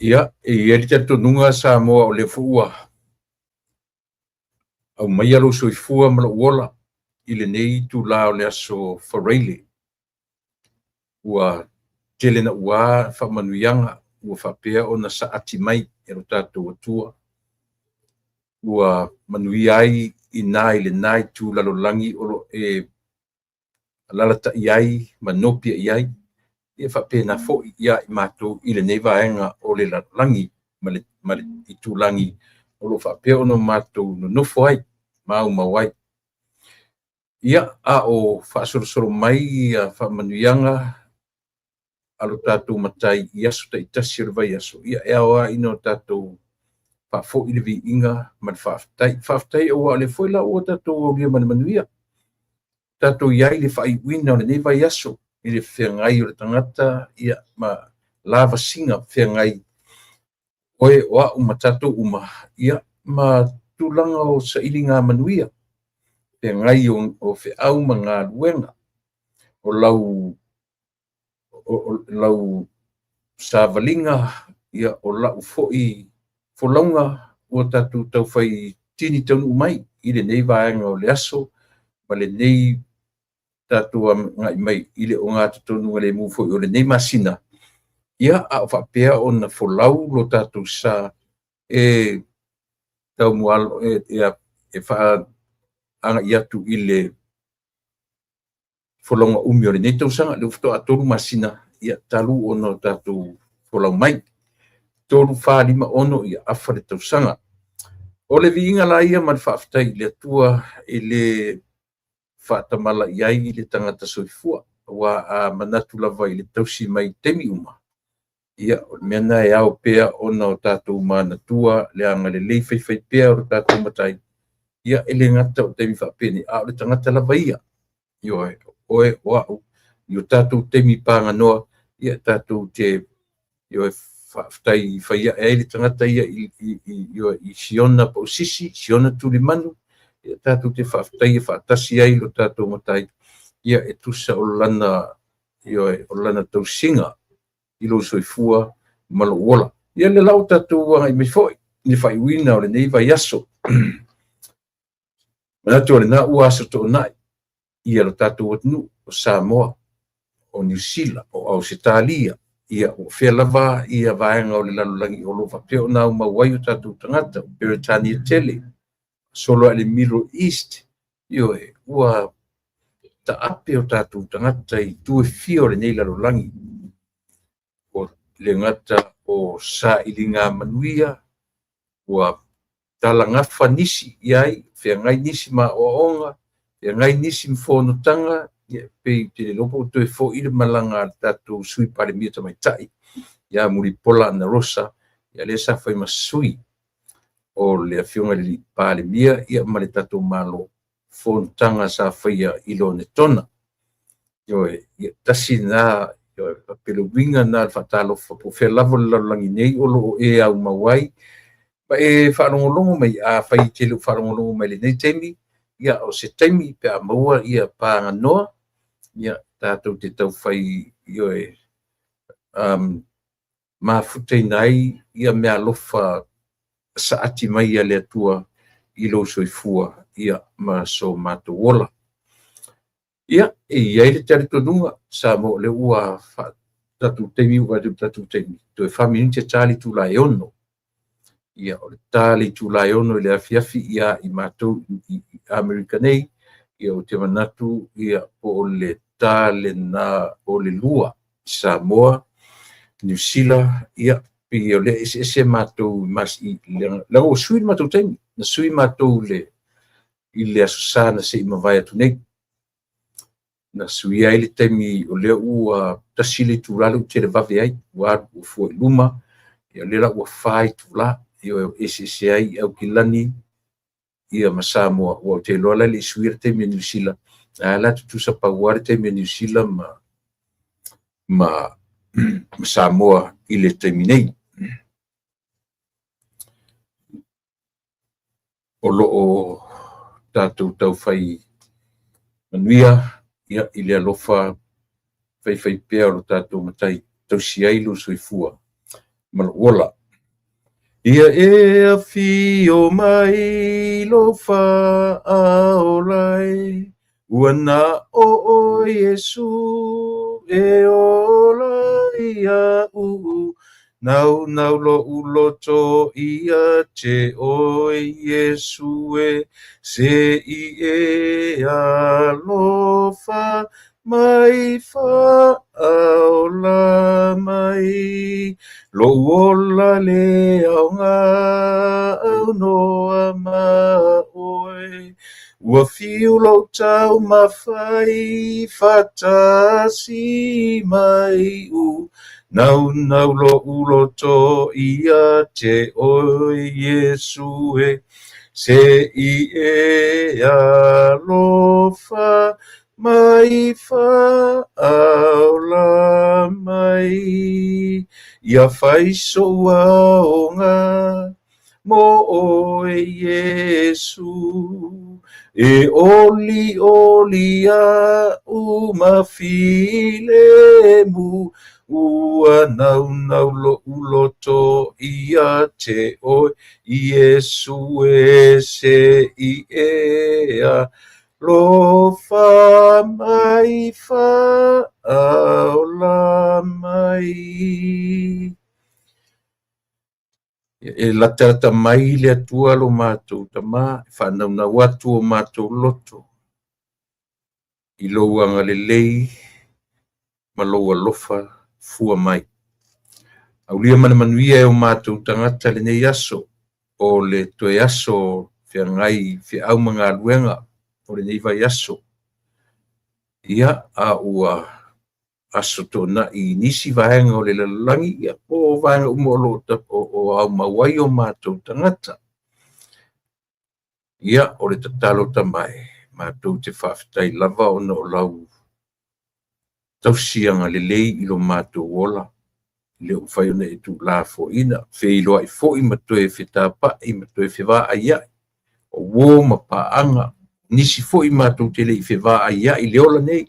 Ia, ele te tonunga sa moa o le fuua. Au mai alo soifua ma lo uola i le nei tu la o le aso Whareile. Ua tele na ua whamanuianga ua whapea o na sa ati mai e ro tātou atua. Ua manui ai i nā i le nai tu lalolangi o lo e lalata i ai, manopia i ai. Ia whapea na fo ia i mātou i le nei vaenga o le lalolangi ma le i tūlangi o lo whapea o no mātou no nofo ai. Mau mawai. Ia a o whaasorosoro mai a whamanuianga alo tātou matai i aso ta i tasi o vai aso. Ia e awa ino tātou whaafo i le vi inga man whaaftai. Whaaftai o a le foila o tātou o lia manuia. Tātou iai le whai wina o le nei vai aso. I le whengai o le tangata ia ma lava singa whengai. Oe oa uma tātou uma. Ia ma tūlanga o sa ili ngā manuia. Pe ngai o fe au ma ngā luenga. O lau sa valinga ia o lau foi folaunga o tatu tau fai tini taunu mai. I le nei vaenga o le aso. Ma le nei tatu ngai mai i le o ngā tatonu le mu foi o le nei masina. Ia a whapea o na folau lo tatu sa e tau mualo e wha anga i atu i le folonga umi o le nei tausanga le ufto a toru masina ia talu ono tatu folau mai. Toru wha lima ono ia afa le tausanga. O le viinga la ia man whaaftai le atua i le whaatamala i ai i le tangata soifua wa a manatu lava i le tausi mai temi uma. Ia mena e au pea ona o tatu mana tua le anga le lei whai pea o tatu matai. Ia ele ngata o temi whapene a o le tangata lava ia. Ioe oe wau. Io tatu temi panga noa ia tatu te ioe whaftai whaia e le tangata ia i siona pa usisi, siona tuli manu. Ia tatu te whaftai e whaatasi ai lo tatu matai. Ia e tusa o lana ioe o lana tausinga i lo soifua malo wola. Ia le lau tatu wanga i me foi. Ni whai wina o le nei vai aso. Manatu o le na ua aso to nai. Ia lo tatu watnu o Samoa, o New Zealand, o Australia. Ia o whelava, ia vaenga o le lalolangi o lo whapeo na o mawai o tatu tangata, o Britannia Tele. Solo ale Middle East. Io e ua ta ape o tatu tangata i tue fio le nei lalolangi. O le ngata o sa ilinga manuia, ua talangafa nisi iai, whea ngai nisi ma o onga, whea ngai nisi mfono tanga, pe te le lopo tue fo ile malanga tatu sui pare mia tamai tai, ia muri pola na rosa, ia le sa fai masui, o le afionga li pare mia, ia male tatu malo, fono tanga sa fai ilo ne tona. Ioe, tasi na, pelo winga na fatalo po fe lavo langi nei o lo e au mawai pa e whaarongolongo mai a whai te lu whaarongolongo mai le nei temi ia o se temi pe a maua ia pāanga noa ia tātou te tau whai ioe mafutei nai ia mea lofa sa ati mai ia le atua i lo soifua ia ma so mato wola. Ia, ia ele te aritonunga sa mo le ua tatu temi ua tatu temi. Toe whamini te tali tu lai ono. Ia, o le tali tu lai ono le afiafi ia i mātou i Amerika nei. Ia o te manatu ia o le tale na o le lua Samoa, New Zealand, ia pi o le ese mātou mas i la o sui mātou temi. Na sui mātou le i le asosana se i mawai atu nei. Na sui ai le temi o lea ua tasile tūlalu te le vave ai, ua ua fua i luma, ia lera ua whai tūla, ia ese ai au kilani, ia ma Samoa, ua te loa lai le sui le temi a New Zealand, a la tutusa pauare temi a New Zealand ma Samoa i le temi nei. O loo tātou tau whai manuia, ia i le alofa whai pea o tātou matai tausi ai lo soifua. Malaola. Ia e fio mai lo fa aolai. Ua na o Yesu e ola ia nau lo uloto ia te o Yesu e se I e alofa mai fa aola mai. Lo ola le aunga au noa maoe. Ua fiu lo tau mawhai fatasi mai Nau lo uloto ia te oi Yesu e se I e alofa mai fa aula mai. Ia fai soa o ngā mo o Yesu e oli a mawhile mu ua nau lo uloto ia te o Yesu e se I e a lo fa mai fa aula mai. E la tata mai le atua lo mātou tama, whanau atu o mātou loto. I louanga le lei, ma loua lofa, fua mai. Au lia mana manuia e o mātou tangata le nei aso, o le toe aso, whia ngai, whia au mga luenga, o le nei vai aso. Ia a ua aso tōna I nisi vaenga o le lalangi, ia o vaenga umolo o au mawai o mātou tangata. Ia o le tatalo tamai, mātou te whawhitai lava o na o lau tausianga le lei ilo mātou ola. Le o whai ona e tu la fo ina, whei loa I fo I matoe whetapa, I matoe whewa aia, o wō ma paanga, nisi fo I mātou te le I whewa aia I leola nei,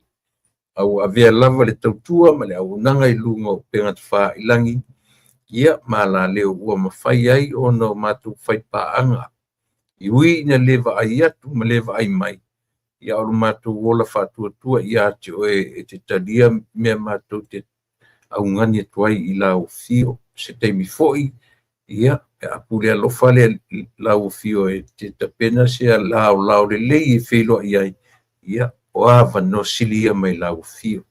au avea lava le tautua, ma le au nanga I lunga o penga te wha ilangi, ia ma la leo ua ma whai ai o no mātou whai paanga. I ui ina lewa ai atu, ma lewa ai mai. Ia o mātou wola whātua ia te oe e te talia mea mātou te au ngani atuai I lau fio, se teimi foi, ia, e apule alofa le lau fio e te tapena se a lau le lei e whiloa iai, ia, o awa no silia mai lau fio.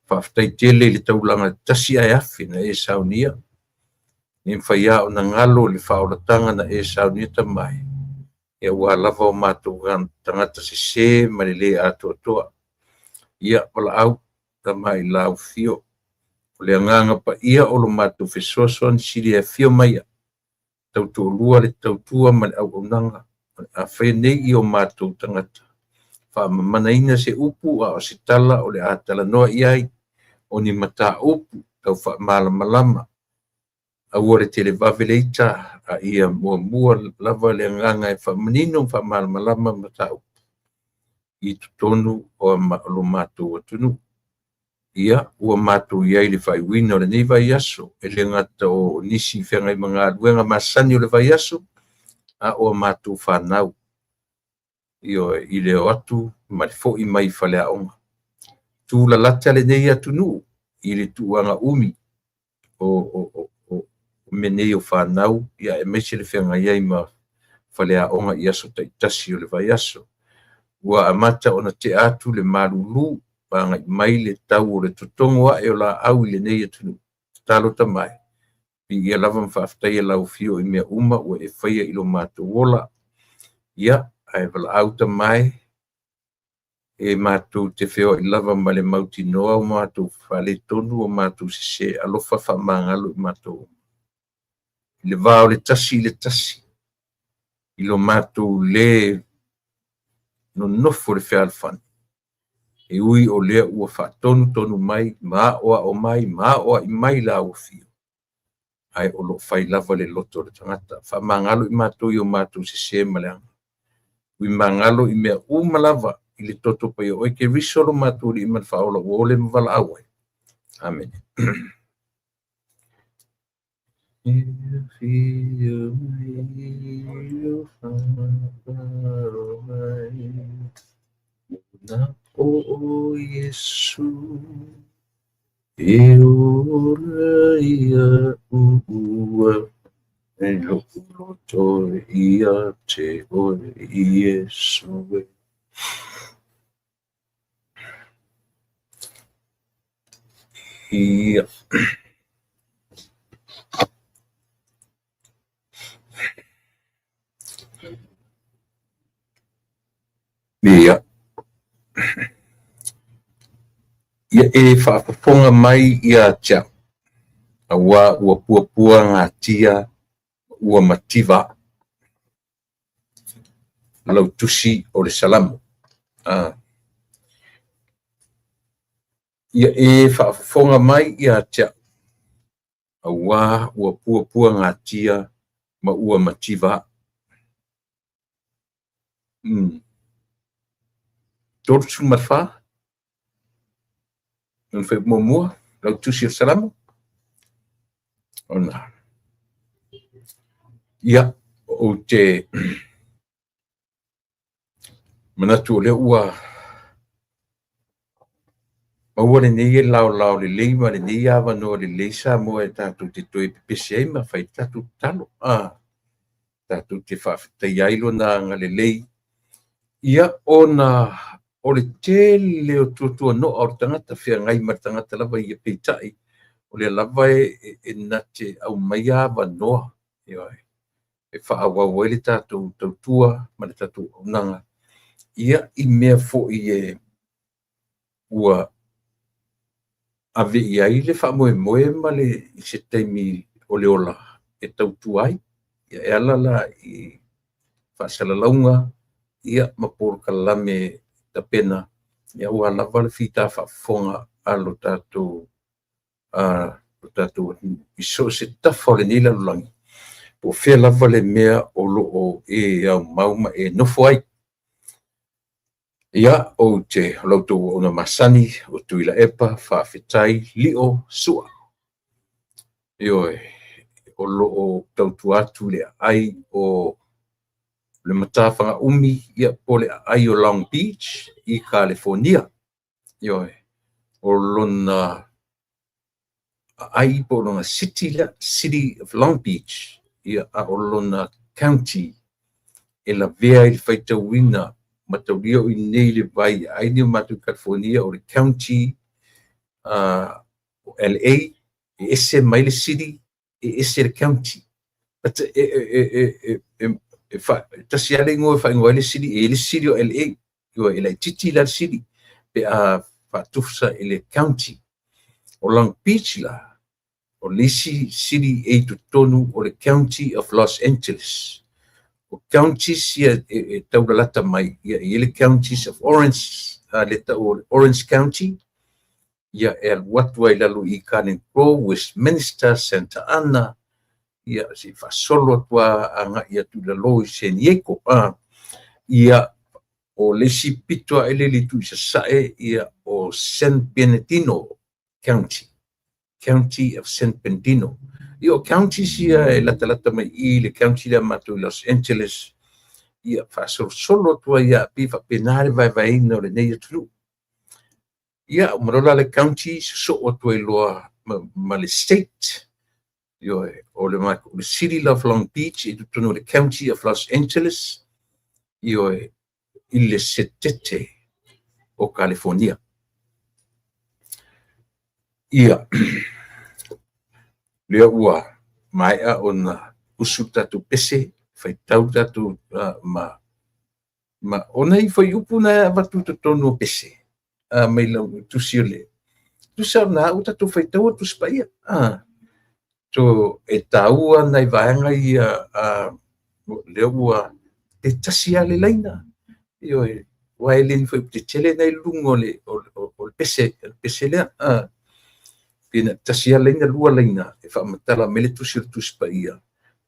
Whaftai tele le taulanga tasi ai afi na e saunia, ni mwhaia o na ngalo le whaoratanga na e saunia tamai. Ia ua lava o mātou tangata se ma le le atua toa. Ia, wala au, tamai lau fio. O le anganga pa ia o lo mātou whesoasoan siri e fio maia. Tautua lua le tautua ma le au nanga. A whai nei I o mātou tangata. Whamamana ina se upu a o se tala o le atala noa iai. O ni mata upu tau wha A ua le tele vaveleita a ia mua lava le anganga e whamanino whamalama mata upu. I tutonu o lo mātou atunu. Ia, ua mātou iai le whai wina o le nei vai aso, e le ngata o nisi whengai mga luenga masani o le vai aso, a o mātou whanau. I leo atu, ma le fo I mai whale aonga. Tu la lata le nei atu nu, I le tuanga umi, o menei o whanau, ia e meise le whengai iai ma whale aonga I aso taitasi o le vai aso. Ua amata ona te atu le marulu, panga mai le tau o le tutongo a e o la au I le nei atunu. Talo tamai. Pingia lava mwhaftai e lau fio I mea uma o e whaia I lo mātou wola. Ia, ai wala au tamai. E mātou te wheo I lava ma le mauti noa o mātou whale tonu o mātou se alofa whamangalo I mātou. I le vāo le tasi I lo mātou le no nofo le whealfani. E ui o lea ua whaatonu mai, maa oa o mai, maa oa I mai la o fio. Ai o lo whai lava le loto le tangata. Wha mangalo I mātou I o mātou se maleanga. Ui mangalo I mea umalava I le toto pa I o eke risolo mātou I man whaola o le mwala awai. Amen. Na o Yesu e ora ia ua e loto ia te o Yesu. Ia ia e whaafafonga mai ia tia a ua puapua ngā tia ua mativa lau tusi o le salamu. Ia e whaafafonga mai ia tia a ua puapua ngā tia ma ua mativa. Tortu matwha ngan whai mua lau tusi o salamu. Ona. Ia o te manatu o le ua maua le nei e lao le lei ma le nei awa noa le lei sa moa e tātou te toi pepese ai ma whai tātou talo. Tātou te whawhitai ailo nā ngā le lei. Ia ona o le tele o tuatua noa o le tangata whia ngai ma tangata lava i a peitai. O le lava e nate au mai awa noa. E whaawau le tātou tautua ma le tātou unanga. Ia i mea fo i e ua ave i ai le wha moe ma le i se taimi o le ola e tautu ai. Ia e alala i whaasala ia mapor kalame ta pena. Ia ua lava le whita whaafonga alo tātou i so se tafa o le nila lulangi. Po whea lava le mea o loo e au mauma e nofo ai. Ia o te lautou ona masani o tuila epa whawhitai lio sua. Ioe, o loo tautu atu le ai o le matawhanga umi ia po le ai o Long Beach i California. Ioe, o lona ai po lona City of Long Beach ia a o lona county e la vea i whaitawina matauria o i nei le vai ai ni matu California o le county o LA e ese mai le city e ese le county. But tasi ale ngoi wha ingoi le city e le city o LA ua e lai titi la city pe a whatufsa e le county o Long Beach la o lisi city e tonu o le county of Los Angeles. O counties ia e taulalata mai ia i le counties of Orange le tau Orange County ia e watu ai lalu i Cannon Grove, Westminster, Santa Ana ia si fasolo tua anga ia tu lalo i San Diego ia o lesi pito ele li tu sae ia o San Bernardino County of San Bernardino. Io county sia e lata mai i le county da matu Los Angeles ia fa solo tua ia pifa penale vai no le nei tru ia umarola le county so o tua loa ma le state io o le city of Long Beach e tutto le county of Los Angeles io il setete o California ia lea ua mai a ona usu tatu pese fai tau tatu ma ona i fai upu na watu tonu pese mai lau tusi ole tusa na u tatu fai tau atu spaia to e taua nai vaenga i lea ua te tasi ale laina io waelin fai te tele nei lungo le o pese lea pina tasia laina lua laina e whaamatala mele tusi pa ia.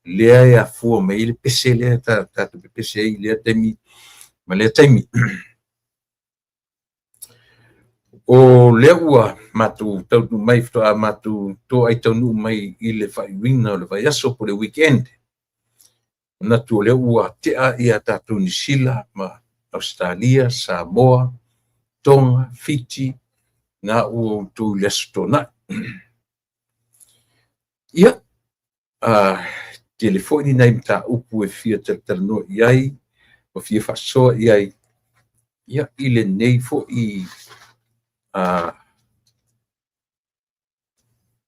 Lea e a fua me ile pese lea tātu pese i lea taimi, ma lea taimi. o le ua matu tau mai ftoa matu to ai tau nu mai I le whaiwina o le vai aso po le weekend. Na tu le ua tea ia tatu New Zealand ma Australia, Samoa, Tonga, Fiji, na u tu le stona. Ia, telefoni nei mta upu e fia no iai, o fia fasoa iai. Ia, ile nei fo I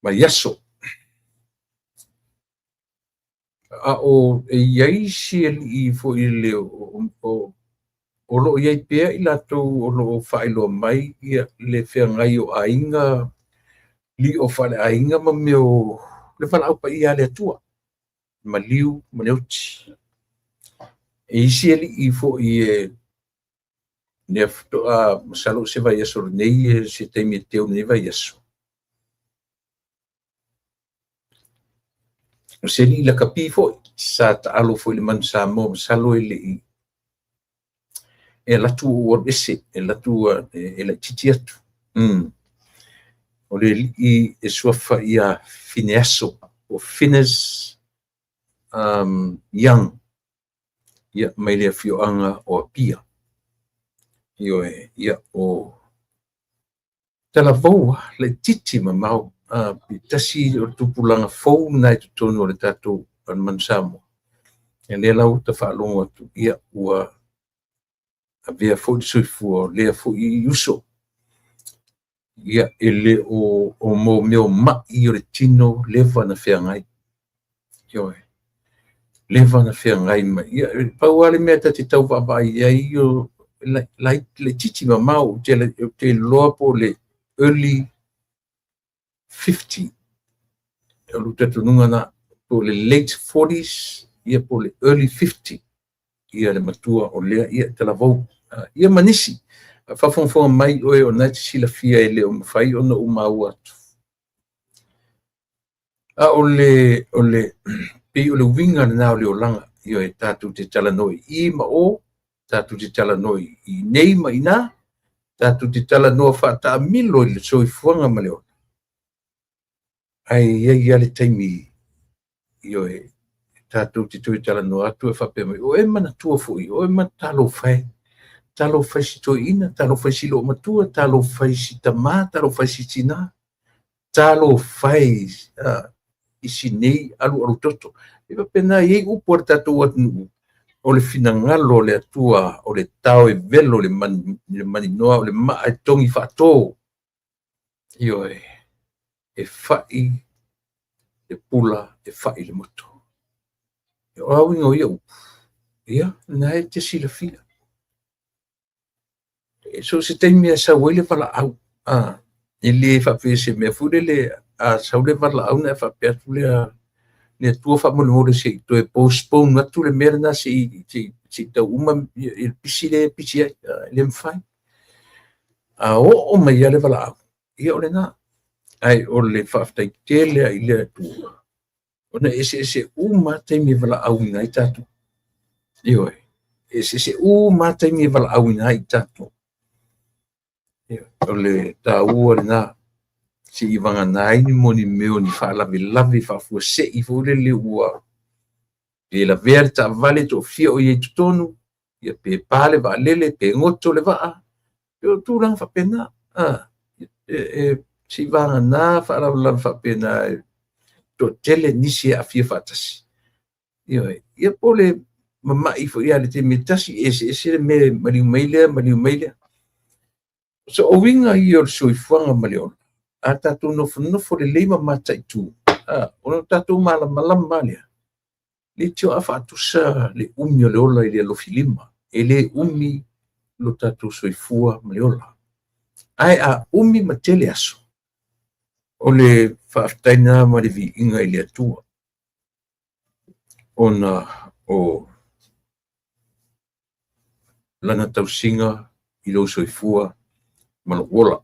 mai aso. O iai sieli I fo ile o lo iai pea I latou o lo whaelo mai ia le whengai o ainga li o whale ainga ma meo le whala au pa ia le atua ma liu ma neuti sieli I fo I ne ftoa masalo se vai aso nei se teimi teo nei vai aso o se li la kapi fo sa ta alo fo le man sa mo masalo ele e la tu o ese e la tu e la titi atu o le li e suafa ia fineaso o fines young ia mai le fioanga o pia io ia o tala voa le titi ma mau tasi o tupulanga fou nai tutonu o le tatou an mansamo e le lau ta whaalongo atu ia ua a vea fo di soifua lea fo I uso ia ele o mo meo mai o le tino leva na whengai io leva na whengai ma ia pau ale mea tati tau wabai ia io le titi ma mau te loa po le early 50 o lu tatununga na po le late 40s ia po le early 50 ia le matua o lea ia tala vau ia manisi whafonfonga mai oe o nai sila fia e le o mawhai o na umau atu o le pi o le winga na o le o langa io e tatu te tala noi I ma o tatu te tala noi I nei ma ina tatu te tala noa whata milo I le soifuanga ma leo ai ia le taimi io e tatu te tui tala noa atu e whape mai o e mana tua fui o e mana talo whai si toi ina talo whai si lo matua talo whai si tama talo whai si tina talo whai isi nei alu toto e pa pena iei upo ar tatu atu o le finangalo le atua o le tau e velo le mani noa o le maa e tongi whato io e whai e pula e whai le moto o au ingo ia upu ia na e te sila fia so se teimi a sa wele wala au e le whape se mea fure le a sa wele wala au na e whape atu le tua whamole se to e postpone atu le mera na se tau uma il pisi le mwhai o mai ia le wala au ia o le na ai o le whaftai tele ai le atua ona ese uma teimi wala au ngai tatu io ese uma teimi wala au ngai tatu o le taua le na si I vanga nai ni moni meo ni whaalavi whafua se I fule le ua e la vea ta vale to fia o ye tutonu ia pe pale va lele pe ngoto le va yo tu lang fa pena si vanga na whaalavi fa pena to tele nisi a fia fatasi ia pole mama I fo ia le te metasi ese me maliu meile so o winga I o soifuanga maliona a tatu nofo le leima matai tu ono tatu malama lea le tio a whaatusa le umi o le ola I le alofilima e le umi lo tatu soifua ma le ola ai a umi ma tele aso o le whaaftaina ma le vi inga I le atua ona o lana tausinga I lo soifua ma lo ola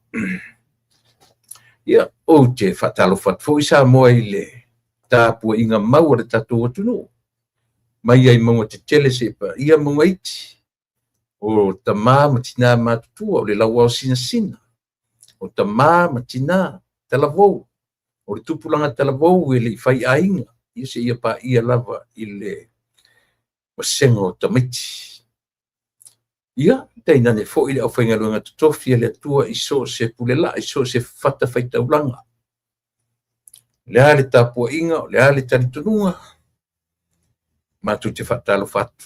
ia o te whatalo whatfo I sa moa I le tāpua inga mau le tatu atunu mai ai maunga te tele se pa ia maunga iti o ta maa tina matutua o le lau au sina o tamā ma tinā talavou o le tupulaga talavou e leʻi faiaiga ia se ia paia lava i le masega o tamaiti ia tainane foʻi le ʻaufaigaluega totofi a le atua i so o se pulelaʻi so o se fata faitaulaga lea le tapuaʻiga o lea le talitonuga matou te faatalofa atu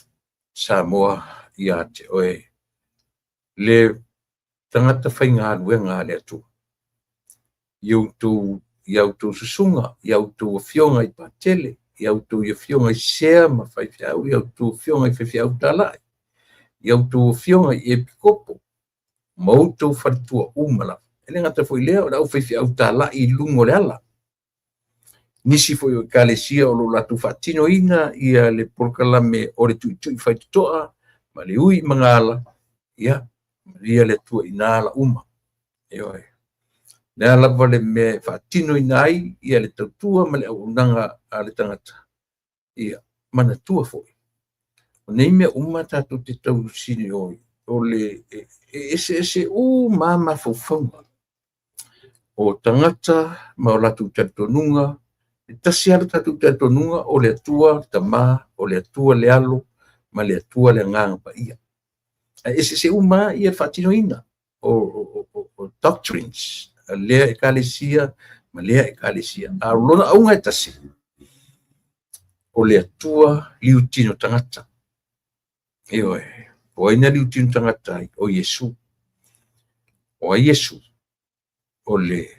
Samoa ia te oe le tangata faigaluega a le atua iautou susuga iautou afioga i patele iautou afioga i sea ma faifeau iautou afioga i faifeau talaʻi iautou afioga i epikopo ma outou falituaʻuma lava e le gata foʻi lea o le au faifeau talaʻi i luga o le ala nisi foʻi o ekalesia o loo latou faatinoina ia le polokalame o le tuʻituʻi faitotoʻa ma le ui magala ia le atua ina ala uma e oe lea lava le mea faatinoina ai ia le tautua ma le auaunaga a le tagata ia manatua foʻi o nei mea uma tatou te tausini o le ese ma mafaufauga o tagata ma o latou talitonuga e tasi ala tatou talitonuga o le atua tamā o le atua le alo ma le atua le agaga paia ese uma ia faatinoina o doctrines lea ekalesia ma lea ekalesia alona auga e tasi o le atua liutino tagata e oe o aina liutino tagata ai o iesu o a iesu o le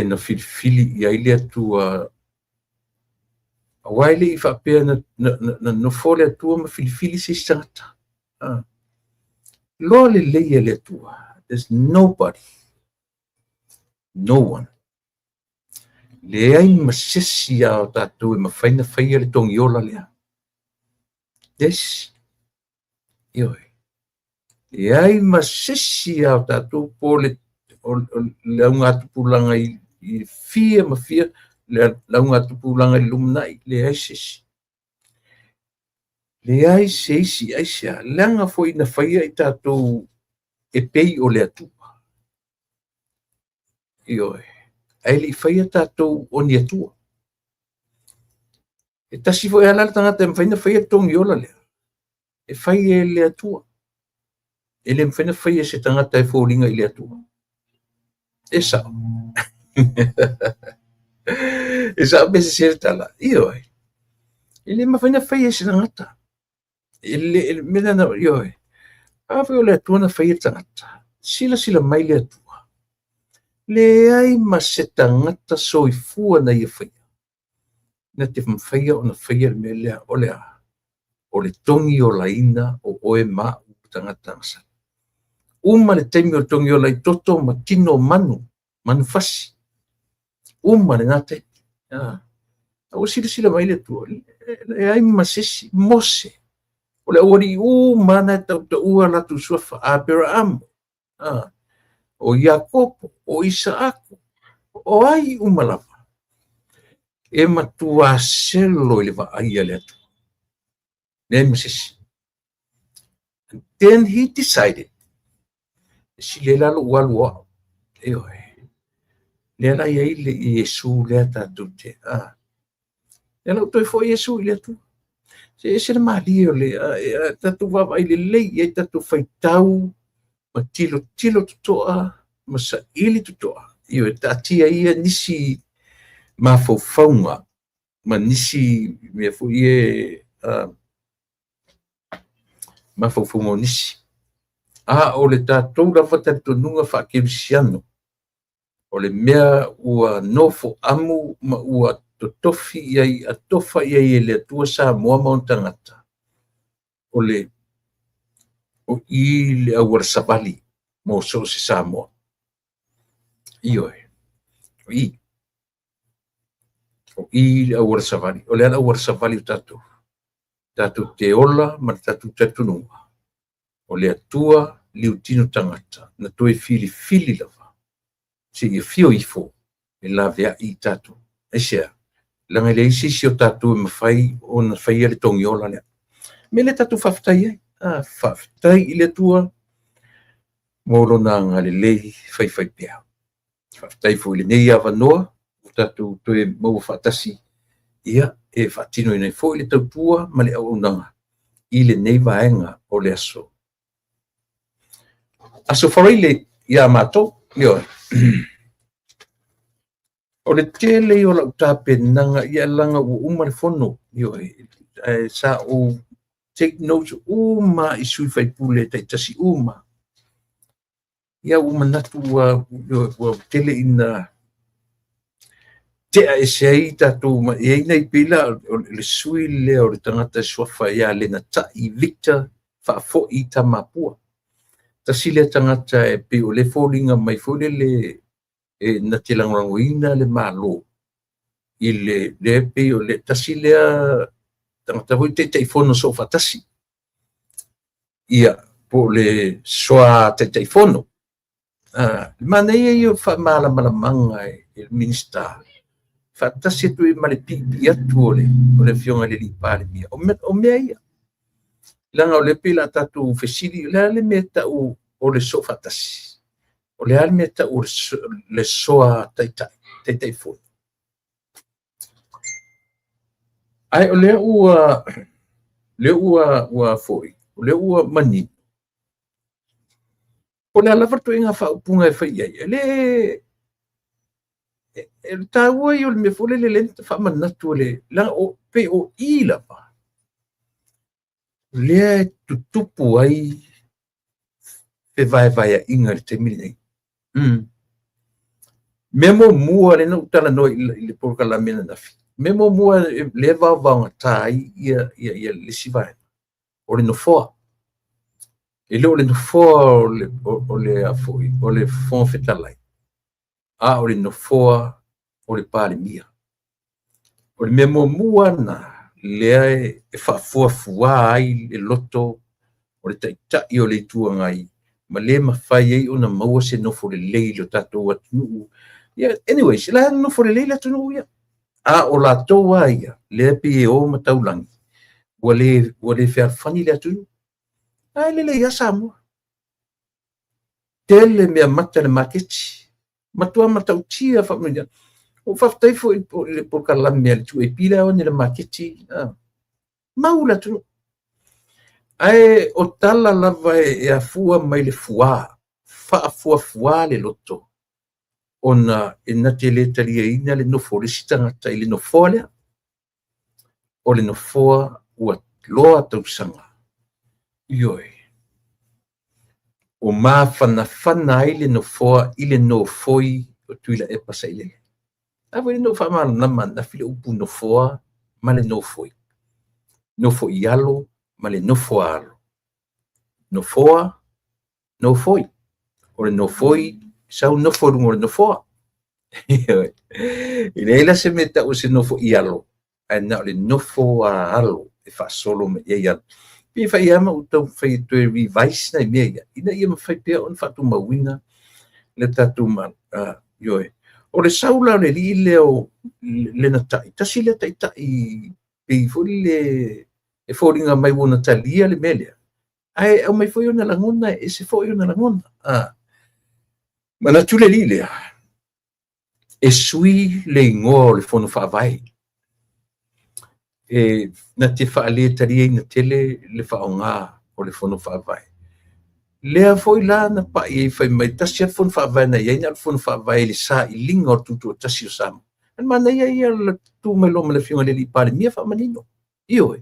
na filifili i ai le atua auai leʻi faapea na nofo le atua ma filifili seisi tagata loa lelei e le atua there's nobody no one leai masesi a o tatou e mafaina faia le togiola lea des ioe leai masesi a o tatou po le auga atupulaga i fia ma fia le auga atupulaga i lumanai leai sesi leai se isi ai se alaga foʻi na faia i tatou e pei o le atua ioe ai leʻi faia tatou o ni atua e tasi foʻi ala le tagata e mafaina faia le togiola lea e fai e le atua e le mafaina faia se tagata e foliga i le atua e saʻo e saʻo me sesele tala ioe e le mafaina faia se tagata e me lana ioe afai o le atua na faia tagata silasila mai le atua leai ma se tagata soifua na ia faia na te mawhaia o na whaia me lea o lea o le tongi o laina o oe ma o tangata ngasa uma le teimi o tongi o lai toto ma tino manu fasi uma le nate o sila mai le tua le ai masesi mose o le ori mana tau ua latu suafa Abraham o Iakopo o Isaako o ai lava e matua selo le vaai le atu ne masesi and then he decided si le lalo walua e oe le la ia ile Yesu le tatu te le la toi fo Yesu le tu se le mali o le tatu va ile le ia tatu faitau ma tilo toa ma sa ili toa io tatia ia nisi ma fofaunga ma nisi me fo ie ma fofaunga nisi o le tatou la fatalitonuga faakilisiano o le mea ua nofo amu ma ua totofi iai atofa iai e le atua Samoa ma ona tagata o i le auala savali mo so se Samoa ioe o i le auala savali o le ala auala savali o tatou te ola ma le tatou talitonuga o le atua liutino tagata na toe filifili lava se ia fio ifo e laveaʻi i tatou esea laga i le isi o tatou e mafai ona faia le togiola lea me le tatou faafetai ai whawhitai I le tua, mōro nā ngā le lei whai pia. Whawhitai fo I le nei awa noa, o tātou toe mau whatasi, ia e whatino I nei fo I le tautua, ma le au unanga, I le nei vaenga o le aso. Aso whareile ia mātou, io. O le tele o lau tāpe nanga ia langa o umare fono, io sa o take notes uma I sui whai pule tai tasi uma. Ia uma natu wa tele ina tea e sei tatu ma e nei pila o le sui le o le tangata swafa ia le na tai Victor fa fo I tamapua. Tasi le tangata e pe o le fōringa mai fōle le e na te langoina le malo I le pe o le tasi lea tangata hui te fono so fatasi ia po le soa te fono mana ia fa mala manga il minister fatasi tu ma le pipi atu o le fionga le lipa le mia o mea ia langa o le pila tatu fesili le meta o le so fatasi o le almeta o le soa tai fono ai o le ua foi o le ua mani o le ala farto inga fa upunga e fai ai le taua I o le me fole le lenta fa manatu le la o pe o ila pa le tutupu ai pe vai inga le te mili nei memo mua le no tala no le porka la mena nafi memo mua le va tai ia le sivai o le no foa e le no foa o le afoi o le fon fetalai o le no foa o le pale mia o le memo mua na le e fa fua ai le loto o le tai o le tuangai ma le mafai ai ona maua se no fo le leilo tatou atu anyways la no fo le leilo atu ia o la toa ia le pe o mataulangi o le fe fani le atu le ia samo tele me mata le maketi matua matautia fa me o fa tai fo le por kala me tu e pila o le maketi maula tu o tala lava e afua mai le fua le loto ona ina te le talia ina le nofo le sitangata I le nofo lea o le nofoa ua loa tausanga ioi o mawhanawhana ai le nofoa I le nofoi o tuila e pasa I le awa le nofa maa nama na file upu nofoa ma le nofoi nofo I alo ma le nofo alo nofoa nofoi o le nofoi sau nofo rungo le nofoa I leila se meta o se nofo I alo na le nofo alo e fa solo me ia pi fa ia ma utou fai to revise na me ina ia ma fai pe on fa tu mawina le tatu ma o le saula le lile o le na tai tasi le tai pe fo le e fo ringa mai wona talia le melia ai o mai foi ona langona e se foi ona langona mana tu le lile e sui le ingo le fono fa vai na te fa le taria ina tele le fa onga o le fono fa vai le foi la na pa e fai mai tasi fono fa vai na ia fono fa vai le sa I linga o tutu tasi o sam mana ia le tu me lo me le fiona le li pale mia fa manino io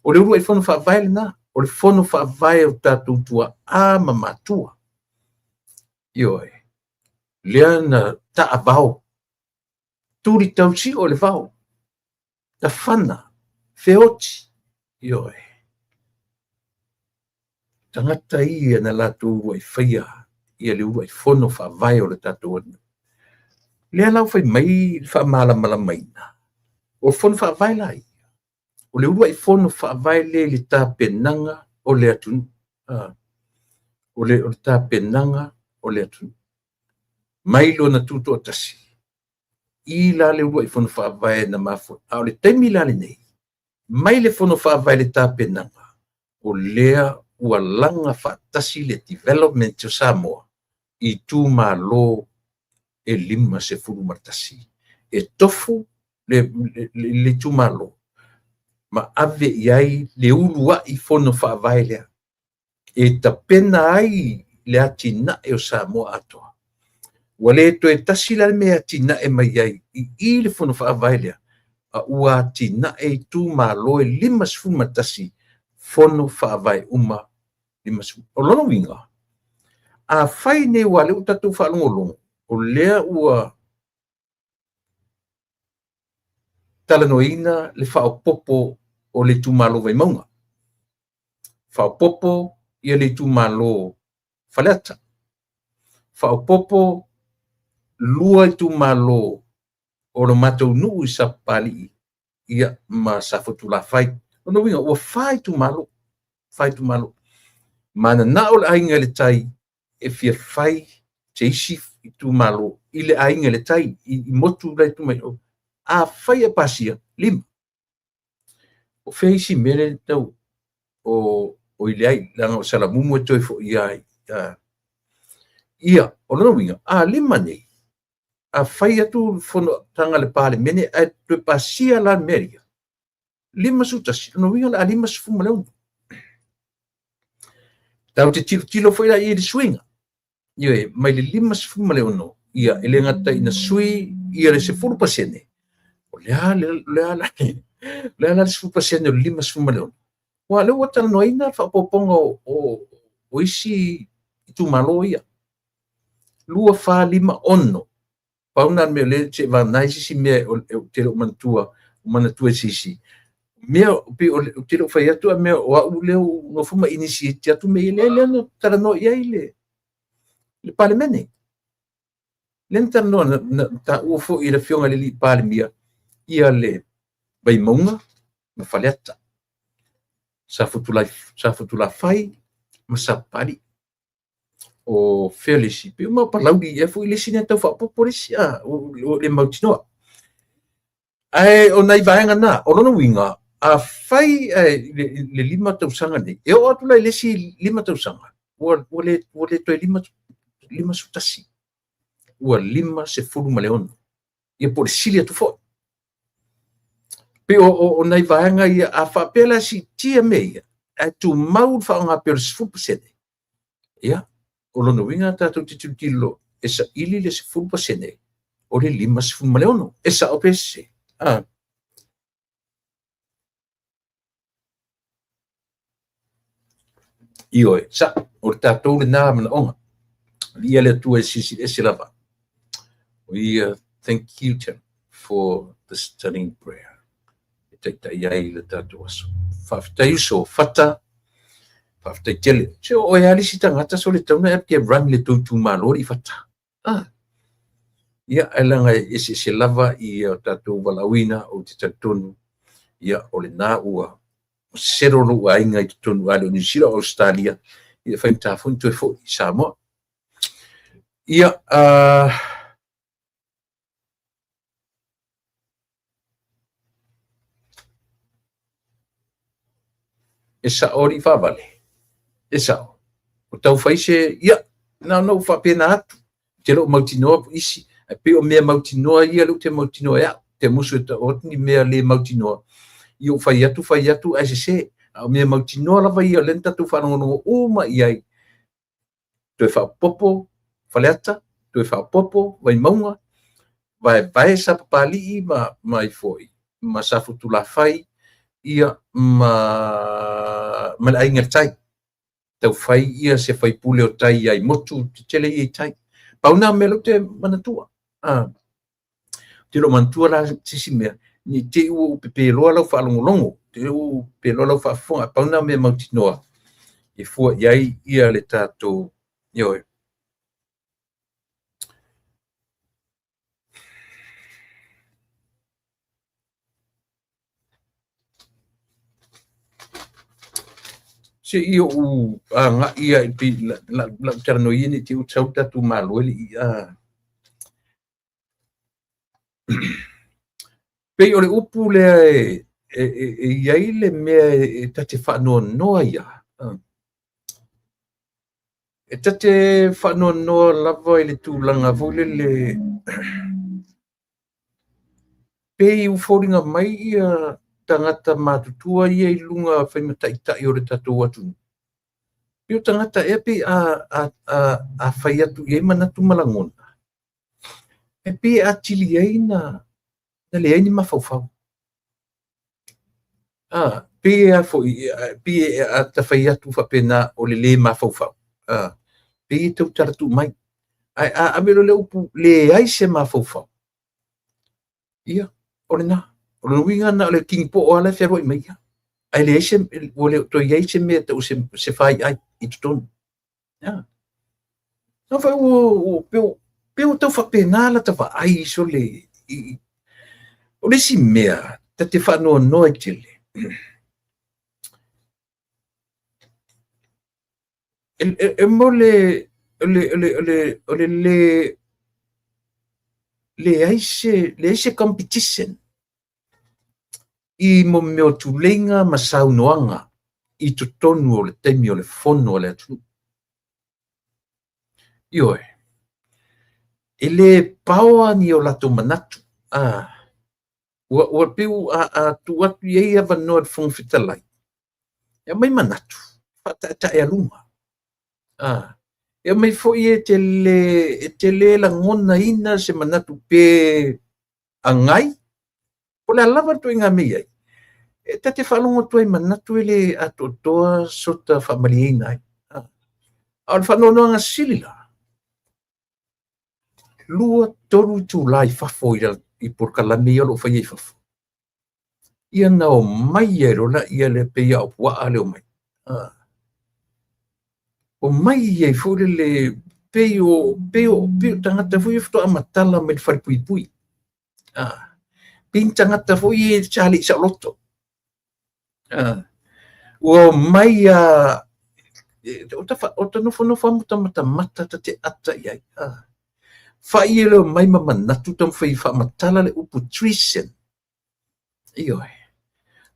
o le ua I fono fa vai na o le fono fa vai o tatu tua mamatua io le ana ta abao turi tausi o le vao ta fana feoti io tangata ia na latu ua I whaia ia le ua I fono fa vai o le tatu anu le lau fai mai fa mala maina o fono fa vai lai o le ua I fono fa vai le tapenanga o le atu o le tapenanga o le atu mai lo na tuto tasi I la le ua I fono fa vai na mafo le taimi la le nei mai le fono fa vai le tapenanga o lea ua langa whaatasi le development o Samoa i tūmālo e 50 martasi. E tofu le tūmālo. Ma ave iai le ulua i fono whaavae lea. E tapena ai le atina e o Samoa atoa. Wale to e tasila me atina e mai ai i le fono whaavae lea. A ua atina e tūmālo e 50 martasi fono whaavae uma 50. O lono winga. A whai ne wale o tatu whaalongolongo. O lea ua talanoina le whaopopo o le tūmālo vai maunga. Whaopopo ia le tūmālo whaleata. Whaopopo lua i tūmālo o lo matou nuu i sa pali ia ma sa whutula whai. O no winga, ua whai tūmālo. Whai tūmālo. Mana na o le ainga le tai e fia whai te isi i tūmālo i le ainga le tai i motu lai tūmai o. A whai e pasia, 5. O whai isi mere tau o i leai langa o salamumu e toi fo iai. Ia, o lono winga, a 5 nei. A whai atu fono tanga le pale mene a toi pasia la meria. 5 sutasi, lono winga a 5 sfuma leonu. Tau te tilo foi la i le swinga. Ie, mai le 5 sfuma leonu. Ia, ele ngata ina sui, ia le 10%. O lea le sfuma sene o 5 sfuma leonu. Wa le wata no ina fa poponga o isi i tūmālo ia. Lua fa 5 ono. Pauna me le te vanai sisi me o te lo manatua sisi. Mea pe o te lo fai atu me o au leo no fuma initiate atu me le no tarano ia ile. Le palemene. Le tarano na ta o fo i le fionga le palemia ia le bai maunga ma faleata. Sa futula fai ma sa pari o Felisi pe ma palaudi e foi le sine tau fa poporisi o le mautinoa ai o nai vaenga na o lono winga a fai le 5 tau sanga nei e o atu lai le si 5 tau sanga o le toi 5 sutasi o 5 se fulu maleon e por silia tu fo pe o nai vaenga ia a fa pela si tia meia a tu mau fa nga per 10%. Ia, o lono winga tātou titutilo e sa ili le 10% o le 5 sfuma leono e sa o pese. Io sa o tātou le nā mana onga. Ia le tua e sisi e se lava. We thank you, Tim, for the stunning prayer. Taita iai le tātou aso. Whaftai uso fata, whaftai tele. Se o e alisi tangata so le tauna e kia rami le tautu malori fata. Ia elanga e se lava i o tātou walawina o te tatonu. Ia o le nā ua serolo ua inga i tatonu ale o New Zealand, Australia. Ia whaimtafun tu e fo i Samoa. Ia, e sa ori whawale. E sa o. O tau whaise, ia, no whapena atu. Te lo mautinoa isi. E pe o mea mautinoa ia lo te mautinoa ea. Te musu e ta otni mea le mautinoa. I o whai atu, a se. O mea mautinoa lava ia lenta tu whanongo uma iai. Tu e whapopo, whaleata. Tu e whapopo, vai maunga. Vai sa papali i ma i foi. Ma sa futula whai. Ia ma le ainga tai. Tau whai ia se whai pule o tai ai motu te tele i tai. Pauna me lo te manatua. Te lo manatua la sisi mea. Ni te u pepe loa lau whaalongolongo. Te u pepe loa lau whaafonga. Pauna me mautinoa. E fua iai ia le tātou. Ioi. Se io nga ia pi la terno ini ti utsauta tu malo ia pe ole upu le ia ile me ta te fa no ia e tate whanoanoa lava i le tūlanga vole le pei uforinga mai ia tangata mātutua ia i lunga whaimataʻitaʻi o le tatou atu. Pio tangata e pe a whai atu i manatu malangona. E pe a tili ai na le ai ni mawhauwhau. Pe a foi, pe a ta whai atu whapena o le mawhauwhau. Pe i tau taratu mai. A mero le upu le ai se mawhauwhau. Ia, o le na. O le winga na o le king po o ala whiaro i mai. Ai le eise, o le to i eise mea tau se whai ai i tutonu. Ia. Nā whai o peo tau whapena la ta whai so le o le si mea ta te whanoa noa i tele. E mo le aise competition i mo meo tulenga ma saunoanga i tutonu o le temi o le fono o le atu. Ioe. E le paua ni o lato manatu. Ua peu a tuatu iei a vanoa fong fitalai. Ia mai manatu. Whata e alunga. Ia mai foi e te le la ngona ina se manatu pe angai. O le alava tu inga mei ai. E tate whalongo tu ai manatu ele atotoa sota whamaliina ai. Au le whanonoanga silila. Lua toru tu lai whafo i porkalami alo whai ei whafo. Ia na o mai e rola ia le peia o pua leo mai. O mai e fure le peo tangata fui e fto amatala me le wharipui pui. Pin tangata fui e chali sa loto. O mai o ta no famuta mata te ata iai. Whai e leo mai mamanatu tam whai whamatala le upu trisen. Ioe.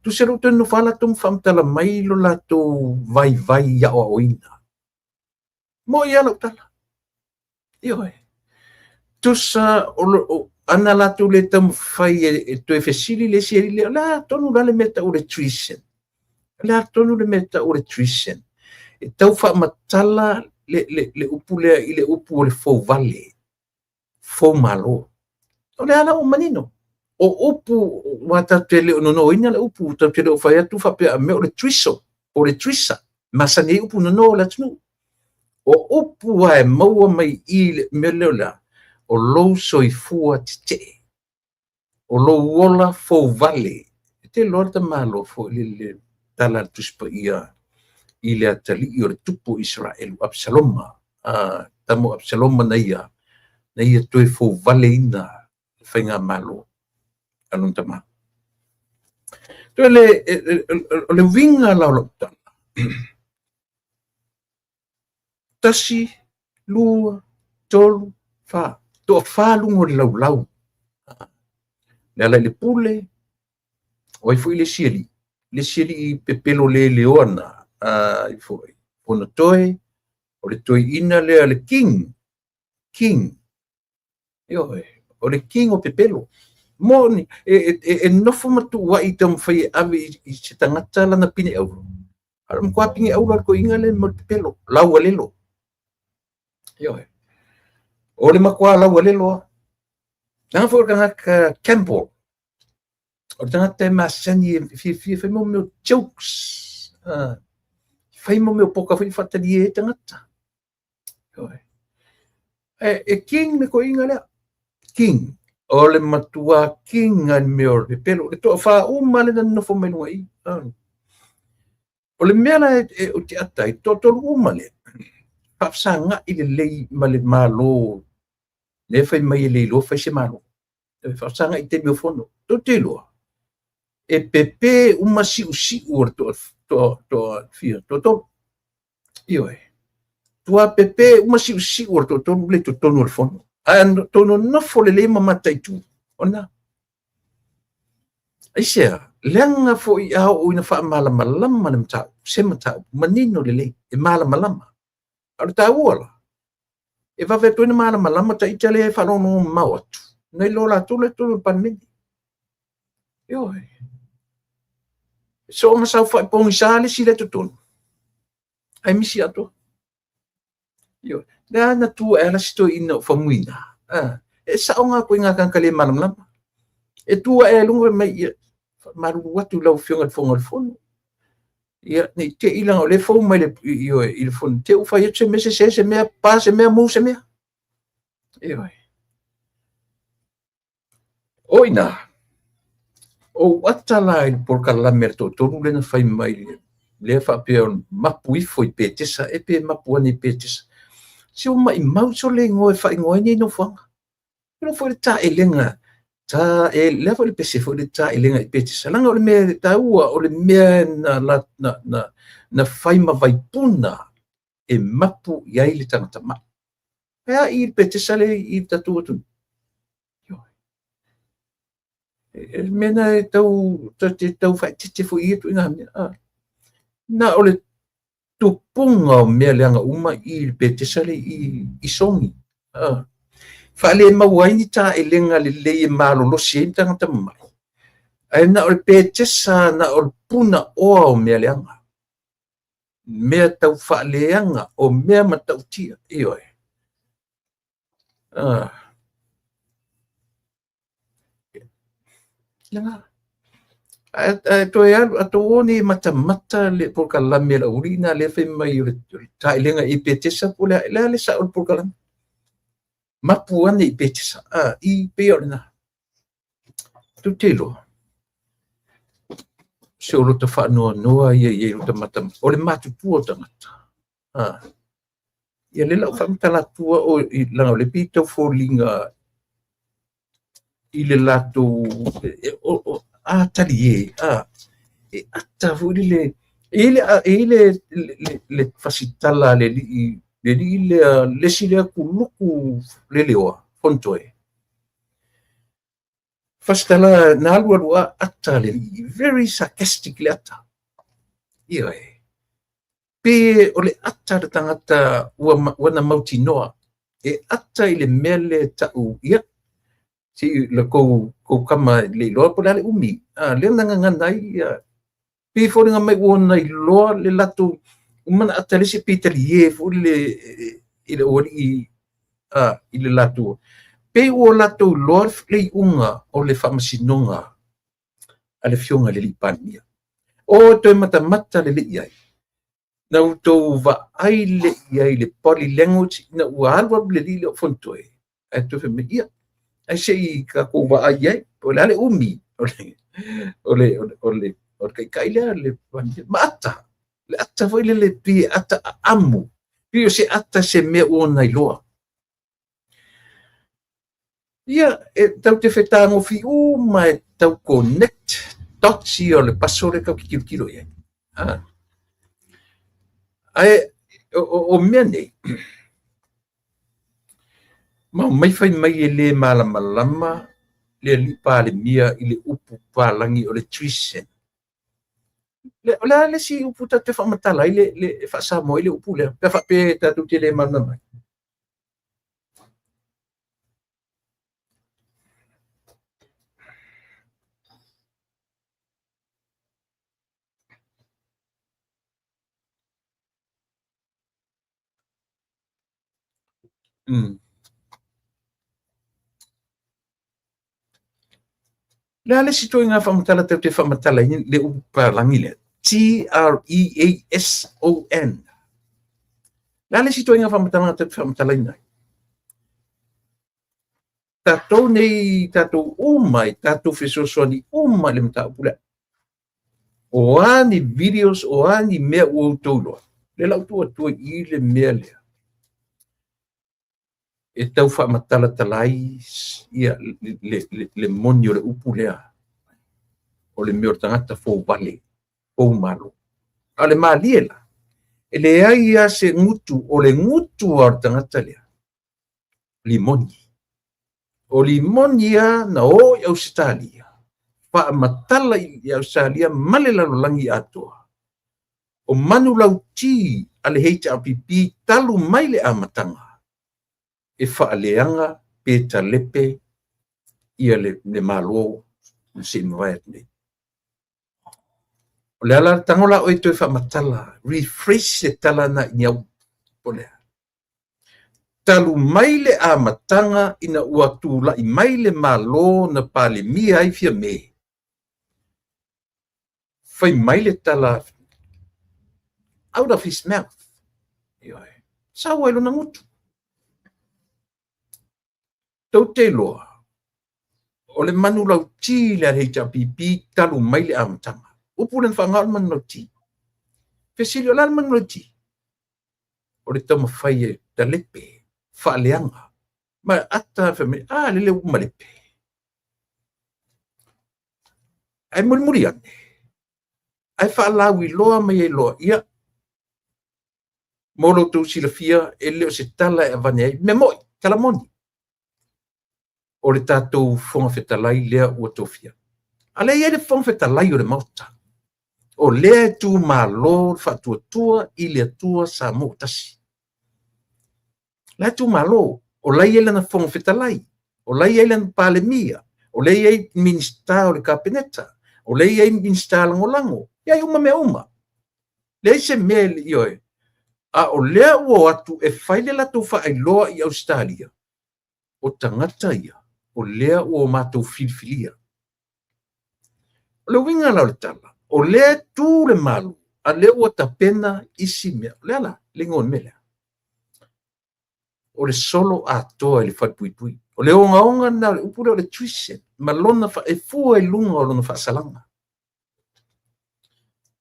Tu se roto no whala tum whamtala mai lo lato vai ia o oina. Mo ia lau tala. Ioe. Tu sa ana lato le tam whai e tu e fesili le sieri le la tonu la le meta o le trisen. La tonu le meta o le trisen. E tau whamatala le upu le i le upu o le fau vale. Fau malo. O le ala o manino. O upu wata tele no ina le upu ta tele o fai atu fape a me o le triso o le trisa masani upu no la tnu o upu wa e maua mai i me leola o lo soi fua te o lo wola fo vale te lorta malo fo le tala tuspa ia i le atali i o le tupu Israel Absaloma tamo Absaloma na ia toi fo vale ina whainga malo anun tama. Tue le winga lau tala. Tasi, lua, tolu, wha. Toa wha lungo le lau. Le ala le pule, o i fui le sieli. Le sieli i pepelo le leona. I fui. Pono toe, o le toi ina le king. King. Ioe, o le king o pepelo. Moni e nofo matu wa i tam fai ave i se tangata lana pine au. Aram kwa pine au ko inga le mo pelo lau alelo. Ioe. O le makua lau alelo. Nang fo ka Campbell. O tangata masani fi mo meu jokes. Fai mo meu poka fai fatali e tangata. Ioe. E king le ko inga le. King. O le matua kinga me o le pelo le toa wha umale na nofo mai lunga i. O le mea o te atai, tolu umale. Whapsanga i le lei ma le malo. Le whai mai le lo whai se malo. Whapsanga i te meo fono. To te loa. E pepe umasi usi ur toa fia. To tolu. Ioe. Tua pepe umasi usi ur to tolu le to tonu al fono. An tono nofo le lema matai tu. Ona. Aisea, leanga fo i au o ina wha malama le mtau. Se mtau. Manino le le. E malama lama. Alo taua la. E whawhetoi na mana malama ta itale e whanono mau atu. Nei lola tule tulu panini. Ioi. So nga sau whai pongi sāle si le tutunu. Ai misi ato. Ioi. Nā na tua e ala sito ina o whamuina. E sao ngā koe ngā kankale manam lama. E tua e lunga mai ia. Maru watu lau whionga whonga whono. Ia, ni te ilang o le whau mai le ioi i le whono. Te uwhai atu se mea pā se mea mou se mea. Ioi. Oina. O atala il por kala merto tonu le na fai mai le fa pe mapu ifo I petesa e pe mapu ani petesa se o mai mau so le ngoi fai ngoi ni no fanga no foi ta elenga ta e le foi pe se foi ta elenga I petesa langa o le me ta ua o le me na fai ma vai puna e mapu ia ile tanga ma ya I petesa le I tatu tu mena tau fai te fo I tu inga na ole tupunga o mea leanga uma I petesa le I songi fa le mawai ni ta elenga le le malo lo se tanga tamai ai na ole petesa na ole puna o mea leanga mea tau fa leanga o mea matau tia ioi Langa. Ato ni mata le por kalame la urina le fe mai ta ilenga I petesa pula le sa por kalam. Mapuan I petesa. I peorna. Tu telo. Se o ta fa no ia ta mata. O le matu tua tangata. Ia le la fa mata tua o langa le pito folinga I le lato talie e ata furi le fasitala le sile kuluku le lewa fontoe fasitala na alua ata le very sarcastic le ata ie pe o le ata le tangata wana mauti noa e ata I le mele tau ia si le ko kama le lo po le umi le nga nai pe fo nga mai wona I lo le lato umana atale si pitalie fo le ile ori I le lato pe o lato lo le unga o le famasinonga ale fionga le lipania o to mata le ia na to va ai le body language na wa le le fontoe to fe ia ai sei ka ko va ai o le umi o kai le mata le ata foi le pi ata amu pi se ata se me ona I loa ia tau te fetango fi mai tau connect dots o le paso le ka kilo ia ai o mene ma mai fai mai le malama le lipa le mia I le upu palangi o le trisen le si upu ta te whamatala le whasamo le upu le pe whape ta tu te le mana mai le si toi ngā whamatala te whamatala le upu palangi le TREASON le si toi ngā whamatala te whamatala nai tatou nei tatou umai tatou fesosoni umai le mta pula o ani videos o ani mea o tolo le lau tua I le mea lea e tau whamatala talai ia le moni o le upu lea o le mea o tangata fō wale fō malo a le maliela e le ai ia se ngutu o le ngutu o tangata lea limoni o limonia na o I Australia pa matala I Australia male lalolangi atoa o manu lau ti ale heita apipi talu mai le amatanga. E whaaleanga pe talepe ia le malo se mwait nei. O le ala tangola o ito e whamatala, refresh se tala na inyau po lea. Talu mai le amatanga ina ua tula I mai le malo na pale mia ai fia me. Fai mai le tala out of his mouth. Sa wailu na ngutu. Tau te loa. O le manu lau ti le heita pipi talu mai le amatanga. Upulen whangal man lau ti. Fesili o lan man lau ti. O le tama whai e da lepe. Whaaleanga. Ma ata whame, lele uma lepe. Ai muri ane. Ai whaalawi loa mai e loa. Ia. Molo tu sila fia, e leo se tala e vane ai. Me moi, talamoni. O le tātou whonga whetalai lea ua tofia. A le ia le whonga whetalai o le mauta. O lea tu mā lō whatua tua I lea tua sa mō tasi. Lea tu mā lō, o lai ele na whonga whetalai. O lai ele na pālemia. O lai ele minista o le kapeneta. O lai ele minista langolango. Ia uma me uma. Lea se mea le ioe. A o lea ua atu e whaile la tu whaailoa I Australia. O tangata ia. O lea ua mātou filfilia. O le winga lau le tala. O lea tū le malu. A lea ua tapena isi mea. Lea la, le ngon me lea. O le solo a toa I le whaipuipui. O le onga na le upure o le tuisen. Ma lona e fua I lunga o lona whaasalanga.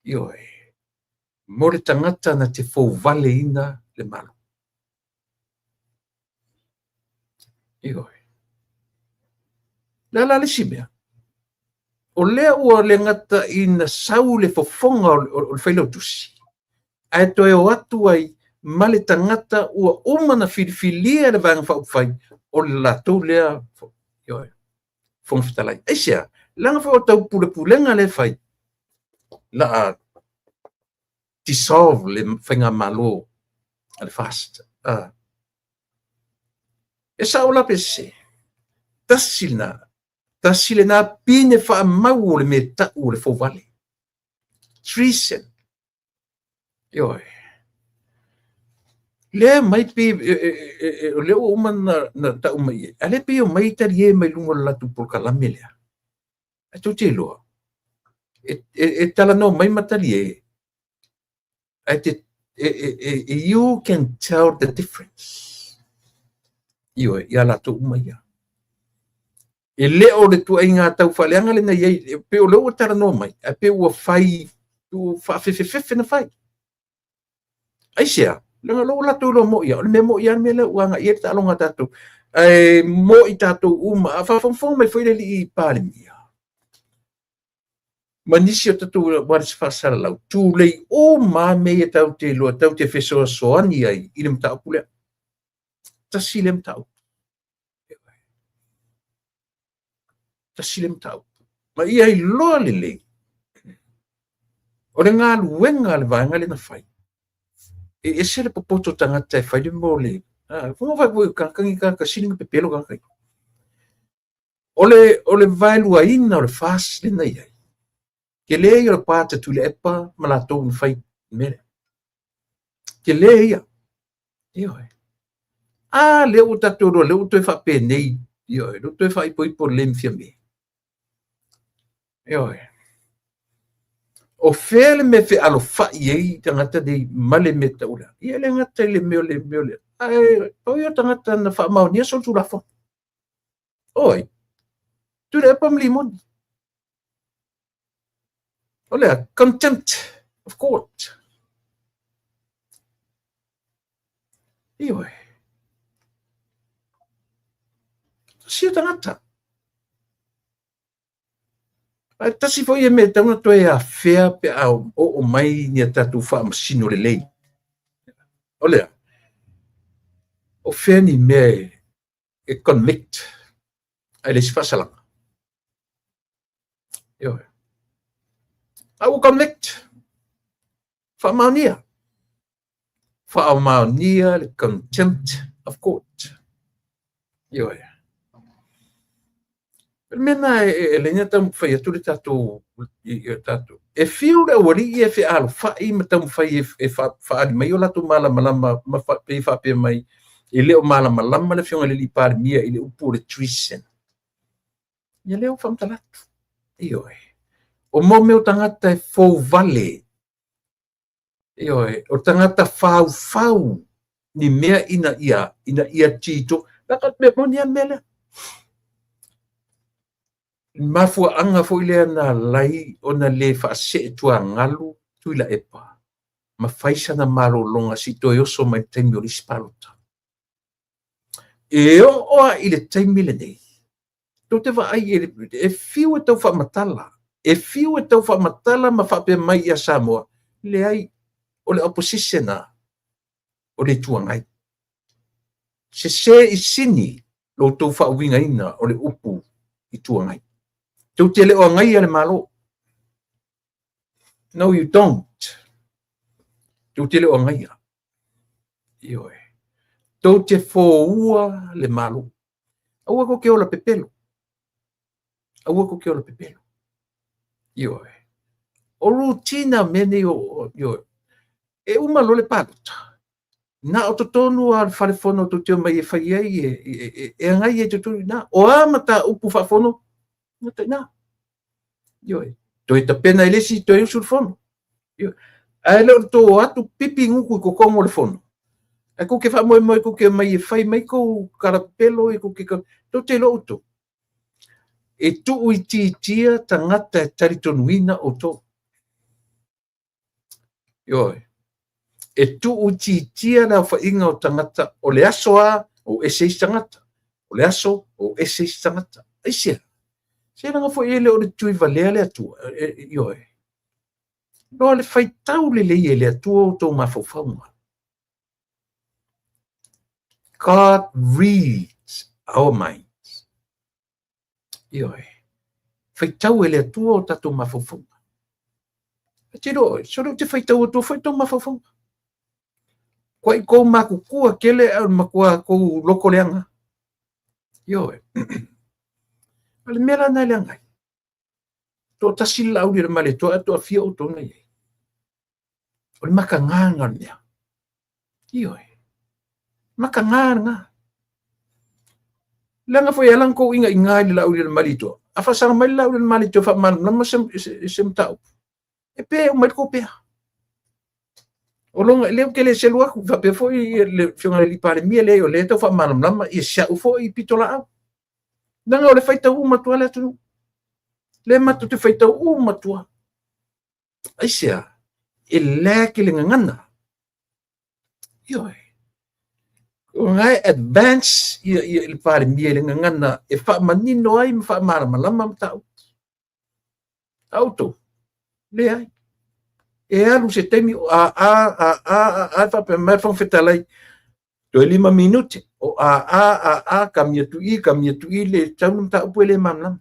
Ioe. Mo le tangata na te fau vale ina le malu. Ioe. La le simea. O lea ua le ngata ina sau le fofonga o le whailau tusi. Ai toe o atu ai ma le tangata ua umana filifilia le vanga whauwhai o le latou lea fonga fitalai. Eisia, langa whao tau pulenga le whai la dissolve le whainga malo le fast. E sa o la pese. Tasile na pine wha mau o le me tau o le fōwale. Trisen. Ioi. Lea mai pe, lea o umana na tau mai. Ale pe o mai tari e mai lunga latu por kalame lea. A tau te loa. E tala no mai matari e. You can tell the difference. Ioi, ia latu umai ia. E leo le tu ai ngā tau whaleanga le na iei, pe o leo tara no mai, a pe ua whai, tu whawhewhewhe na whai. Aisea, lenga loo la tu lo mo ia, o le me mo ia me le uanga, ia ta alonga tatu, mo I tatu uma, a whawhawhawha mai whaile li I pāle mia. Manisi o tatu waris whasara lau, tu lei o mā mea tau te loa, tau te whesoa soani ai, I le mtau pulea. Tasi le mtau. Tasilem tau. Ma ia I loa le. O le ngā luenga le vaenga le na whai. E se le popoto tangata e whai le mo le. Funga whai pui kankangi ka sininga pe pelo kankai. O le vaelua ina o le fas le na iai. Ke le ia le pāta tu le epa ma la tau na whai mere. Ke le ia. Ioi. Le o tato le o toi whape nei. Ioi. Le o toi whai pui por le mfia me. Ioi. O fele me fe alo fai ei tangata de male me taula. Ia le ngata le meo le. O ia tangata na wha mau nia sol tu la fo. Oi. Tu le pam limon. O lea, contempt of court. Ioi. Sia tangata. Tasi foi e me tauna toe a fea pe o mai ni tatu fa masino le lei. Olea. O fea ni me e convict. Ai le sfasalanga. Yo. Au convict. Whamaunia. Whamaunia le contempt of court. Ioe. Mena e lenha tam fai atu le tatu tatu. E fiu le wali e fi al fai ma tam fai e fa ali mai o latu mala malama ma fa pe mai e le o mala malama le fiunga le li par mia ile upu le trisen. Ia leo fam talatu. Ioe. O mo meu tangata e fou vale. Ioe, o tangata fau ni mea ina ia tito. Nakat me monia mele. Mafua anga fo ile na lai ona le fa se tua ngalu tuila epa. Ma faisa na malo longa si to yoso mai temi ori spalota. E o ile temi le nei. To te va ai e fiu e tau fa matala. E fiu e tau fa matala ma fa pe mai ia Samoa. Le ai o le opposition na o le tuangai. Se i sini lo tau fa winga ina o le upu i tuangai. Tau te leo ngai ale malo. No, you don't. Tau te leo ngai. Ioe. Tau te fōua le malo. Aua ko ke ola pepelo. Aua ko ke ola pepelo. Ioe. O rutina mene o ioe. E umalo le patota. Na o tonu al wharefono tu te mai e whai ai e ngai e tutu na. O amata upu whafono. Na. Ioe. Toi ta pena elesi toi usul fono. Ioe. Ai leo to atu pipi nguku ko kongo le fono. E ko ke wha moe ko ke mai e whai mai ko karapelo e ko ke to te lo uto. E tu ui tia tangata e taritonuina o to. Ioe. E tu ui tia na whainga o tangata o le aso a o eseis tangata. O le aso o eseis tangata. Aisia. Se nanga fo ele o le tui valea le atua. Ioe. No le fai tau le le atua o tō mawhawhaunga. God reads our minds. Ioe. Fai tau ele atua o tato mawhawhaunga. Tiro, soro te fai tau o tō fai tau mawhawhaunga. Kwa i kou maku kua kele au makua kou loko leanga. Ioe. Ale mera nai leangai. Tō tasila au le male tō ato a fia o tōna iei. O le maka nganga mea. Ioe. Maka nganga. Leanga fo yalang ko inga ingai le lau le male tō. Afa sanga mai lau le male tō fa man nama sem tau. E pe o mai ko pea. O longa leo ke le selua ku fa pe fo i le fionga le pare mia le o le tō fa man nama i sia u fo i pitola au. Nanga o le faita u matua le atu. Le matu te faita u matua. Aisia. E le ke le ngangana. Ioe. O ngai advance i le pare mia le ngangana e wha manino ai ma wha marama lama ma tau. Auto. Le ai. E alu se temi o a wha pe mai whang whetalai. To 5 minute. O kamia tu i le taunum ta upu ele mamlam.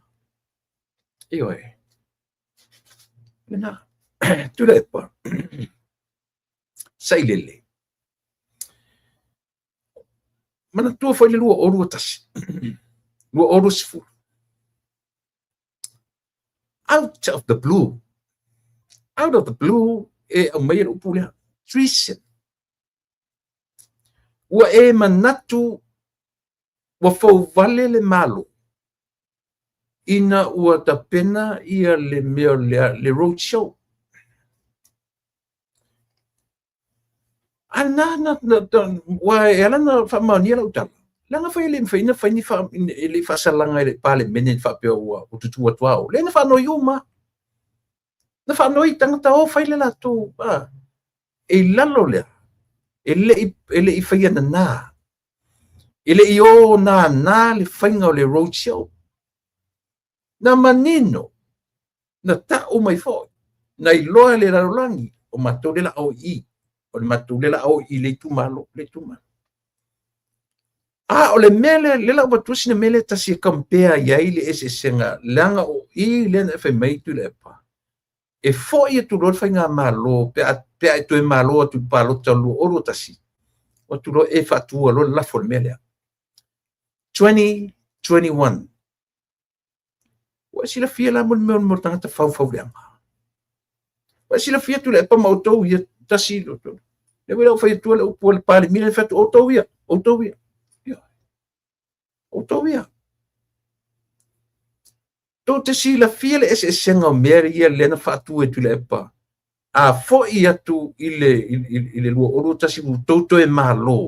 Ioe. Lena. Tula epa. Sailele. Mana tua foi le lua oru tasi. Lua oru sifu. Out of the blue. Out of the blue e au mai upu lea. Treason. Ua e manatu ua fau vale le malo. Ina ua tapena ia le mea le road show. Ana ua e alana whamaunia lau tala. Langa whai le mwhaina whaini le whasalanga le pale menen whapea ua o tutua tuao. Le na whanoi uma. Na whanoi tangata o whai le lato. E lalo lea. Ele i whaia na nā. Ele i o nā le whainga o le road show. Na manino. Na ta o mai fo. Na i loa le rarolangi. O matolela au i. O le matolela au i le tumalo. Le tumalo. O le mele, le la watusi na mele tasi kampea iai le ese senga. Langa o i le na whai meitu le pa. e foi e tu lo fai ngā malo pe ai tu e malo tu palo talu o lo tasi o tu lo e fatua lo la formela 2021 wa sila fia la mo tanga fau leanga wa sila fia tu le pa mautou ia tasi lo to le wela fai tu le upo le pale mile fatu autovia to te sila fia le ese senga meri ia le na fatu e tu le pa a fo ia tu ile lo o tasi mu toto e malo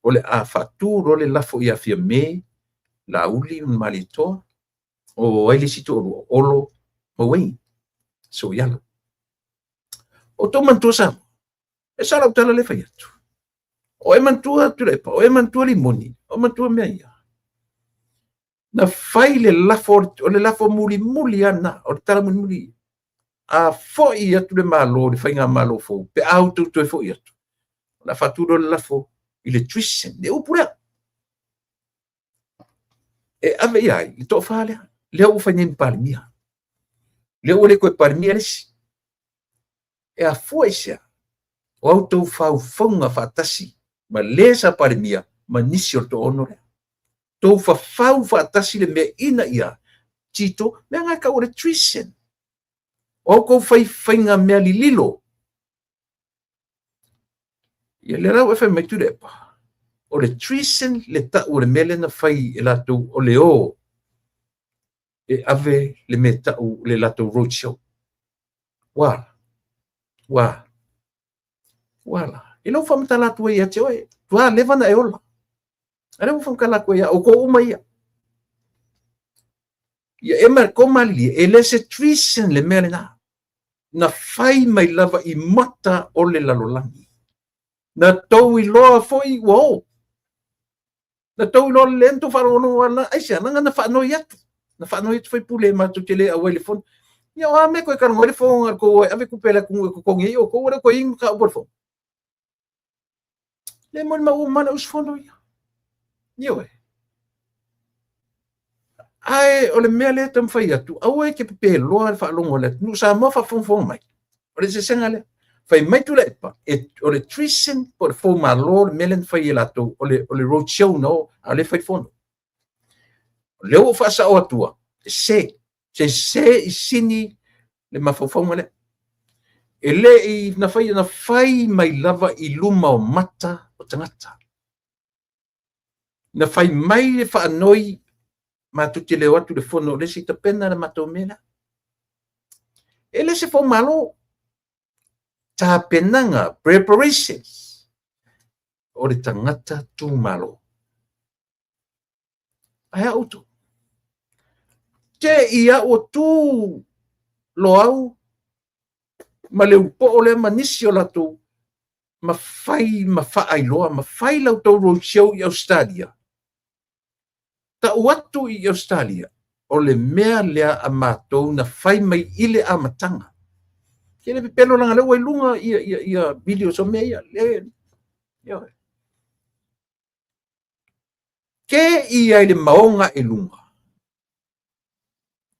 ole a fatu role la fo ia fia me la uli malito o ai sito olo o wei so yalo o to mantua e sala utala le fai atu o e mantua tu le pa o e mantua limoni o mantua mea na fai le lafo muli ana o tala muli a fo ia tu le malo le fai ngā malo fo pe auto tu e fo ia tu la faturo le lafo ile twisten de upura e ave ai i to fale le o fai nem palmia le o le ko palmia e a fuesa o auto fau fonga fatasi ma lesa palmia ma nisi o to onore to fa fau fatasi le me ina ia tito me nga ka o le twisten o ko fai nga me lilo ia le rau e fai mai tu le pa o le twisten le ta o le mele na fai e lato o le o e ave le meta o le lato roadshow wala e lo fam tala tu ia te oi tua leva na e ola ale mo fam kala ko ia o ko uma ia e mer ko mali e le se twisten le mele na fai mai lava i mata o le lalolangi na tau i loa foi wow na tau i loa lento farono ana ai se na fa no ia na fa no ia foi pule ma tu tele a telefone ia o me ko ka ngore fo ko ave ku pela ko ngi o ko ora ko ing ka por fo le mon ma umana us fondo ia io ai o le mele tam fai atu au e ke pe loa fa longo le nu sa mo fa fon mai o le se sengale fai mai tu le pa e o le twisten por fo ma lor melen fai lato o le roadshow no ale fai fondo le o fa sa o atua se i sini le mafofo le ele i na fai mai lava i luma o mata o tangata na fai mai le fa noi ma tutti le watu le fono le si tapena na matomela ele se fo malo ta penanga preparations o le tangata tu malo ai auto te ia o tu lo au ma le upo o le manisi o lato ma fa ailoa ma fai lau tau roadshow i Australia ta watu i Australia o le mea lea a mātou na fai mai ile a matanga kene pe pelo langa le wai lunga ia video so mea ia ke ia le maonga e lunga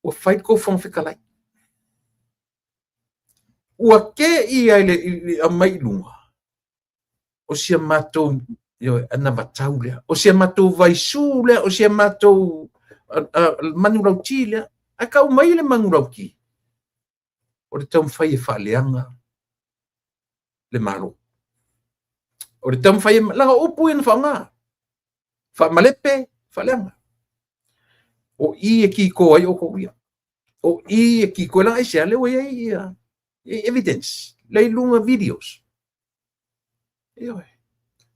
o fai ko fong fikalai ua ke ia le a mai lunga o sia mātou ana vatau lea o sia mātou vaisu lea o sia mātou manurauti lea a kau mai le manurauti o le tau fai e whaaleanga le malo o le tau fai e langa upu e na whaanga whaamalepe whaaleanga o i e ki ko ai o ko ia o i e ki ko langa isia le o ia evidence le lunga videos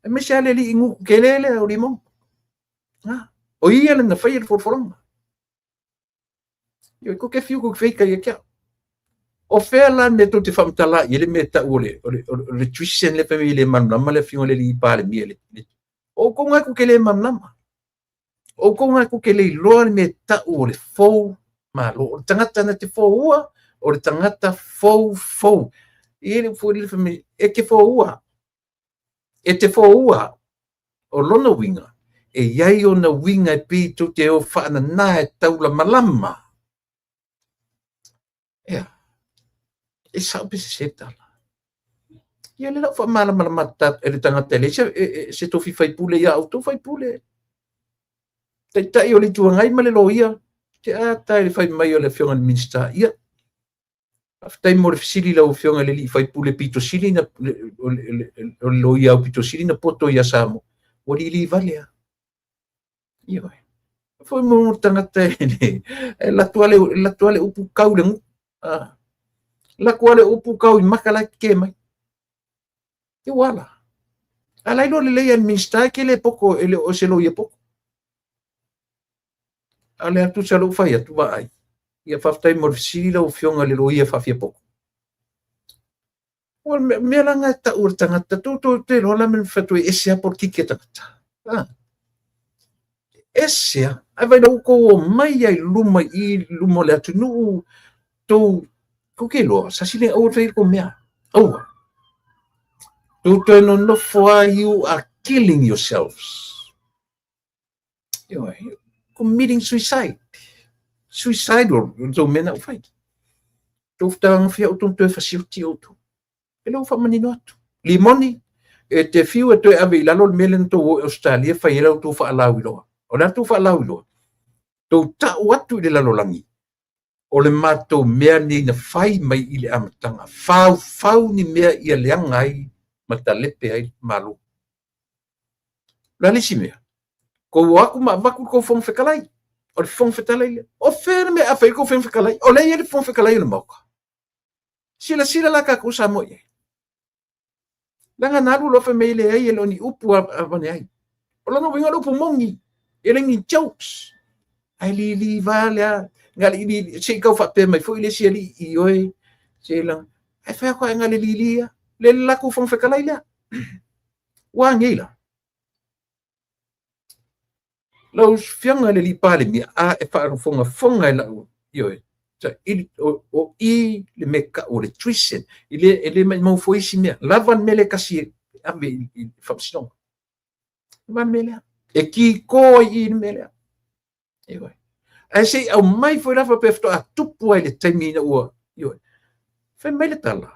e me se ale li ingu kelele o limon o ia le na fai e forforanga io ko ke fiu ko feika ia kia o fela me to te famtala ile me ta ole le twisten le family manama le fiu le li pale miele o ko nga ko kele manama o ko nga ko kele lo me ta ole fo malo tangata na te fo ua o le tangata fo ile fo le family e ke fo ua e te fo ua o lona winga e iai o na winga e pi to te o whaana na e taula malama e sa pe se tala ia le la fa mala mata e le tangata le se to fi fai pule ia auto fai pule tai o le tuangai ma le loia te a tai le fai mai o le fionga minsta ia aftai mo le fisili la o fionga le li fai pule pito sili na o loia o pito sili na poto ia samo o li valea ia foi mo tangata ele la tuale upu kau le la kuale upu kau i makala ke mai e wala ala ilo le ia minsta ke le poko ele o se loia poko ale atu sa lo fai atu vai ia faftai mo fisili la o fionga le loia fafia poko o me langa ta ur tangata to te rola men fatu ese por kike tangata ese ai vai no ko mai ai luma le atu no to ko ke lo sa sile o te ko mea oh to no for you are killing yourselves you are committing suicidal so mena fight to tang fia o to facility o to elo fa manino atu limoni e te fiu e to ave la lo melen to Australia fa ira to fa alawilo o la to fa alawilo to ta watu le la lo langi o le mato mea ni na fai mai i le amatanga fau ni mea ia leanga ai matalepe ai malu la lisi mea ko waku ma vaku ko fong fekalai o le fong fekalai o ferme a fai ko fong fekalai o le ele fong fekalai le moka sila la ka kusa mo ye langa nalu lo fe mele ai ele ni upu avane ai o lo no vinga upu mongi ele ni jokes ai li valea ngali li se ka fa pe mai foi le si ali i oi se la ai fa ko ngali li le la ku fong fekalai la wa ngila lo fianga le li pale mi a e fa fonga la io sa il o i le meka o le trisen ele mo foi si me lavan mele kasi ave fa sino van mele e ki ko i mele e vai ai sei au mai foi la fa pefto a tupu ai le taimina o io fa mele tala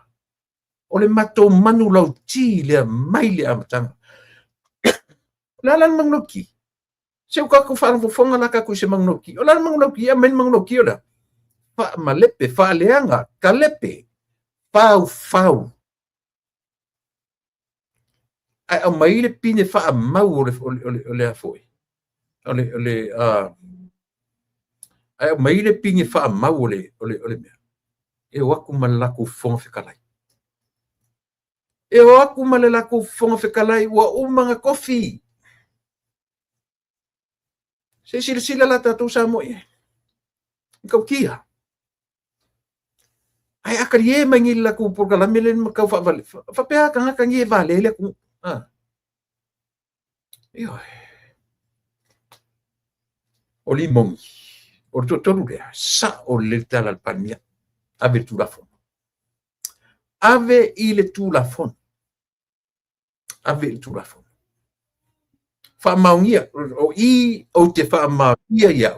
o le mato manu lau ti le mai le amatanga la mangloki se o ka ko fa fonga la ka ku se mangloki o la mangloki a men mangloki ola fa malepe fa leanga kalepe fau ai o mai le pine fa mau o le foi ole ai o mai le pine fa mau ole mea e o aku malaku fonga fekalai e o aku malaku fonga fekalai wa umanga kofi se sila la tatu sa mo ye kau kia ai akarie mangila ku por kala melen makau fa vale fa pe ka ngi vale le ku io o limon o totolu le sa o le tala al palmia ave tu la fon ave il tu la fon fa maungia o i o te fa maungia ia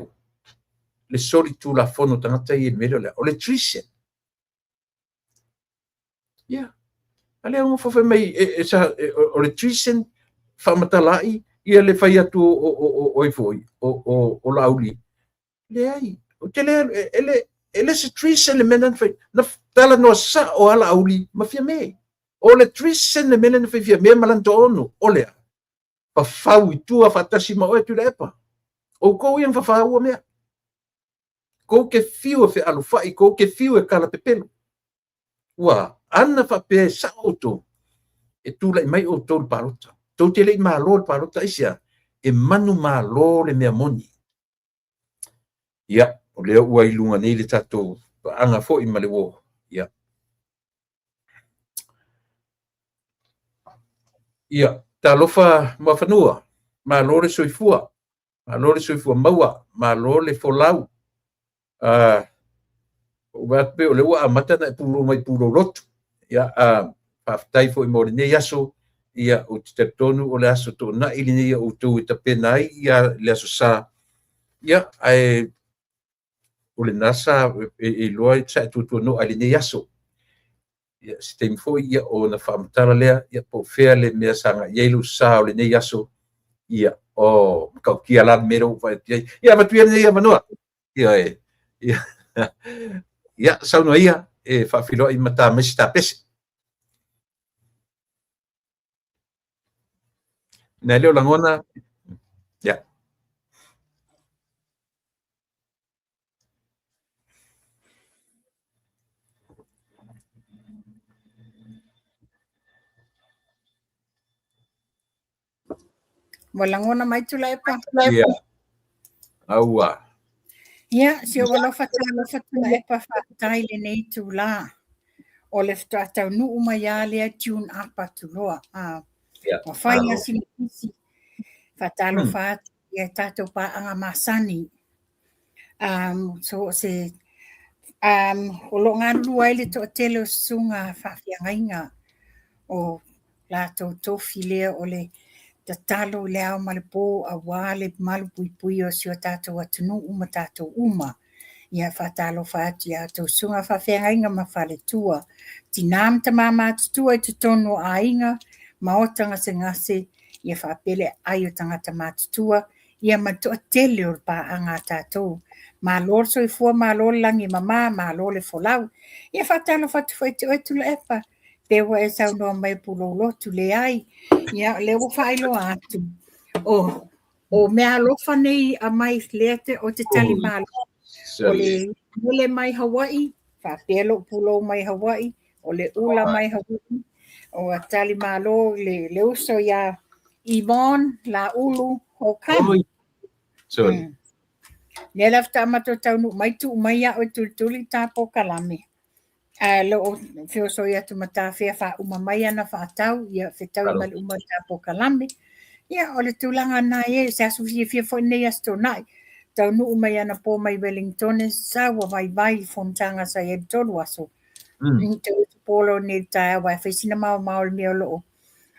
le soli tu la fon o tangata i mele o le trisen ia ale o fa mai sa o le trisen fa matalai ia le fai atu o foi o lauli le ai o tele ele se trisen le menan fai na tala no sa o ala auli ma fia me o le trisen le menan fai fia me malanto onu o le pa fau i tua fatasi ma o tu lepa o ko yang fa fau me ko ke fiu fe alu fai ko ke fiu e kala pepelo wa ana fa pe sa auto e tu lai mai o tol parota to te le malo parota isia e manu malo le mea moni ia o le ua i lunga nei le tatou anga fo i male wo ia talofa mafanua malo le soifua maua malo le folau o pe o le ua amata na pulo mai pulo lotu ia paftai fo i mo nei aso ia o te tonu o le aso tona ili nei o tu te penai ia le aso sa ia ai o le nasa e loa sa tu no ali nei aso ia sistemi foi ia o na whaamatara lea ia po fea le mea sanga ia ilu sao le nei aso ia o kau kia la mero vai ia matuia nei ia manua ia ia sauno ia e whaafilo i mata mesi ta pese na leo langona ia Walangona mai tula e pa. ia aua Ia, si o walo fatula e pa whaatai le nei tula. O le whaatau nuu mai a lea tune apa tuloa. ia O whainga sinipisi. Whaatalo whaati ia tātou pāanga masani. So se o lo ngā lua ele to tele o sunga whawhiangainga o lātou tofi lea o le tatalo lea ma le pō a wale malu pui pui o si o tātou atunu uma tātou uma. Ia whatalo whaati a tau sunga whawhiangainga ma whale tua. Tinam ta mama tutua i tutono a inga, maotanga se ngase, ia whapele ai o tangata mātutua, ia matua tele o pāanga tātou. Ma lor so i fua, ma lor langi mama, ma lor le folau. Ia whatalo whatu whaitu e tula epa. Pewa e sau noa mai pulo lotu le ai. Ia leo whailo atu. O mea lofa nei a mai lete o te tali malo. O le mule mai Hawaii, whapelo pulo mai Hawaii, o le ula mai Hawaii, o a tali malo le uso ia Yvonne, la ulu, ho kai. Sorry. Nea lafta amato taunu mai tu mai a o tuli tapo kalame. Lo fio so ia tu mata fia fa uma mai ana fa tau ia fe tau mal uma tapo kalame. Ia o le tulanga na e se asu fia fo nei asto nai. Tau nuu mai ana po mai Wellington sa wa vai fontanga sa e tolu aso. Tau polo ni tae wa whaisina mau le mea loo.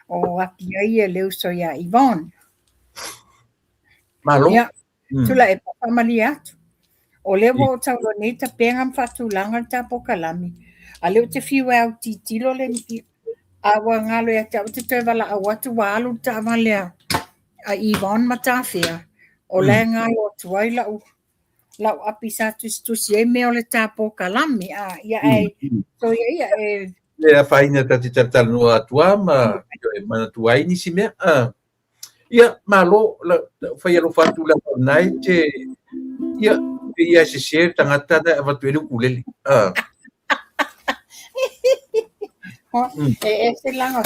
O api ai e leo so ia Yvonne. Malo? Ia, tula e papamali atu. O lewo o tau lo nei ta pengam whatulanga ta po kalami. A leo te fiwa au titilo le awa ngalo e tau te te wala a watu walu ta walea a Yvonne matawhia. O le ngalo tuai lau api sa tusi e mea o le tapo kalami. Ia ai, so ia e... Lea whaina tati tartala no atua ma mana tuai ni si mea. Ia, malo, whai alo whatu la nai te... Ia se se tangata da watu elu kuleli. Se langa,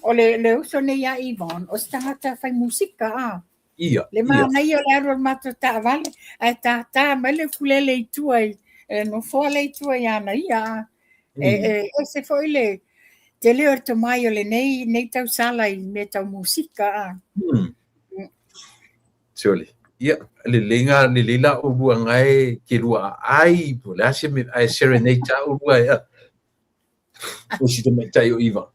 o le uso ne ia Yvonne, o se tangata whai musika, Ia. Le mana ia le aro mata ta vale, ai ta mele kulele i tuai, no fole i tuai ana ia. Se foi le, te leo to mai o le nei tau sala i me tau musika. Soli. Ia, le lila o bua ngai ke lua ai, po le asia me ai serenade ta o bua ia. O si te metai o Iva.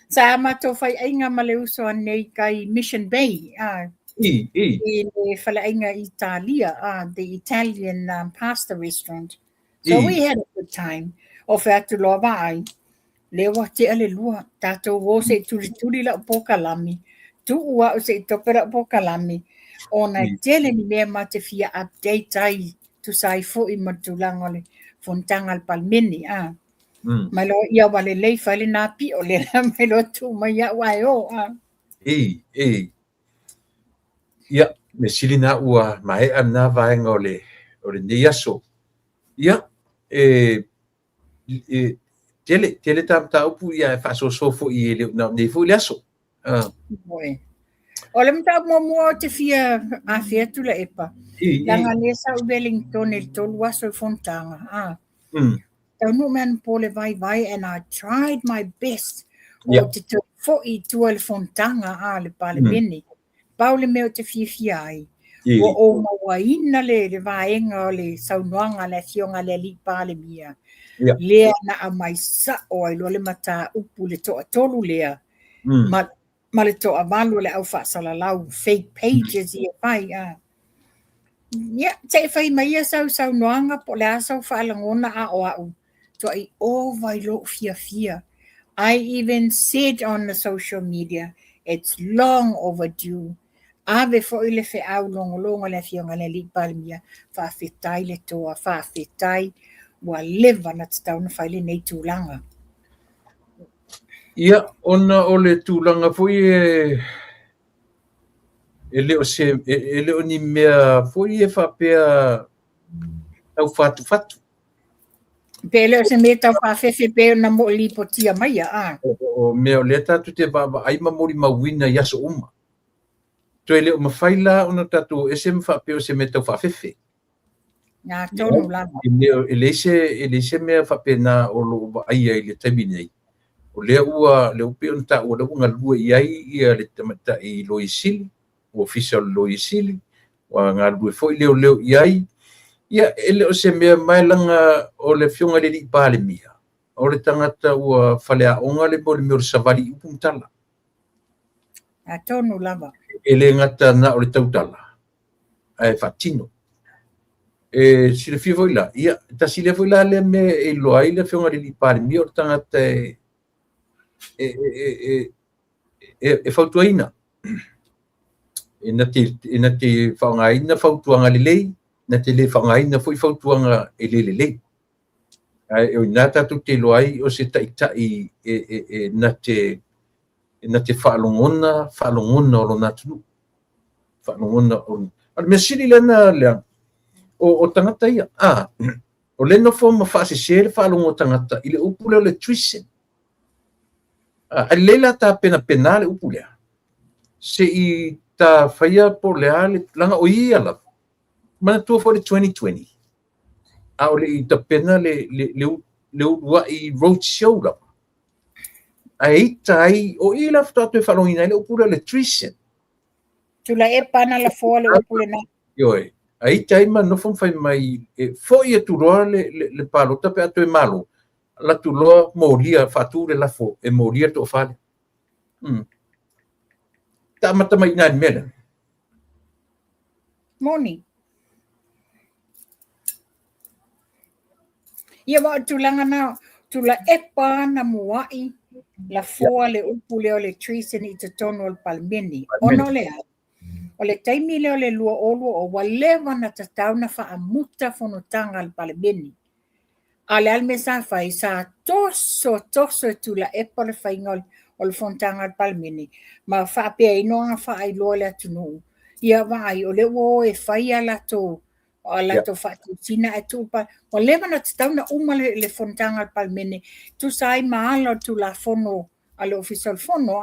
Sa amato fai ainga male uso nei kai Mission Bay, I le whalainga Italia, the Italian pasta restaurant. So we had a good time. O whatu loa vai. Lewa te ale lua. Tātou o se turi la po kalami. Tu ua o se topera po kalami. O na tele ni mea ma te fia update ai. Tu sai fo i matulanga le fontanga al palmeni. Mai lo ia wale lei whale nā pi o le mai lo tu mai ia wai o. Ia, me sili na ua mai ana vaenga o le nei aso. Ia, tele ta upu ia whaso fo i le nei fo le aso. O le mta mua te fia a fia tula epa. Langa lesa u Wellington e tolu aso i fontanga. Tau nu man po le vai and I tried my best. O te tau fo i tua le fontanga le pale meni. Paule meo te fia ai. O mawaina le vaenga o le saunoanga le fionga le li pale mia. Lea na a mai sa o ai lo le mata upu le toa tolu lea. Ma le toa malu le au whaasalalau fake pages i a pai. Ia, te whai mai a saunoanga po le asau whaalangona a o au. to ai over lo fia. I even said on the social media, it's long overdue. Ave fo ile fe au longo le fionga le li palmia, fa fetai le toa, fa fetai, wa leva na tau na faile nei tūlanga. Ia, ona o le tūlanga fui e leo ni mea fui e whapea au fatu. Pele o se me tau whawhewhe pe na mo li po tia mai a. O mea o lea tatu te wawa aima mori mawina yaso uma. To ele o mawhaila ona tatu e se mwhapea o se me tau whawhewhe. Nga tonu lama. Ele se mea whapea na o lo aia i le taimi nei. O lea ua le upe on ta ua unga lua iai ia le tamata i loisili, o official loisili, wa ngā lua foi leo iai, ia ele o se mea mailanga o le fionga le li pāle mia. O le tangata ua whalea onga le mo le meo le savari upumtala. Nga tonu lama. Ele ngata na o le tautala. Ai fatino. Sile fia foi la. Ia, ta sile foi la le me e loa i le fionga le li pāle mia o le tangata e fautuaina. Ina te whaungaina fautuanga lelei, na te le whaungaina foi fautuanga e lelei. E o nā tātou te loai o se taitai na te whaalongona o lo nātunu. Whaalongona o... Ar mea siri lena lea, o tangata ia. O lena fo ma whaase sere whaalongo tangata, ile upule o le tuisen. A leila ta pena le upulea. Se I ta whaia po lea le langa o ia la. Mana tua fo le 2020. A o le I ta pena le ua I roadshow la. A ita ai o I la fta te whalongina le upulea le trisen. Tula e pana la fo le upule na. Yoi. A ita ai ma no fo fai mai fo ia turoa le palota pe atu e malo. La tuloa molia fature la fo e molia to fale. Ta mata mai na mele. Moni. Ia wa tulanga na tula epa na muai la fo le upule o le trisen I te tono o palmeni. Ono lea. O le taimi leo le lua o walewa na tatau na wha amuta fonotanga al palmeni. Ale alme sa fai sa toso tula e pole faingol o le fontanga al palmeni. Ma fa pe inoanga fa ai lo le atunu. Ia vai o le wo e fai ala to fa tina e tu pa. O le mana tatau na uma le fontanga al palmeni. Tu sai maalo tu la fono ale official fono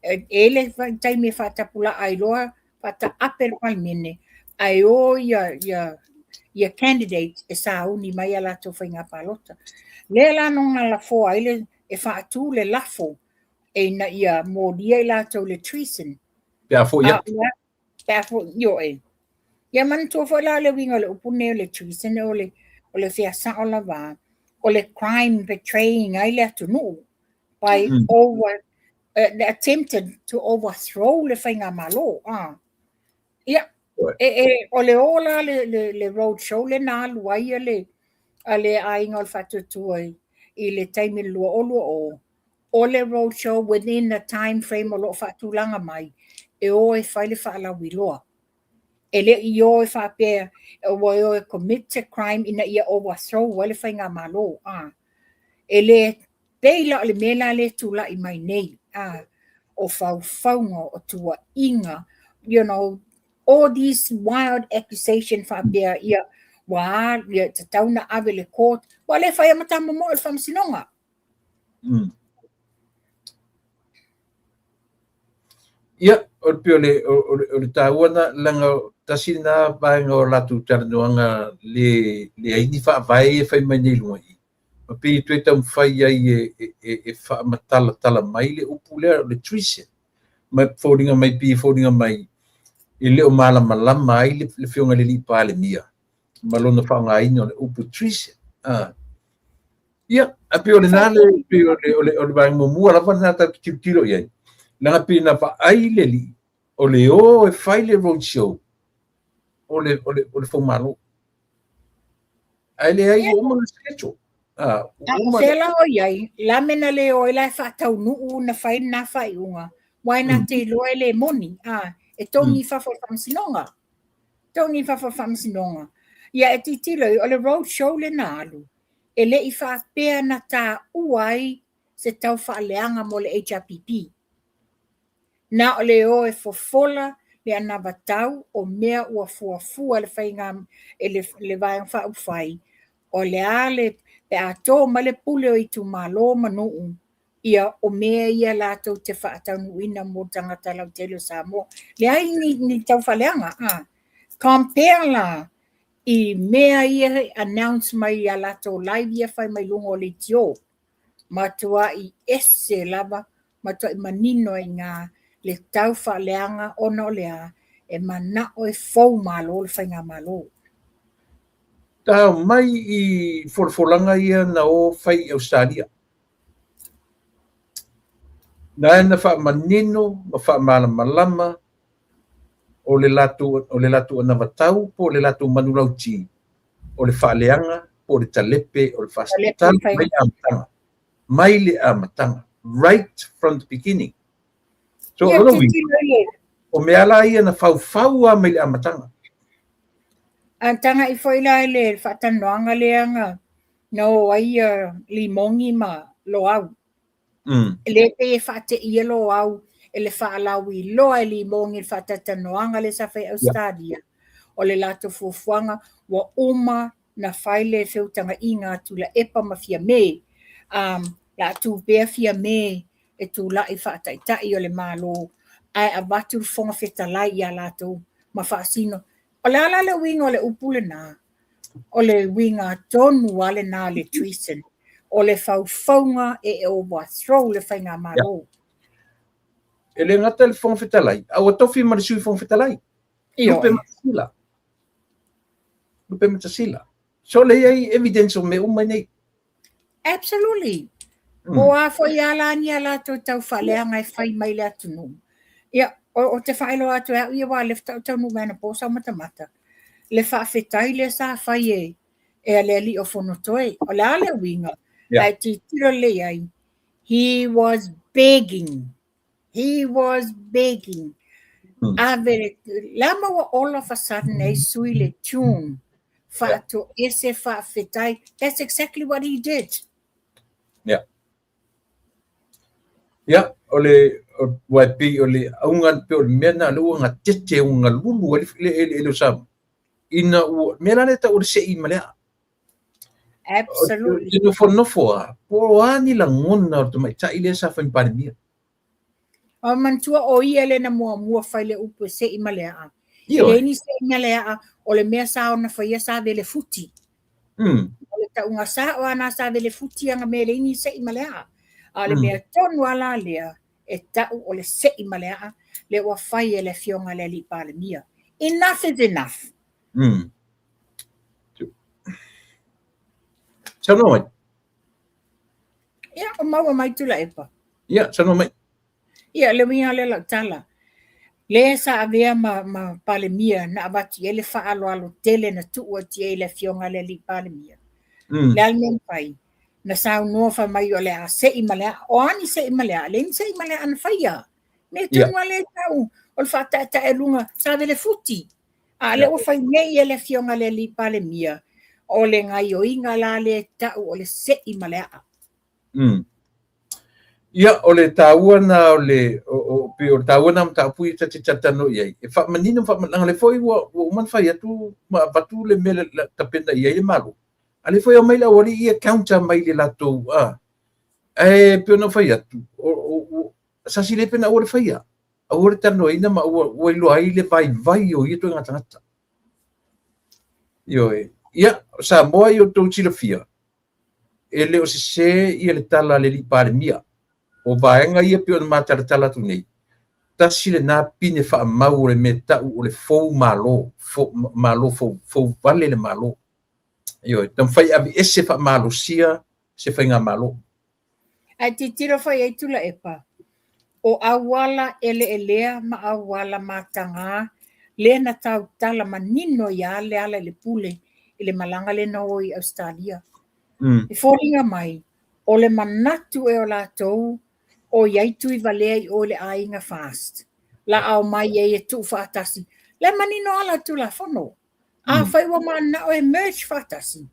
ele taimi fa tapula ai loa fa ta apel palmeni. Ai o ia candidate e sa uni mai ala to whainga palota. Le la nonga la fo aile e wha atu le lafo e na ia modia I la to le treason. Pea fo ia. Pea fo yo e. Ia man to fo la le winga le upune le treason o le fia sa o la va. O le crime betraying aile atu no. By attempted to overthrow le whainga malo. Ia. O le ola le road show le nā luai ale ainga o whatutua I le taimi lua o le road show within the time frame o lo whatulanga mai e o e whaile whaalawi loa. E le I o e whapea o e commit a crime ina ia overthrow wale whainga malo. E le peila o le mela le tula I mai nei. O whaunga o tua inga, you know, all these wild accusations fa bia ia wa ia tatau na ave le court wa le fai mata mo o fam sinonga ia o pio le tawana langa tasina vai ngo latu tarnoanga le ai fa vai e fai mai nei luai o pe tu tam fai ai e fa matala mai le upule le trisen mai fodinga mai I leo malama ai le fionga le li pale mia. Malona whaunga ai no le upu trisen. Ia, a pio le nale, pio le bangi mo mua, lawa nata tiro iai. Langa pio na wha ai le li, o le o e whai le road show, o le whaumalo. Ai le ai o mga sketcho. Fela o iai, la mena le o la whātau nuu na whai na whai unga. Wai na te loa le moni. E tongi whawha whamsinonga. Tongi whawha whamsinonga. Ia e titilo, o le road show le na alu. E le I whapea na tā uai se tau whaaleanga mo le HRPP. Na o le o e fofola le ana watau o mea ua fuafua le whainga e le vaiang whaufai. O le ale pe a tō ma le pule o I tu malo manuu ia o mea ia lātou te whaatau nuina mo tangata lau telo Samoa. Le ai ni tau whaleanga. Compare la I mea ia announce mai ia lātou live ia whai mai lungo o le tio. Matua I ese lava, matua I manino I ngā le tau whaleanga ono lea e mana o e fau malo le whainga malo. Ta mai I forfolanga ia na o whai Australia. Na na wha manino, ma wha malama, o le latu ana watau, po le latu manurauti, o le whaaleanga, po le talepe, o le whasitala, mai amatanga. Mai le amatanga. Right from the beginning. So, o mea la ia na whau mai le amatanga. Tanga I foi la le whaatanoanga leanga no ai limongi ma lo au. Le te whaate ia lo au e le whaalau I loa e limongi le whaatatanoanga le sawhai Australia. O le lato fuafuanga wa uma na whaile whiutanga I ngā tula epa ma fia me. La tu bea fia me e tu la I whaataitai o le malo. Ai a watu fonga whetalai ia lato ma whaasino. O le ala le winga o le upule nā. O le winga tonu ale nā le tuisen. O le whauwhaunga e overthrow le whainga malo. E le ngata le fonga whetalai. Au atofi marisui fonga whetalai. Lupe matasila. Lupe matasila. So le ai evidence o me umai nei. Absolutely. O a foi ala ni ala to tau whaleanga e whai mai le atunu. Ia, o te whaelo atu e ia wā le tau nu mana po sa matamata. Le whaafetai le sa whai e le li o whonotoe. O le ale winga. Ai ti tiro le ai. He was begging. He was begging. Ave, lama wa all of a sudden e sui le tune. Whaato ese whaafetai. That's exactly what he did. Yeah. Yeah, ole waipi ole aungan pe ole mena luanga tete unga lulu ele sam. Ina u mena neta ole se imalea. Absolutely. Ino no for po ani la ngona to mai ta ile sa fa pandemia. O mantua o ia le na mua faile upu se imalea. Ile ni se imalea ole mea sa ona fa ia sa vele futi. Ole ta unga sa o ana sa vele futi anga me le ni se imalea. Ale mea tonu ala lea e tau o le se'i malea le ua whai e le fionga le li palemia. Enough is enough. Sano mai? Ia, o maua mai tula epa. Ia, sano mai? Ia, le winga le lau tala. Le sa avea ma palemia na abati ele whaalo alo tele na tuua ti e le fionga le li palemia. Le almen pai. Na sau noa wha mai o le a se'i malea, o ani se'i malea, le ni se'i malea ana whaia. Me tunga le tau, o le whaata e lunga, sa vele futi. Le o whai nei e le fionga le li pale mia, o le ngai o inga la le tau o le se'i malea. Ia, o le taua na o le, o taua na mta apui tati tatano iai. E wha manino wha mananga le foi ua uman whai atu, ma batu le mele tapenda iai e malu. Ale foi mai la ori ia counter mai le lato e pe no fai atu o sa si le pena ori fai a ori tano ina ma o lo ai le vai o ia to ngata yo ia sa mo yo to chile fia ele o se ia le tala le li par mia o vaenga ia pe o mata tala tu nei ta si le na pine fa mau le meta o le fo malo fo vale le malo Yo, tam fai abi ese fa malo sia se fai nga malo. Ai te tira fai ai tula epa. O awala elea ma awala matanga le na tau tala manino ya le ala le pule le malanga le no i Australia. I fōringa mai, o le manatu e o lātou, o iai tui valea I o le ainga fast. La au mai e tu whātasi. Le manino ala tu la whono. A whai wa mana o e merge whātasi.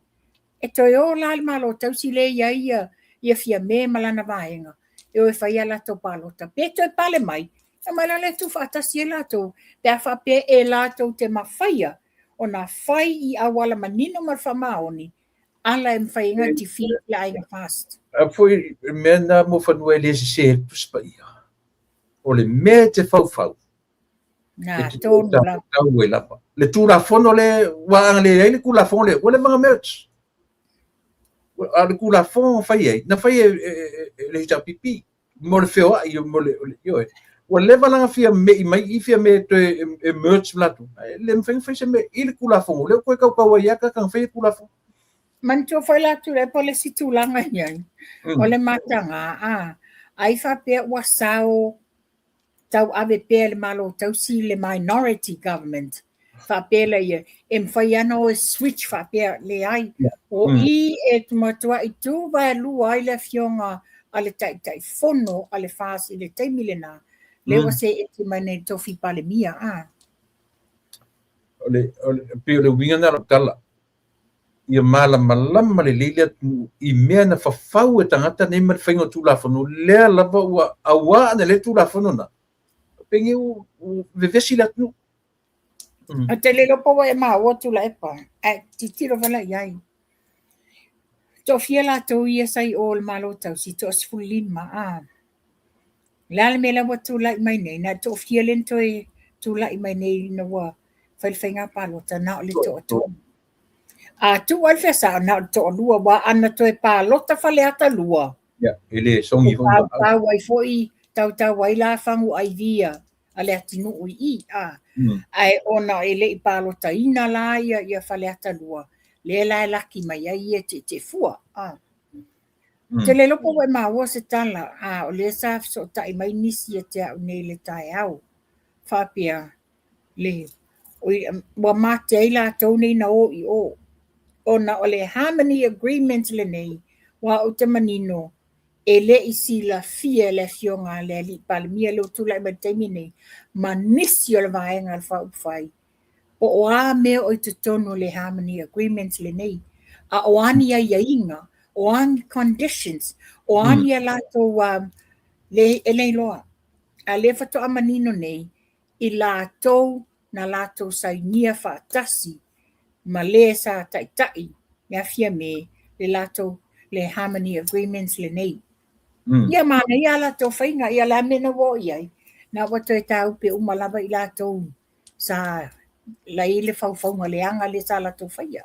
E toi o la le malo tausi le ia fia me malana vaenga. E o e whai ala tau palota. Pe toi pale mai, e mai la le tu whātasi e lātou. Pe a whape e lātou te mawhaia. O na whai I awala manino mar whamaoni. Ala e mwhainga ti fi la ainga fast. A foi mena mo fanua le se tuspa ia. O le me te fau. Nā, tōnu la. Tau e lapa. Le tu la fono le wa le ku la fono le o le mga merch. A le ku la fono fai ai. Na fai le ja pipi. Mo le feo ai mo le yo. O le valanga fia me mai I fia me to e merch latu. Le mfeng se me il ku la fono le ko ka ia ka kan fai ku la fono. Man tō whai latu le pole si tūlanga iai. O le matanga, ai whapea wasao tau ave pēr le malo tau si le minority government. Whapea le ia, e mwhai ana o switch whapea le ai. O I e tumatua I tū vai lua ai le fionga a le tai fono a le whās I le taimilena. Lewa se e te mane tofi pale mia, O le pio le winga na tala. Ia malama le leile I mea na whawhau e tangata nei ma whainga tūlawhanu lea lava ua awa ana le tūlawhanu na. Pengi u vevesi la tunu. A te lelo pawa e maa o tula epa. A titiro wala iai. Tō fia la tō ia sai o le malo tau si tō asfulima. Lala me la wa tula I mai nei. Na tō fia len tō e tula I mai nei na wa whailwhainga palota na o le tō atu. A tu alfe sa na to lua wa ana to e pa lota fale ata lua. Ya, ele songi fo. Ta wai foi ta wai la fangu ai via ale atinu I ai ona ele I pa lota ina la ia fale ata lua. Le la laki mai ai te fua. Te le lopo wai ma wa se tala o le sa so tai mai nisi te ne le tai au. Fapia le wa mate ai la to nei na o ona ole harmony agreement le nei wa o te manino e le isi la fia le fionga le li palmia le tula I matemi nei manisi o le vaenga al fa upfai o a me o te tono le harmony agreement le nei a o ani ia inga o ani conditions o ani la to le ele loa a le fa to a manino nei I la to na la to sai nia fa tasi ma le sa tai mea fia me le lato le harmony agreements le nei. Ia mana ia lato whainga ia la mena wo iai. Na wato e tau pe umalava I lato sa la I le whauwhaunga le anga le sa lato whaia.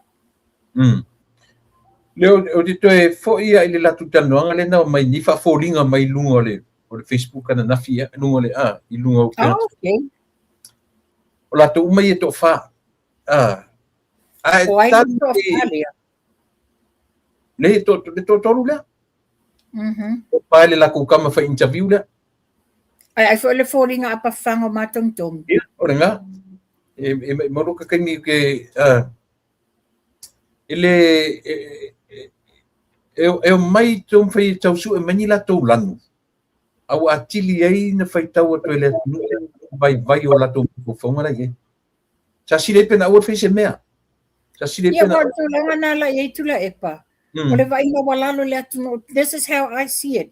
Leo o te toe fo ia I le lato tanoanga le na mai ni whawhoringa mai lunga o le Facebook ana nawhia lunga le I lunga o kia. Okay. O lato umai e to wha. O ai le to whalea. Le to toru lea. O pae le lako kama wha interview lea. Ai fo le whoringa apa whango matong tom. Ia, ora ngā. E maroka kaini ke ele e mai tom whai tausu e mani la tau lanu. Au atili ai na whai tau ato ele vai o la tau ko whaungara ye. Sa sire pena ua whai se mea. Sa sire Ia pena. wato langa na la ei tula epa. O le vainga walalo le atu. This is how I see it.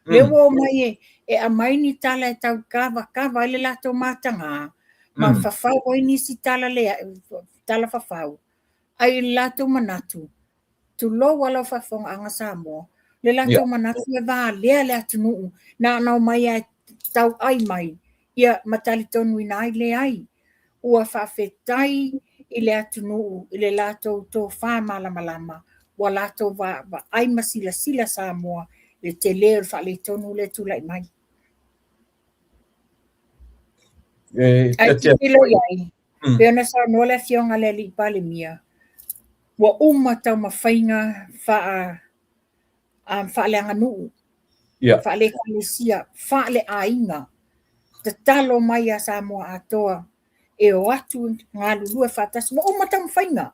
Le wo mai e a mai ni tala e tau kawa le lato matanga. Ma whawhau o nisi tala tala whawhau. Ai lato manatu. Tu lo wala whawhong anga Samoa. Le lato manatu e wā lea le atu nuu. Na anau mai e tau ai mai. Ia matali tonu ina ai le ai. Ua whawhetai I le atu nuu. I le lato tō wha malama. Wa lato wa ai masila sila Samoa. Le te leo whale tonu le tulai mai. Ai te pilo iai. Peona sa nola fionga le li pale mia. Wa tau mawhainga whaale anga nuu. Whaale kalesia. Whaale ainga. Te talo mai a Samoa atoa. E o atu ngā lulua whatas. Wa tau mawhainga.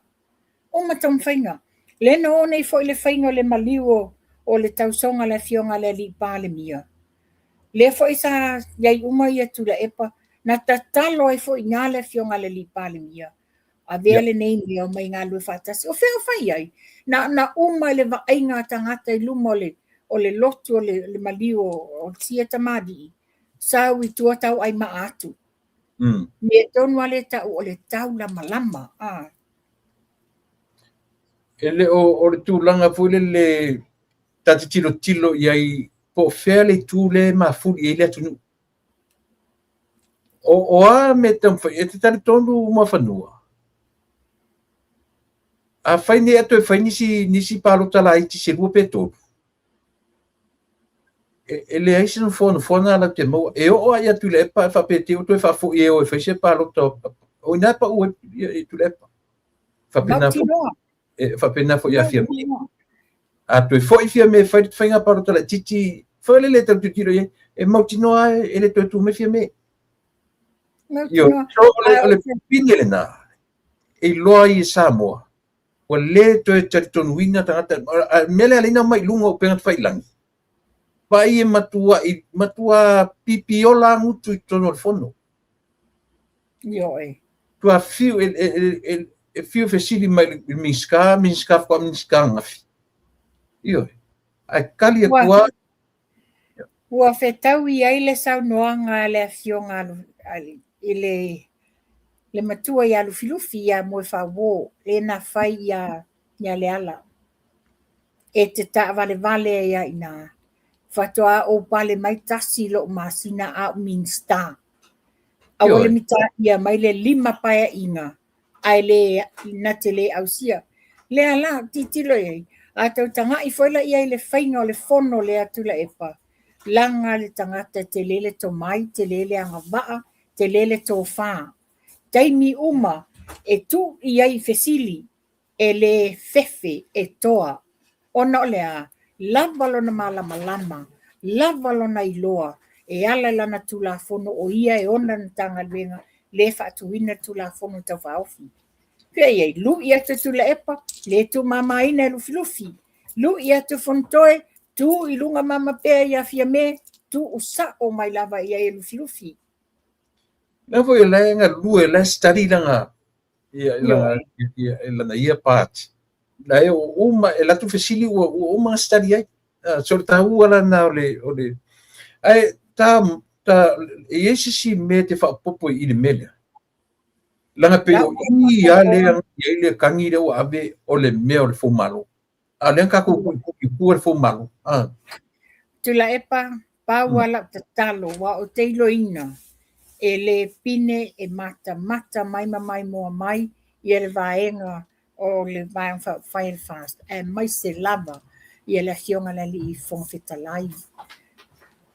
Tau mawhainga. Lena o nei fo i le whainga le maliu o le tausonga le fionga le li pāle mia. Le fo i sa iai uma ia tula epa, na tatalo ai fo i ngā le fionga le li pāle mia. A vea le nei mea o mai ngā lue whātasi. O whea whai ai. Na uma le vainga tangata i luma o le lotu o le maliu o tia tamadi. Sau i tuatau ai maatu. Me tonu ale tau o le tau lama lama. Ele o le tūlanga fule le tati tilo iai po fea le tū le mafuli e le atunu. O a me tamwhai, e te tari tonu mawhanua. A whai ne atu e whai nisi pālota la iti se rua pētonu. E le aisi no whona ala te maua. E o ai atu le epa e whapete o tue whafo e o e whai se pālota. O ina pa ua e tu le epa. Whapena fo ia fia me. A tue fo i fia me whai ngā pālota la titi. Whai le tau tutiro e mautinoa e le tue tu me fia me. Io, o le pini le nā. E loa i Samoa. O le to e taritonuina tangata mele alina mai lunga o penga whailangi. Pai e matua pipiola ngutu i tono fono. Yo e. Tua fiu e fiu fesili mai minska kwa minska ngafi. Yo e. Ai kali e kua. Ua whetau i aile sau noanga le fionga i le matua i alu filufi ia moe whawo, le na whai ia le ala. E te ta vale ia ina. Whatoa o pale mai tasi lo masina a minsta. A wale mita ia mai le 5 paia inga. Ai le na te le ausia. Le ala titilo ei. A tau tanga i whaila ia le whainga o le fono le atula epa. Langa le tangata te lele to mai, te lele anga waa, te lele to whaa. Taimi uma e tu i ai fesili e le fefe e toa. Ona olea, lavalo na malama, lavalo na iloa, e ala lana tula fono o ia e ona na tanga luenga, le whaatuina tula fono tau whaofi. Pia iei, lu ia te tula epa, le tu mama ina e lufi. Lu ia te fontoe, tu ilunga mama pea ia fia me, tu usa o mai lava ia e lufi. Na foi la nga lue la study langa ia part. La e uma e la tu fesili uma study ai. So ta ua na ole. Ai ta e esse me te fa popo i le mele. Langa pe i ale kangi o ave ole me ole fo malo. Ale ka ku ku fo malo. Tula epa pa wala talo wa o teiloina. E le pine e mata mai moa mai i le vaenga o le vaenga fire fast e mai se lava i le fionga le li fong fetalai.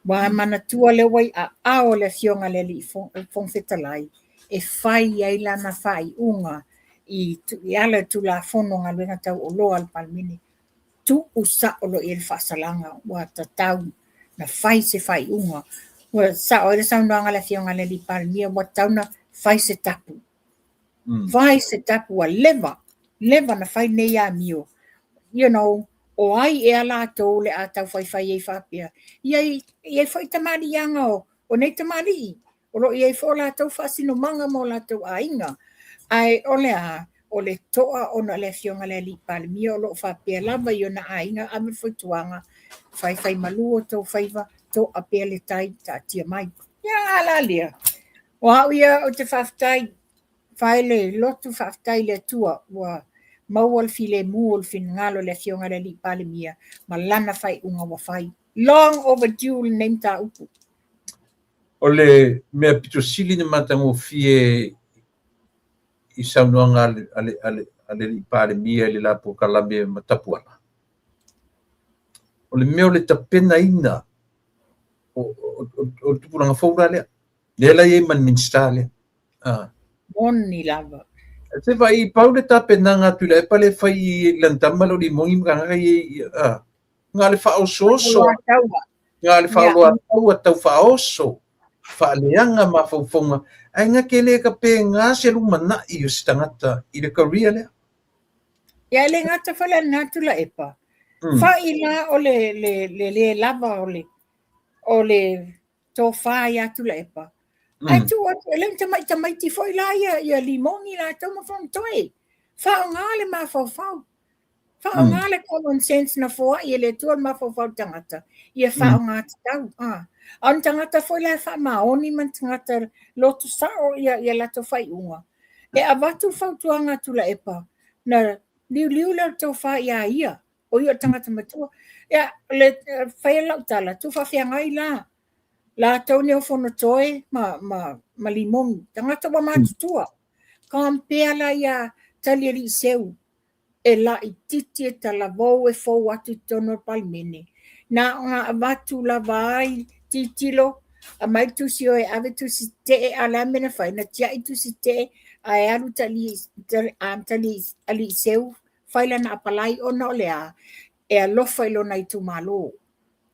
Wa manatua le wai a o le fionga le li fong fetalai e fai ai lana fai unga i ala tu la fono nga luenga tau o loa al palmini tu usa o lo i le fasalanga wa tatau na fai se fai unga. Well, sa o le saunanga le fionga le li palmia wa tauna fai se tapu. Fai se tapu wa leva na fai nei a mio. You know, o ai e ala tau le a tau fai e whapia. Iai fai tamari anga o nei tamari. O lo iai fola tau fasino manga mo la tau a inga. Ai o le toa o na le fionga le li palmia o lo whapia lava i o na a inga ame fai tuanga. Fai malu o tau faiva. To apele tai ta tia mai. Ya ala lia. O hau ia o te whaftai, whaile lotu whaftai le tua, wa maual file muol fin ngalo le fionga le li pale mia, ma lana whai unga wa whai. Long overdue name ta upu. O le mea pito sili na matango fie i saunoanga ale li pale mia le lapo kalame matapuana. O le mea o le tapena ina, o tupuranga fōra lea. Lela ye man minsta lea. Moni lava. Se vai pau le tapenanga tu le pale fai lantama lo li mongi mga ye nga le fa ososo. Nga le fa lo atau tau fa oso. Fa leanga ma fonga. Ai nga kele ka pe nga se lu mana i stangata i le Korea lea. Ia le ngata whala nā tula epa. Whaila o le lava o le tō whā ia tula epa. Ai tu le tamai ti foi la ia limoni la toma from toi. Fa ngale ma fo fau. Fa ngale common sense na fo ia le tu ma fo fau tangata. Ia fa ngata tau. An tangata foi la fa ma oni man tangata lotu sa o ia la to fai unga. E avatu fau tuanga tula epa. Na liu la to fa ia. O ia tangata matua. Ia le fai la tala tu fa fia ngai la. La tau neo fono toi ma limong. Tangata wa matutua. Kampea la ia tali ali seu. E la i titi e tala vau e fau atu tono palmene. Na nga avatu la vai titilo. A mai tusi o e ave tusi te e ala mena fai. Na tia i tusi te a e alu tali ali seu. Faila na apalai o na olea. E alofa ilo na itu malo.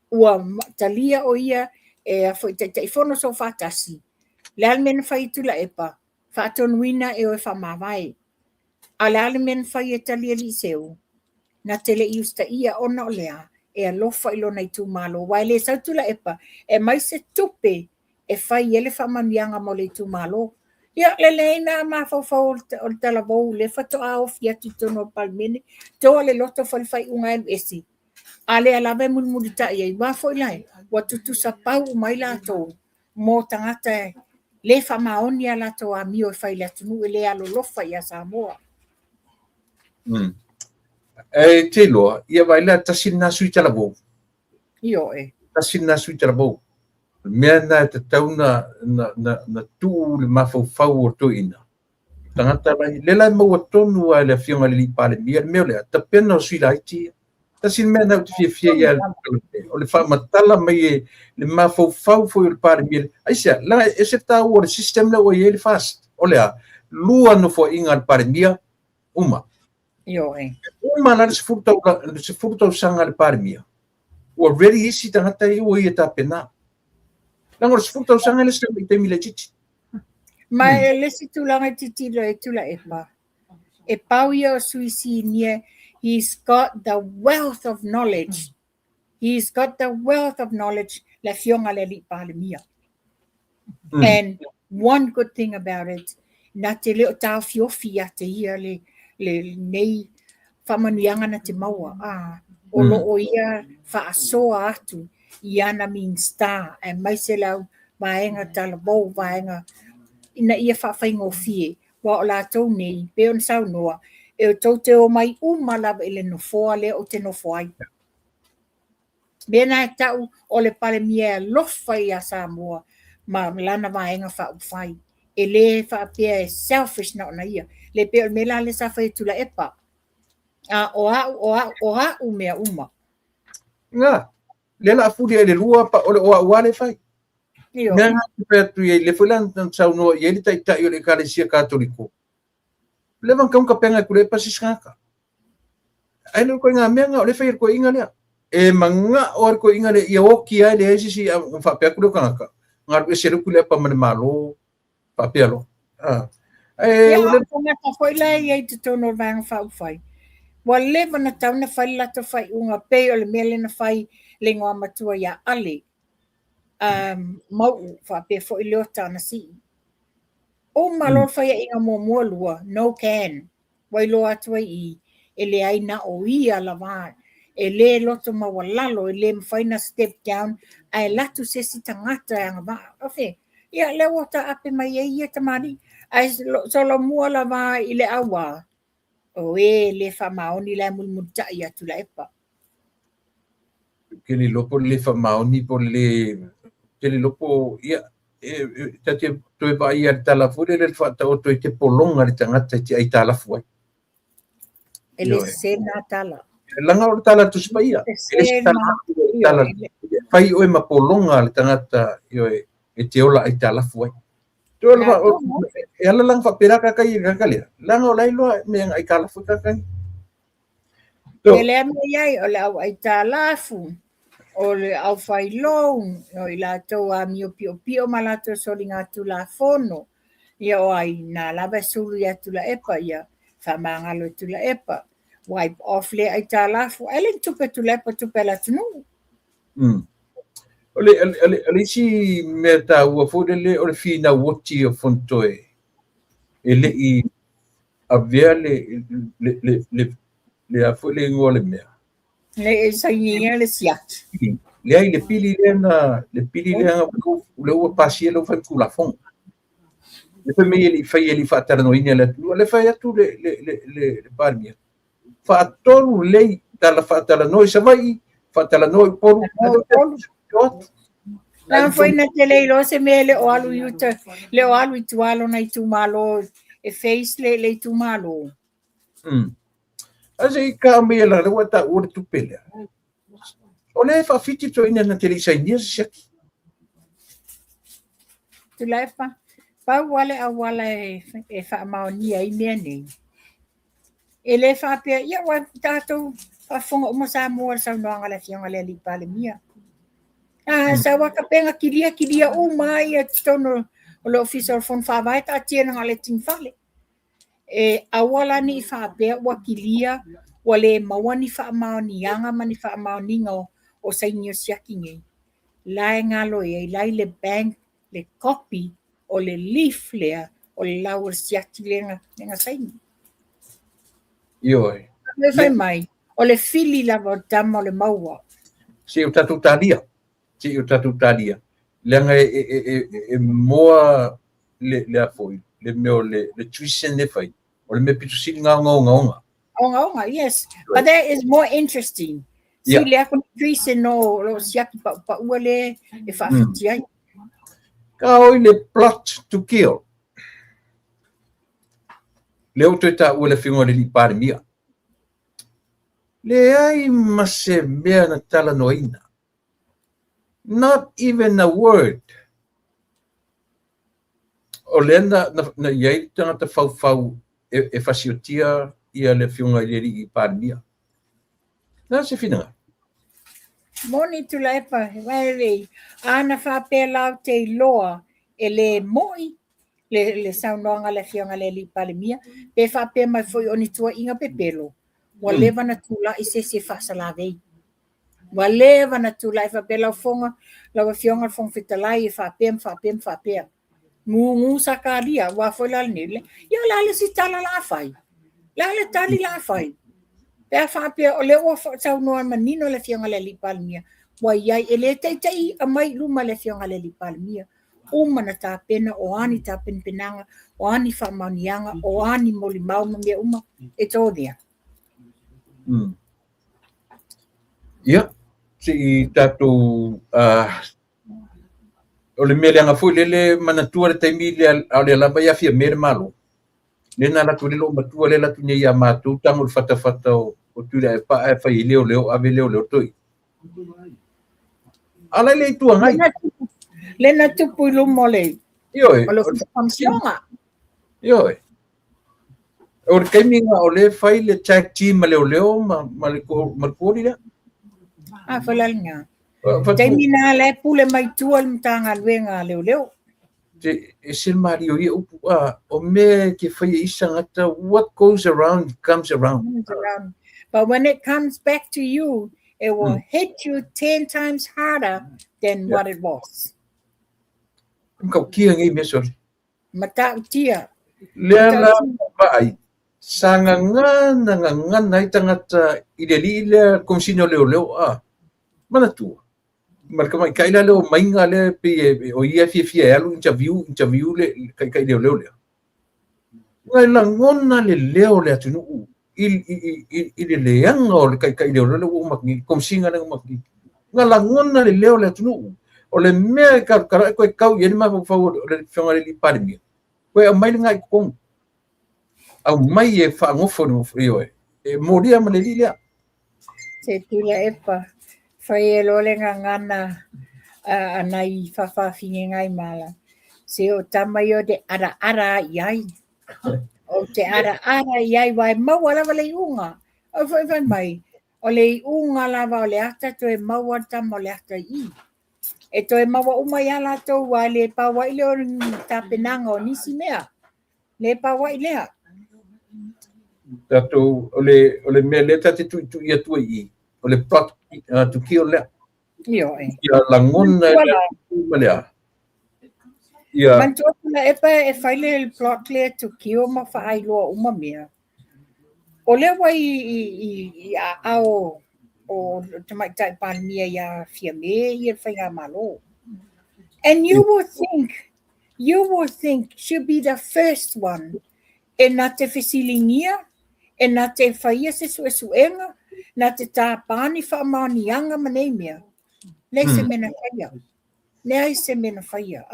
Ua talia o ia e foi te fono so fatasi le almen fai tu la epa fa ton wina e o fa mavai ala almen fai e tali eliseu na tele iusta ia ona olea e alofa ilo na itu malo wai le sa tu la epa e mai se tupe e fai ele fa manianga mo le itu malo ia le na ma fa o tala vo le fa to a of ia tu no palmene to le loto fai unga esi ale ala ve mulita ia wa foi lai wa tutu sa pau mai la to mo tangata le fa maoni ala to a mio fai la tunu le alo lofa ia Samoa e te loa ia vai la tasina sui tala vo io tasina sui tala vo mea na te tauna na tu le mafau o to ina tangata lai le la mo tonu a le fionga le pale mia me le ta pena sui la iti tasin mea na te fia ia o le fa matala mai le mafau foi le pale mia ai sia la ese ta o system la o ele fast o le lua no fo inga le pale mia uma io uma na se furta sanga le pale mia o very easy tangata i o ia ta pena lang o se furta sanga le se te mile chichi ma le si tu langa titi lo e tu la epa e pau ia o suisi nie. He's got the wealth of knowledge. He's got the wealth of knowledge. La fionga le li pale mia. And one good thing about it, na te leo tau fiofia te ia le nei whamanuianga na te maua. O lo o ia whaasoa atu i ana mean star. E mai se lau vaenga tala bou vaenga ina ia whawhaingo fie. Wa o la tau nei, peon sau noa. E o tau te o mai umalawa ele no foa le o te no foai. Mena e tau o le pale mia lofa i a Samoa ma lana vaenga wha ufai. E le wha pia e selfish na ona ia. Le peo me la le sa whai tula epa. O hau mea uma. Nga, le la furi e le lua pa o le oa ua le whai. Nga nga te pea tu i le fulan sau noa i ele tai o le kalesia katoliko. Le van kaunga penga kule pasi skaka. Ai le ko nga menga o le fai ko inga le. E manga o ko inga le ia oki ai le esi fa pe kule kanga. Nga le se kule pa mane malo pa pelo. E le ponga ta foi la ia te tono vang fa fai. Wa le vana tauna fai la to fai unga pe o le mele na fai le ngoa matua ia ale. Mau fa pe fo ile o tana si. O malo fai inga mo lua no can wai lo atua i ele ai na o ia lava ele loto mawalalo ele mfai na step down ai latu se si tangata anga va ofe ia le wata ape mai ia tamari ai solo mua lava ile awa o le fa maoni la mulmuta ia tula epa kele lopo le fa maoni po le kele lopo ia tati toi va ia tala fure le fa ta o te polonga le tangata ti ai tala foi ele se na tala langa o tala tu spaia ele tala fai o ma polonga le tangata yo e te ola ai tala foi to la e ala lang fa pera ka kai ka kale langa o lai lo me ai kala foi ka kai ele me ai o la ai tala fu o le au fai long o i la tau a mio pio malato solinga tu la fono ia o ai na lava sulu ia tu la epa ia fa mangalo tu la epa wipe off le ai talafu ai le tupe tulepa tupe la tunu. Ole si me ta ua fo le ole fina woti o fontoe. Ele I avea le a fo le ngole mea. Le sa inga le siat. Le ai le pili le le ua pasia le fai kula fong. Le fai mei li fai li fatara no ina le fai atu le parmia. Fa tolu lei tala fatala no sa vai fatala no poru. La foi na tele lo se mele o alu yuta le o alu tualo na tu malo e face le tu malo. Ase ka me la le wata o tu pele. Ole fa fiti to ina na tele sa nia saki. Tu lefa pa wale a wala e fa maoni ai mene. Ele fa pe ya wa tato fa fonga mo sa mo sa no ngala fianga le li pale mia. Sa waka penga kilia mai at tono lo official fon fa vai ta tiena ngale tin fale. E awala ni fa pe wakilia wale mawani fa maoni yanga mani fa maoni ngo o sa inyo siaki nge. Lai ngalo e lai le bank le copy o le leaf lea o le laur siaki lenga saini. Ioi. Me fai mai o le fili lava tama o le maua. Si o tatu talia. Si o tatu talia. Lenga e moa le afoi. Le meo le tuisen le fai. O le me pitu sili ngaonga. Onga, yes. But that is more interesting. Si le ako tuisen no lo siaki pa ua le e whaafiti ai. Ka oi le plot to kill. Leo te ta ua le whingo le li pare mia. Le ai mase mea na tala noina. Not even a word. O lena na iai tangata fau e fasiotia ia le whiunga le li pare mia. Na se whina. Moni tu laipa, wai ana whape lau te loa e le moi le saunoanga le whiunga le li pare mia. Pe whape mai foi oni tua inga pepelo. Wa leva na tula I se whasala vei. Wa leva na tula I whape lau fonga, lau whiunga fong fitalai e whape. Ngu sakaria, wa foi la nile. Ia lale si tala la fai. Lale tali la fai. Pea whape o le ua saunoa manino le whiunga le li pare mia. Wa iai e le tei a mai luma le whiunga le li pare mia. Uma na tā pena, o ani tā penpenanga, o ani whamaunianga, o ani moli mauma mea uma. It's all there. Ia, si tātou o le mea leanga fui lele manatua le taimi le lava ia fia mere malo. Lena latu lelo matua le latu nia ia mātou tango le whatawhata o tūra e paa e whai leo, ave leo toi. Ala le tua ngai. Lena tupu I lumo le. Ioi. O lo whamsionga. Ioi. O le kaiminga o le whai le tag team leo ma le kōri lea. Whalalinga. Taimina le pule mai tua le mtanga luenga leo. E sel mari o ia upu o me ke whai isa ngata, what goes around comes around. But when it comes back to you, it will hit you 10 times harder than what it was. Kau kia ngai me sori. Mata utia. Lea la vai. Sanga ngana I tangata I le li le komsino leo mana tua. Marka mai kaila leo mainga le pe o ia fia alu interview le kai leo. Ngai la ngona le leo le atunu I le leanga o le kai leo o maki komsinga le maki. Ngai la ngona le leo le atunu. O le mea kara koe kau ia ni mafu fau le whiunga le li pare mia. Koe au mai le ngai kong. Au mai e whaangofo no ioe. E moria ma le li lea. Se tila epa. Whai e lole ngana anai whawhawhinge ngai mala. Se o tamai o te ara iai. O te ara iai wai maua lava le unga. O whai mai. O le unga lava o le ata to e maua tama o le ata I. E toi maua uma ia lātou wa le pawa I leo tāpenanga o nisi mea. Le pawa I lea. Tatou ole mea le tate tu ia tua I. Ole plot tu ki o lea. Io e. Ia langona le lea. Ia. Mantua pula e whaile il plot le tu kio ma whaai loa uma mea. O le wai I a ao o te mai tai pandemia ia fia me ia whainga malo. And you will think she'll be the first one e nā te whisilingia, e nā te whaia se suenga, nā te tāpāni whaamanianga manei mea. Nei se mena whaia. Nei se mena whaia.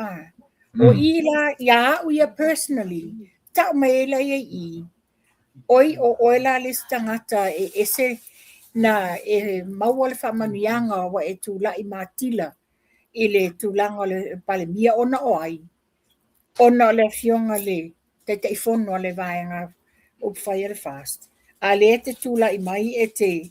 O ia uia personally, tau mai la I. Oi o oela lis tangata e ese na e maua le whaamanianga wa e tūla I mātila I le tūlanga le palemia ona o ai. Ona le fionga le te ifono le vaenga up fire fast. A le te tūla I mai e te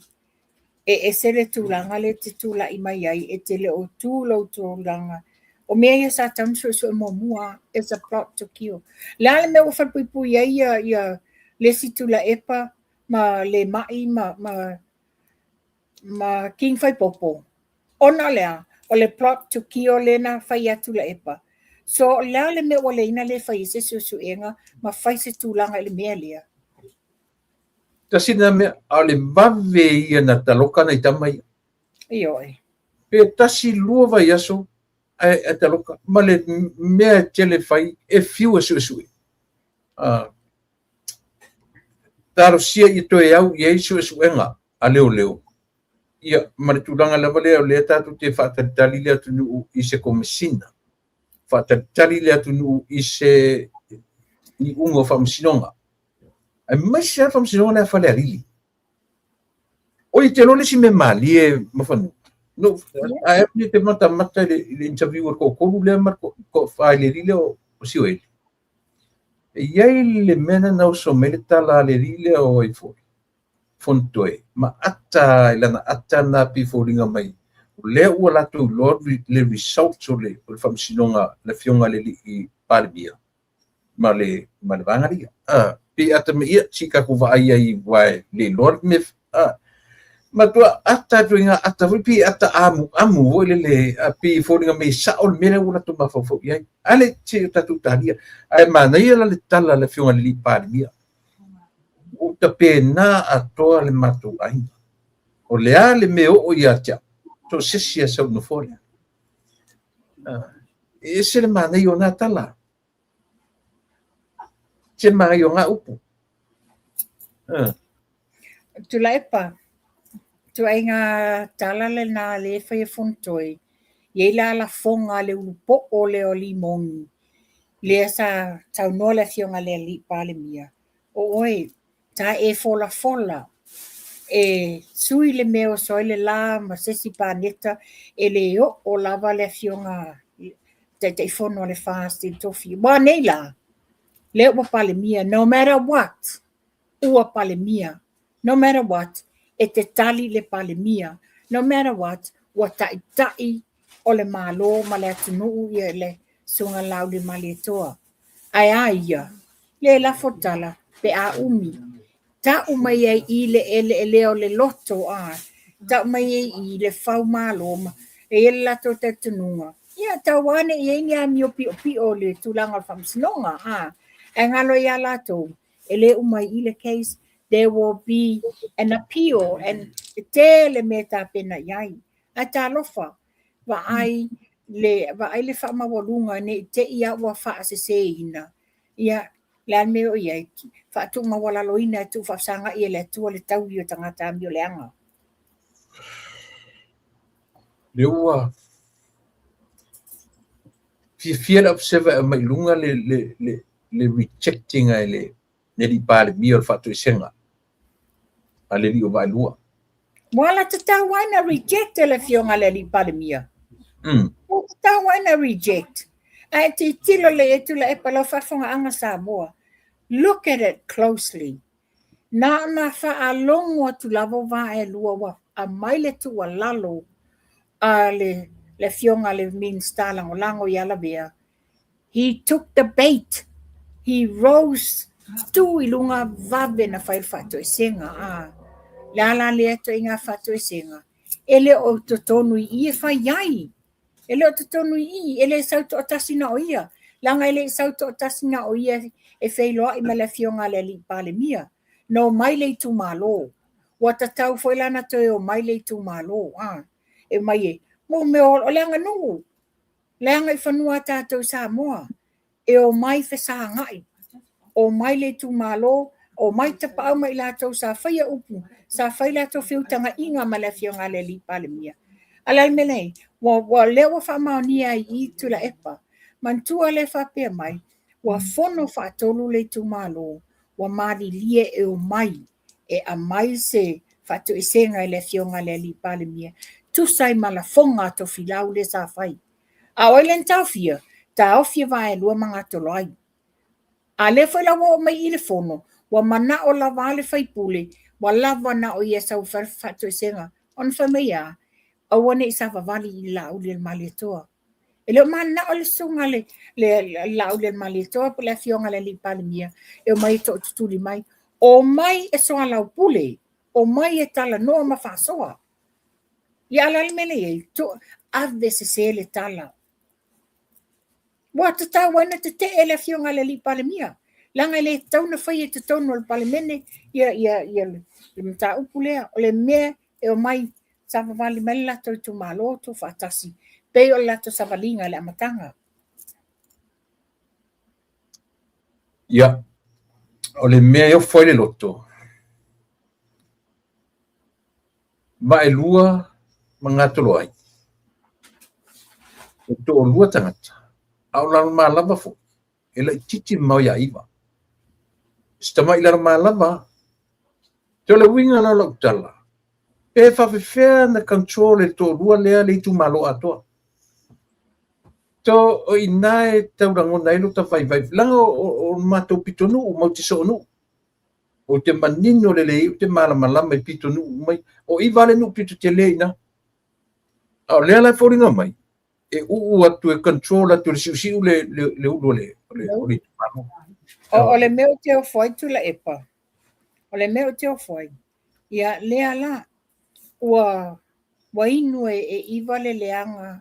e se le tūlanga le te tūla I mai ai e te le o tūlanga. O mea ia sa tamsu so mo mua is a plot to kill. La le me o fa pui ia le si tūla epa ma le mai ma king fai popo. Ona lea o le plot to kill lena fai atu la epa. So lea le me o le ina le fai se suenga ma fai se tūlanga le mea lea. Tasina me ale mave ia na taloka na itamai. Io e. Pe tasi lua vai aso e taloka. Ma le mea tele fai e fiu e sui. Taro sia I toe au I eisu e suenga a leo. Ia maritulanga lava lea o lea tatu te whaatatali lea tunu I se komisina. Whaatatali lea tunu I se I ungo whamsinonga. Ai mai se whamsinonga lea whale arili. O I te lole si me mali e mawhanu. No, a e te mata le interviewer ko koru lea marko ko whaile rile o siwele. Iai le mena nau so mele tala le rile o I fōi. Fontoe. Ma ata ilana ata na pi fōringa mai. Le ua lato Lord le results o le whamsinonga le fionga le li I Palemia. Ma le vangaria. Pi ata me ia tika ko vai ai vai le Lord me ma tua ata tuinga ata pi ata amu le pi fōringa me sa o mele ua lato mafofo iai. Ale te tatu talia. Ai mana ia le tala le fionga le li Palemia. O ta pena atoa le matu ai. O lea le meo o ia tia. To sisia sau no fōria. E se le mana I o nā tala. Se mana I o ngā upu. Tula epa. Tu ai ngā tala le nā le whai fontoi. Iei la fonga le upo o le o limongi. Lea sa tau noa le fionga le li Palemia. O oi, ta e fola. E sui le meo soi le la ma sesi paneta e le o lava le fionga te ifono le fast in tofi. Wa nei la. Le ua Palemia, no matter what. Ua Palemia. No matter what. E te tali le Palemia. No matter what. Ua tai o le malo ma le atunu ia le sunga lau le mali toa. Ai ia. Le la fotala pe a umi. Ta umai ai I le leo le loto Ta umai ai le fau malo ma. E lato te tununga. Ia ta wane I ni a miopi o le tulanga whamsinonga. E ngalo ia lato. E le umai I le case. There will be an appeal and te le meta pena iai. A ta lofa. Wa ai le whamawalunga ne te ia ua wha se ina. Ia lan me o iai. Wha tunga wala loina tu whasanga I le tua le tau I o tangata mi o leanga. Le ua fia observa mai lunga le rejecting ai le li Palemia o fatu isenga. Ale li o vai lua. Wala te tau waina reject le fionga le li Palemia. Tau waina reject. Ai te tilo le etu le epa lau whafonga anga Samoa. Look at it closely. Na whaalongo tu lavo wa e lua wa a maile tu a lalo a le fionga le min stalango lango yala bea. He took the bait. He rose tu i lunga vave na whai whatoesenga la lea to inga whatoesenga ele o to tonu i whai iai ele o to tonu i ele sau to tasina o ia langa ele sau to tasina o ia e whailoa i mele fionga le li pale mia no mai le tu malo wa tatau foi lana to o mai le tu malo e mai e mo me o langa nu langa i whanua tātou Samoa e o mai whesa ngai o mai le tu malo o mai te pau mai lātou sa whaia upu sa whai lātou whiutanga inga ma le fionga le li pale mia alai menei wa lewa whamaonia i tula epa mantua le whapea mai wa fono whatolu le tu malo wa mari lie e o mai e a mai se whatu isenga i le fionga le li pale mia tusai malafonga to filau le sa whai a oilen tawhia ta ofia vai lua mga toloi a le foi la wo mai ile fono wa mana o la vale fai pule wa lava na o ia sau fatu isenga on famia a wone isa vali i la uli el maletoa ele mana o le sunga le la uli el maletoa po le fionga le li pale mia e mai to tutuli mai o mai e soa la pule o mai e tala no ma fasoa ia la mele e to ave se le tala wa tata wana te ele fionga le li pale mia langa le tauna fai te tauna le pale mene ia le mta upulea o le me e o mai sa vali mela to tu malo to fatasi pe o la to savalinga le amatanga ia o le mea eu foi le loto ma e lua mangatolo ai o to o lua tangata au la malava fo ela titi mau ya iva stama ila malava to le winga na lo tala e fa fe na control e to lua le tu malo ato to o inae te rango nai lo ta vai langa o mato pitonu o mau tisonu o te manino le te malama pitonu mai o i vale no pitu te le ina o le ala fo ringa mai e atu e control atu le siu le o le meu te foi tu la epa o le meu te foi ia le ala wa inu e iva le leanga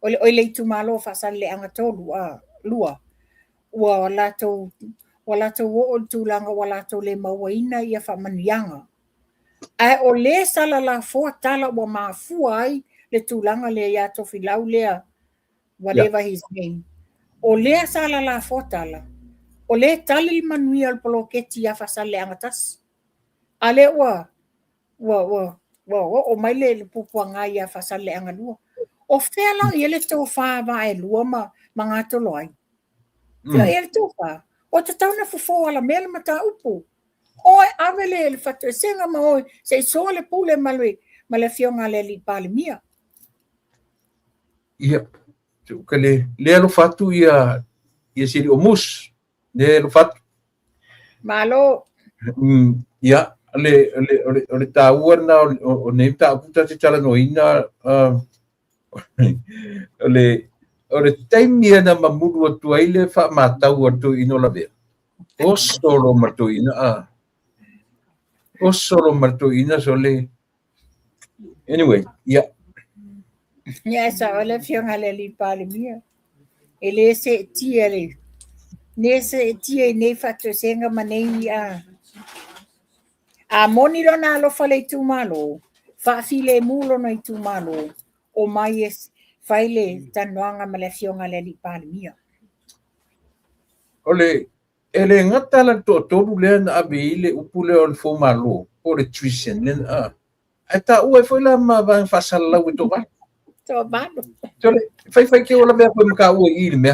o le tu malo fa san leanga tolu lua wala to o tu langa wala to le mawaina ia fa manianga ai o le sala la fo tala wa mafu ai le tu langa le ia to filau le whatever his name o le sala la fo tala o le tali manuia al poloketi ia fa san leanga tas ale wa o mai le pupuanga ia fa san leanga lua o fela ia le to fa va e lua ma to loi ia to fa o te tauna fufo ala mele mata upu oi avele le fatu senga ma oi se so le pule ma le fionga le li pale mia ia tu kale le lo fatu ia siri o mus le lo fatu malo ia le taua na o ne ta puta te tala no ina le taimia na mamuru atu ai le fa matau atu ino la vea o solo matu ina o solo matu ina so le anyway ia sa ole fionga le li pale mia ele se tia le ne se tia ne fatu senga manei a moni lona lo fale tu malo fa file mulo no tu malo o mai faile tanuanga ma le fionga le li pale mia ole ele ngata la to le na abile upule on fo malo o le tuition len ata o foi la ma va fasala wi to ba to le fai ke ola be ko ka o il me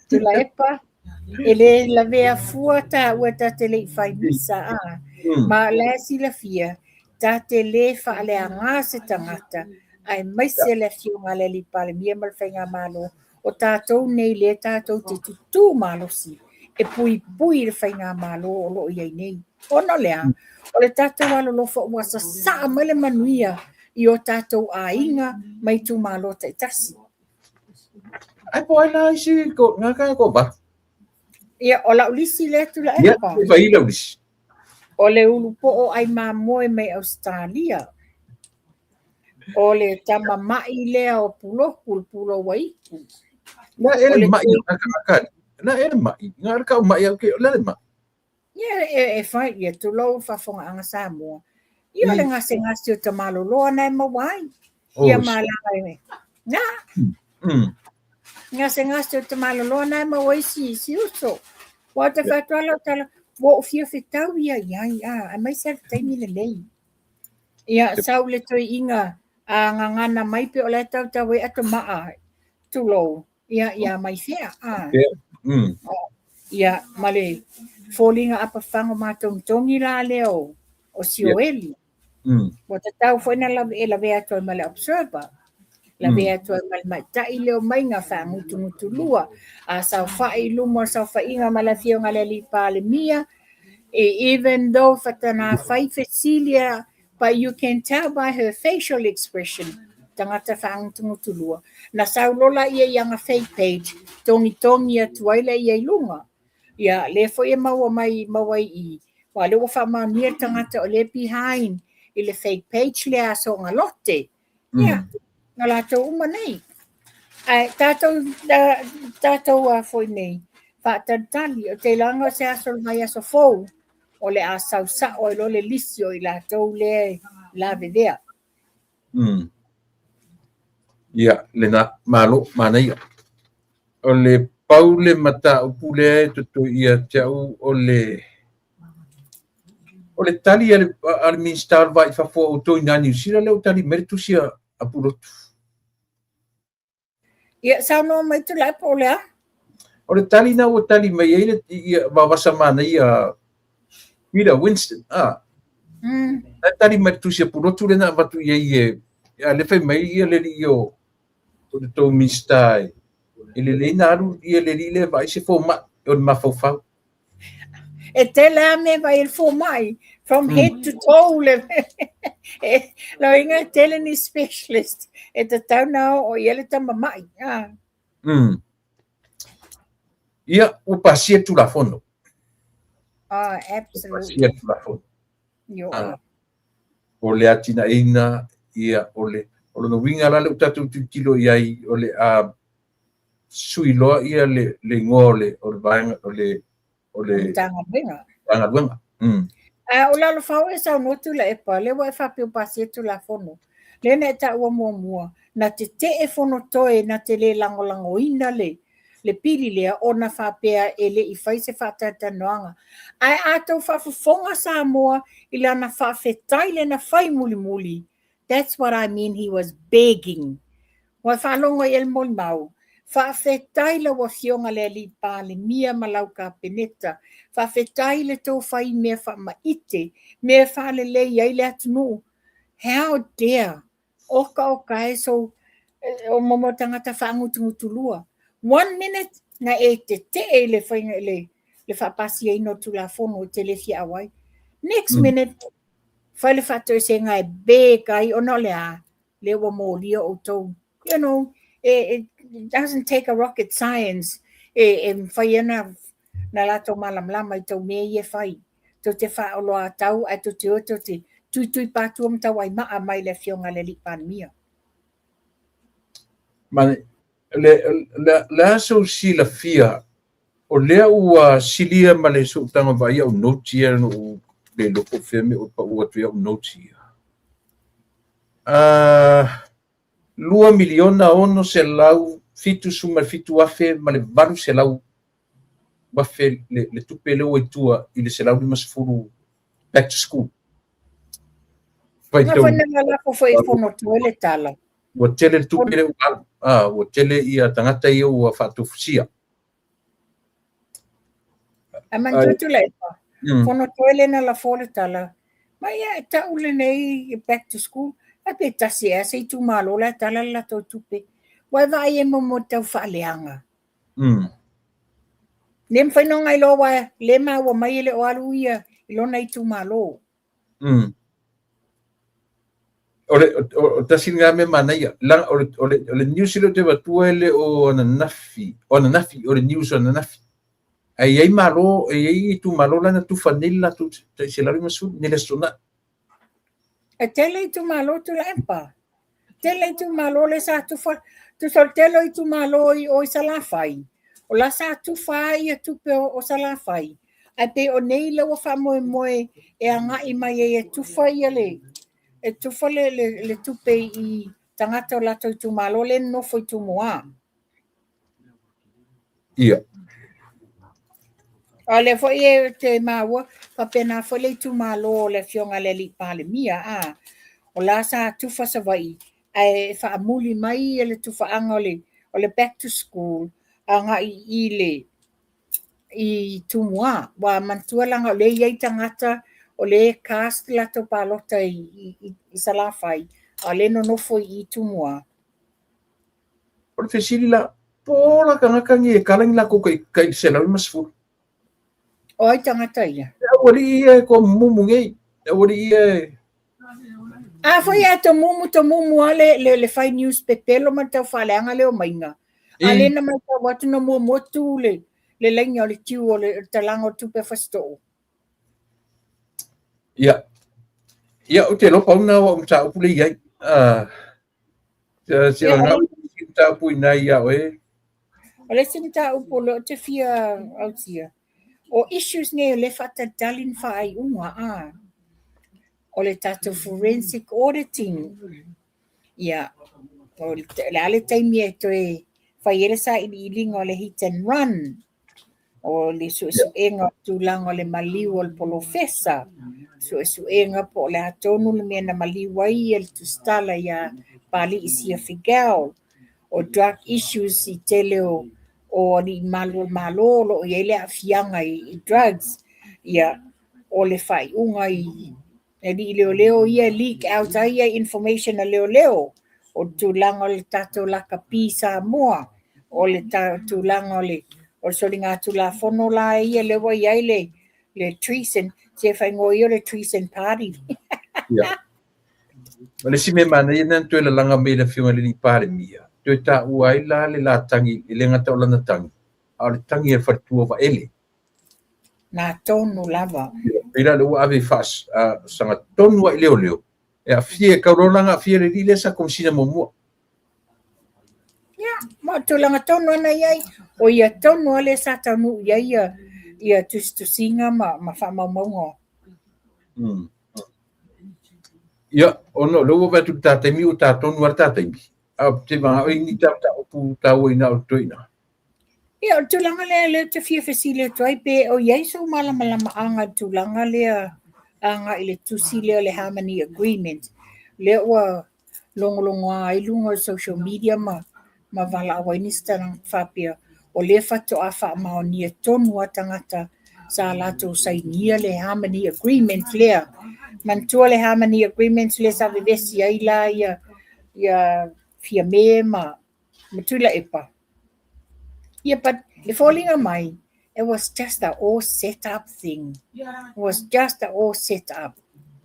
tu la epa ele la vea fuata o ta tele fai bisa ma la si la fia ta tele fa le anga se tangata ai mai se le fionga le li pale mia mal fenga malo o tātou nei le tātou te tutu malo si e pui le whainga malo o lo iei nei. Ono lea, o le tātou alo lo fa uasa saa mai le manuia i o tātou a inga mai tu malo te tasi. Ai po ai lai si ko ngaka ko ba. Ia o la ulisi le tu la Ia epa. vai la ulis. O le ulu po o ai mamoe mai Australia. O le tama mai lea o pulo waiku. Na ele mai ka. Na ele mai. Nga ka mai ke le mai. Ia fai ia tu lo fa fonga anga Samoa. Ia le ngase o te maloloa nai mawai. Ia malanga e. Nga. Ngase o te maloloa nai mawai si uso. Wa te whatuala tala. Wo fia fitau ia ai mai sa taimi le lei. Ia sau le toi inga a ngangana mai pe o le tau e ato maa tulo. Ia mai fia. Ia male folinga apa fango matongi la leo o sioeli. Wa te tau foi na la vea toi male observer. La vea toi male maitai leo mai ngā whangutu lua. A sau whai lumo sau whainga malafio ngā le lipa le mia. Even though fatana whai Cecilia, but you can tell by her facial expression tangata whangutu lua. Na sau lola ia yanga fake page tongi atuaila ia lunga. Ia le foi maua mai I. Wa le wa wha nia tangata o le behind I le fake page le aso ngalote. Ia, ngā lato umanei. Ai, tātou a foi nei. Whaatantali o te langa se aso mai aso fou. O le asau sa o lo le lisi o I latou le la vedea. Ia, le na malo manai. O le paule mata upule tutu ia tau o le tali al minister vai fa fo o to nani sira le tali meritusia apulotu. Ia sa no mai tu la pole a. O le tali na o tali mai ele ia vavasa mana ia Mira Winston. Na tali meritusia apulotu le na vatu ia le fai mai ia le io o le to minister. Ele le naru ia le le vai se fo ma o ma fo fa. E te la me vai il fo mai from head to toe le. Lo inga tele ni specialist. E te tau na o ia le tama mai. Ia o pasia tu la fono. Absolutely. Pasia tu la fono. O le atina ina ia o le no winga la le utatu tilo ia o le suiloa ia le ngole o le vanga o le tanga benga. O la lo fau e sa no tu la epa le wa fa pe pasia tu la fono. Le na ta ua mua na te e fono toe na te le lango ina le pili lea o na fa pea e le I fai se fa tata noanga. Ai ato fa fonga sa moa I la na fa fetai le na fai muli. That's what I mean, he was begging. Wa fa longo el mol mau. Fa fetai la wa fionga le li pa le mia malau ka peneta. Fa fetai le tō fai mea fa maite. Mea fa le ia le atunu. How dare. Oka e so o momo tangata fa ngutu lua. 1 minute na e te le fai le fa pasi e no tu la fono te le fia awai. Next minute fa le fa to se ngai be kai ono le wa mo lia o to. You know, it doesn't take a rocket science. Fai na lato malam lama I tau me ia fai. To te fa o loa tau ai to te oto te tui patuam tau ai maa mai le fionga le lipan mia. Mane, le aso si la fia o lea ua silia ma le so tanga vai au noti era no le loko feme o pa ua tui au noti. 2 miliona ono se lau fitu suma fitu afe ma le varu se lau wafe le tupe leo e tua I le se lau lima sefuru back to school. Nga whananga lako foi fono tuele tala. Ua tele tupe leo ua tele ia tangata ia ua whatufusia. Amantutu leipa. Fono tuele na la fole tala. Ma ia ta ule nei back to school. Ape tasi e se tu malo la tala la to tupe. Wai vai e mo tau whaaleanga. Nem whainonga I loa le maua mai le o alu ia I lona I tu malo. O tasi ngā me mana ia. O le news ilo te watua ele o na nafi. O le news o na nafi. ai malo ai tu malo lana tu fanilla tu se la rimasu nelle sona e tele tu malo tu lempa tele tu malo le sa tu fa tu soltelo i tu malo i o sala fai o la sa tu fai e tu pe o sala fai ai pe o nei le wa fa moe e anga i mai e tu fai e tu fa le tu pe i tangata o lato i tu malo le no foi tu moa ia ole foi e te maua pa pena foi le tu malo le fionga le li pale mia o la sa tu fa sa vai ai fa amuli mai ele tu fa angole ole back to school anga i tu moa wa mantua langa le ye tangata o le cast la to palota i sala fai ale no foi i tu moa o le fesila pola kangakangi e kalangi la ko kai se la rimasu o i tangata ia wali e ko mumungai wali e foi a to mumu le fai news pepelo ma tau falanga le o mainga ale na mai tau watu na mumu tu le lenga o le tiu o le talango tu pe fasto ia o te lopa una o mta o puli ai se nga ta puina ia oe o le sinta upolo te fia autia o issues ne le fata dalin fai unga o le tato forensic auditing ia o le ale taimi e toe fai ele sa ilinga o le hit and run o le suenga tulango le maliu o le polofesa suenga po le atonu le mena maliu ai el tustala ia pali isia figao o drug issues i tele o ni malo lo ia le afianga i drugs ia o le fai unga i e li leo ia leak out ia information a leo o tulango le tato la kapisa moa o le tulango le o solinga tu la fono la ia le wa ia le treason se fai ngoi le treason party le si me mana ina tu le langa me le fiunga le pare mia tu ta uai la tangi le ngata o lana tangi a le tangi e fartua va ele na tonu lava ila le ave fas sanga tonu wa leo e a fie ka rolanga fie le ile sa kom sina momo ma tulanga tonu na ia o ia tonu le sa tonu ia tu singa ma fa maungo ia ono lo va tu ta te mi o ta tonu wa ta te mi a te va o ni ta pu ta o ina o toina ia tulanga le te fie fesile toi pe o ia so mala anga tulanga le anga ile tusile le harmony agreement le wa longo ai lungo social media ma vala wa Instagram fapia o le fato afa ma ni tonu tangata sa lato sai nia le harmony agreement le mantua le harmony agreement le sa vivesi ai la ia fia me ma mutula epa but if falling on my it was just a all set up thing. It was just a all set up.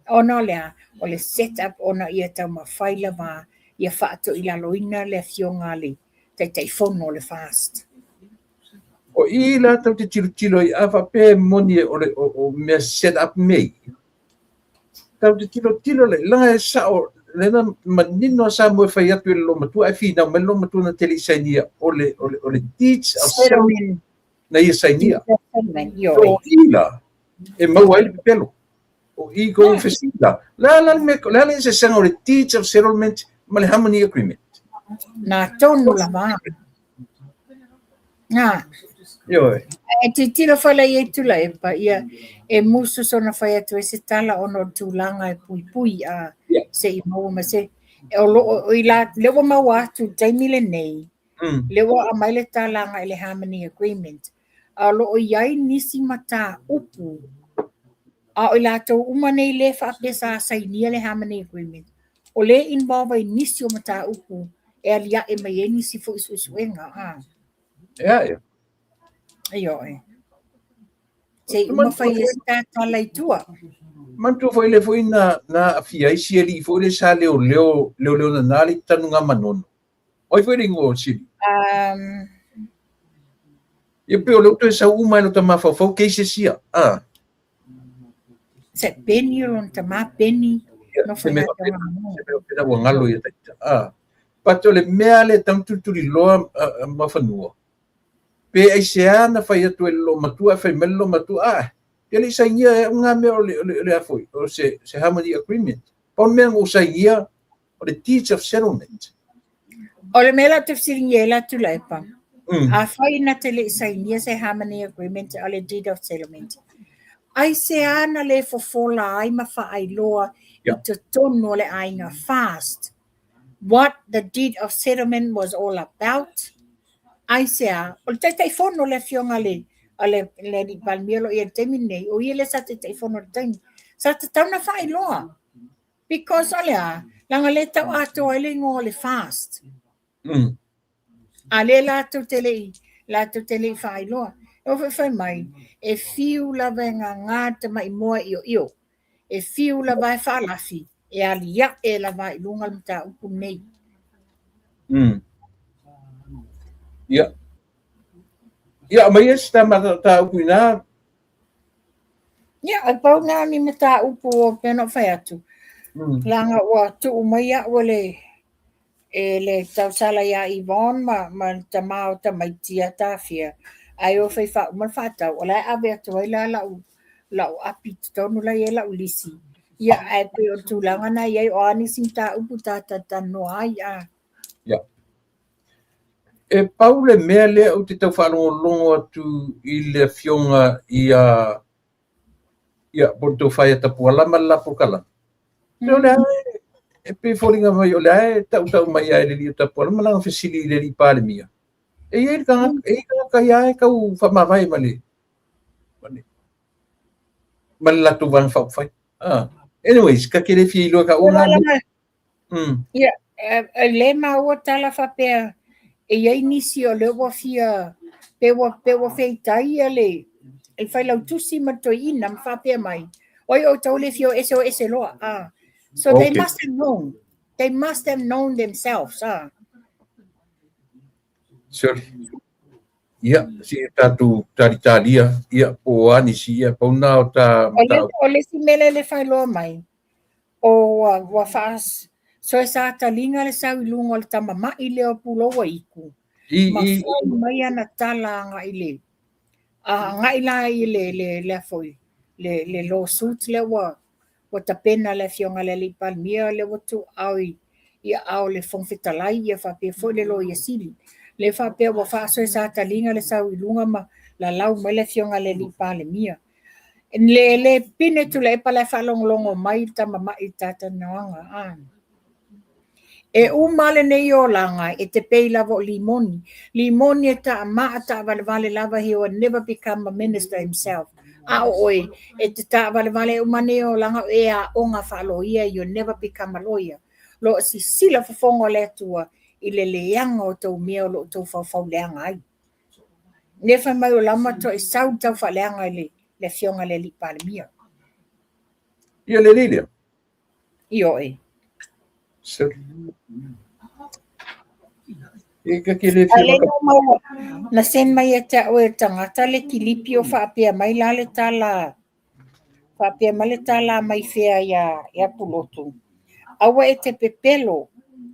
Ono le set up ona ia tau mawhaila wā ia whaato i laloina le fionga le tai fono le fast. o i la tau te tilo i awa pe moni o me set up mei tau te tilo le langa e sa o lena manino sa mo fai atu e lo matu ai fina me lo matu na tele sainia o le teach of settlement na ia sainia o ila e mau ai le pelo o i go fesila la se sanga o le teach of settlement ma le harmony agreement na tonu la va na yo e te tira fala i tula e pa ia e musu sona fai atu e se tala ono tūlanga e pui a se i mau ma se o i la lewa mau atu taimile nei lewa a maile talanga i le harmony agreement a lo o iai nisi mata upu a o i la tau umanei le whaapesa sainia le harmony agreement o le involve i nisi o mata upu e alia e mai e nisi fo isuenga Ayo Sei uma fai esta tala i tua. Mantu foi le foi na afia i sieli foi le sa leo na nali tanu nga manon. Oi foi ringo sili. Ia pe o le uto e sa uma e lo ta mafafau ke se sia. Se peni o ta ma peni no Se fa me ya va ta se me pena wa ngalo ia ta. Pato le mea le tam tuturi loa mafanua. Pe ai se ana fa ia tu lo matua fa melo matua. Ia le sa ia nga me o le afoi. O se harmony agreement. Pon me o sa ia o le teach of settlement. o le mela te siringe la tu lai pa a fai na te le sa ia se harmony agreement o le deed of settlement ai se ana le fofola ai ma fa ai loa i te tono le ainga fast what the deed of settlement was all about ai se a o te te fono le fionga le di palmielo i te mine o i le sa te fono le taimi sa te tauna fa ai loa because ole a langa le tau ato ai le ngō le fast ale la tu tele fai loa o fai mai e fiu la venga ngata mai moa io e fiu la vai fa lafi e alia e la vai lunga mta upu nei ia mai esta mata upu ina a pau na ni mta upu o peno fai atu langa wa tu mai a wale e le tausala ia Yvonne ma tamao tamaitia tafia ai o fai fa mal fata ola ave to ila la api tonu la ela ulisi ia ai pe o tulanga na ia o ani sinta upu tata no ai a e paule mea lea o te tau whanongo atu i le fionga ia porto whai ata pualama lapo kala. Leo lea e pe whoringa mai o lea tau mai ai le li tapu alama langa whesili le li pāle mia. E i kanga kai ai kau whamawai mali. Mali latu wang whai. Anyways, ka kere fia ilua ka ona. Ia, le maua tala whapea e iei nisi o le wafia pewa feitai ale e whai lau tusi matoi ina mwhapea mai. Oi o tau le fio ese loa. So they must have known. They must have known themselves. Sorry. Ia, si tatu taritalia, ia o ani si ia pauna o ta... O le si mele le whai loa mai. O wa fas. So e sa talinga le sau ilunga le tamama i leo puloa iku. Ma fai mai ana tala nga i le. Nga ila i le foi. Le lawsuit le wa ta pena le fionga le li palmia le watu au i au le fonfetalai ia whapea foi le lo i asili. Le whapea wa faso e sa talinga le sau ilunga ma la lau mai le fionga le li palmia. Le pine tu le pala whalonglongo mai tamama i tata noanga E umale nei o langa e te pei lava o limoni. Limoni e ta maa ta vale lava he will never become a minister himself. Oe, e te ta vale umane o langa e a onga whaloia, you'll never become a lawyer. Lo si sila fafongo le tua i le leanga o tau mea o lo tau whau leanga ai. Nefa mai o lama to e sau tau whaleanga le fionga le li pale mia. Ia le lilia. Io e. Na sen mai e te o e tangata le kilipi o whaapea mai la le tala whaapea mai le tala mai whea ia pulotu. Awa e te pepelo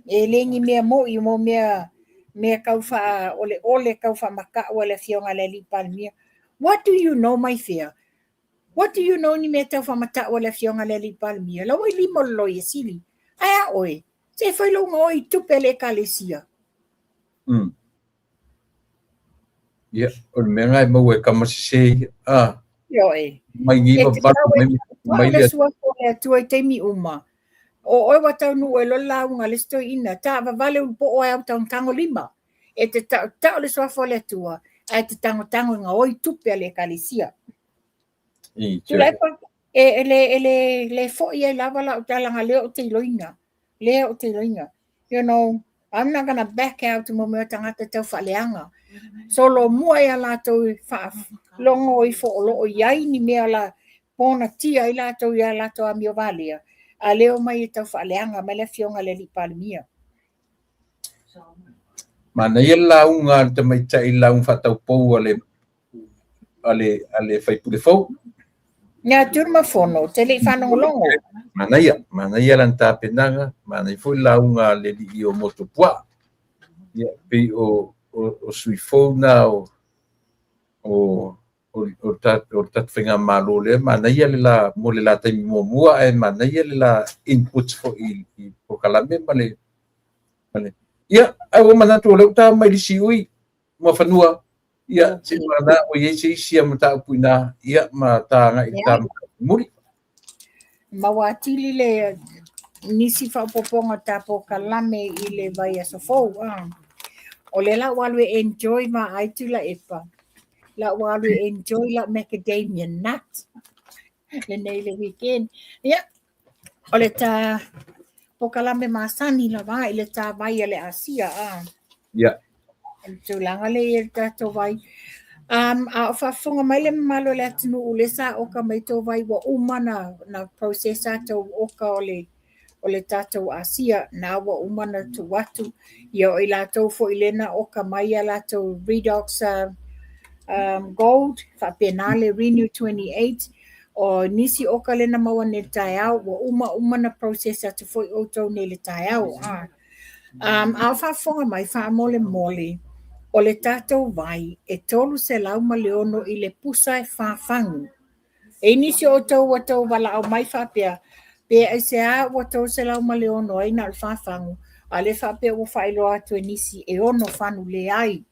e lengi mea mo i mo mea kau wha ole kau wha maka o le fionga le li palmia. What do you know mai whea? What do you know ni mea tau wha mata o le fionga le li palmia? Lau i limo lo i sili. Ai oe. Se foi lo ngoi tupe le kalesia. Ia, o le mea ngai mau e kamasisei. Yo e. Mai ngi ba mai le sua ko le tua te mi uma. O wa tau nu e lo launga le sto ina. Ta va vale un po o au tau tango lima. E te tau le sua fo le tua. E te tango nga oi tupe le kalesia. Le fo ia lava la utalanga leo te loinga. Leo te loinga. You know, I'm not going to back out mo me tangata tau whaleanga. So lo mua ia lātou longo i fo lo iai ni mea la pōna tia i lātou ia lātou a mio valia. A leo mai i tau whaleanga mai le fionga le li palmia. Mana ia launga te mai tai laung whatau pou ale ale fai pule fau. Nga turma fono, tele whanongolongo. Mana ia lan tapenaga, mana foi launga le li o motopua. Ia pe o sui fauna o tat whenga malo le, mana ia le la mo le la taimi mua e mana ia le la inputs fo i pokalame male. Ia, au manatu o leu tā mai lisi ui, ma whanua. Ia, te mana o ye se isia ma tā puina, ia ma tā ngai tā muri. Mawatili le nisi whapoponga tapo kalame i le vai aso fau. O le la walu enjoy ma aitu la epa. La walu enjoy la macadamia nut. Le nei le weekend. Ia, o le tā po kalame masani la vai, le tā vai le asia. Ia. Tūlanga le i tato vai. A whafunga mai le malo le atunu o le sa oka mai tō vai wa umana na processa tō oka o le tātou asia na wa umana tu watu. Ia o i lātou fo i lena oka mai a lātou Redox Gold, whapenale Renew 28, o nisi oka lena maua ne tai au, wa umana processa tu fo i oto ne le tai au. A whafunga mai wha mole. O le tātou vai, e tolu se lau ma leono i le pusa e whawhangu. E nisi o tau wa tau wala au mai whapea, pe ai se a wa tau se lau ma leono ai na le whawhangu, a le whapea o whaelo atu e nisi e ono whanu le ai.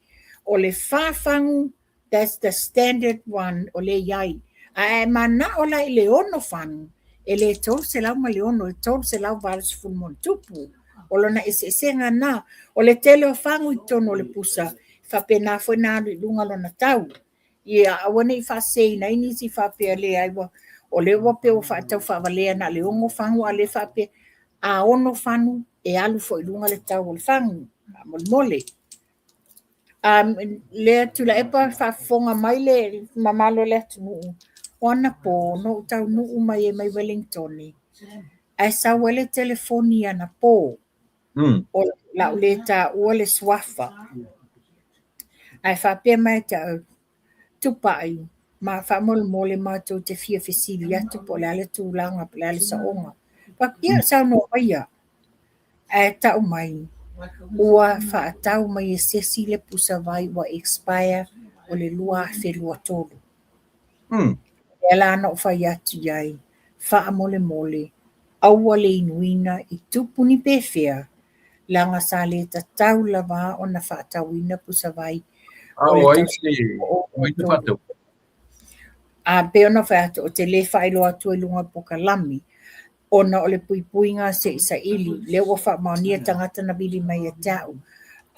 O le whawhangu, that's the standard one o le iai. A e mana o la i le ono whanu, e le tolu se lau ma leono, e tolu se lau valas fulmon tupu. O lona e se ngana, o le tele o whangu i tono le pusa, whapena foi nā lunga lona tau. Ia, awane i whasei na inisi whapea le aiwa, o le wape o whatau whawalea na le ongo whangu a le whapea a ono whanu e alu foi lunga le tau o le whangu, mole. Le tula epa whafonga mai le mamalo le atunu, wana po no tau nuu mai e mai Wellingtoni. Ai sa wele telefonia na po, o la le ta ua le swafa. Ai whapea mai ta tupai, ma whamole mātou te fia fesili atu po le ale tūlanga, le ale saonga. Pa ia sa no aia, ai tau mai, ua whaatau mai e sesi le pusa vai wa expire o le lua whelua tolu. E la ana o whai atu iai, whaamole, aua le inuina i tupuni pewhea, langa sa le tatau lava o na whaatauina pusa vai. Pe ona whaatu o te le whaelo atu e lunga pokalami, ona o le puipuinga se isa ili, le ua whaamaunia tangata na bili mai a tau.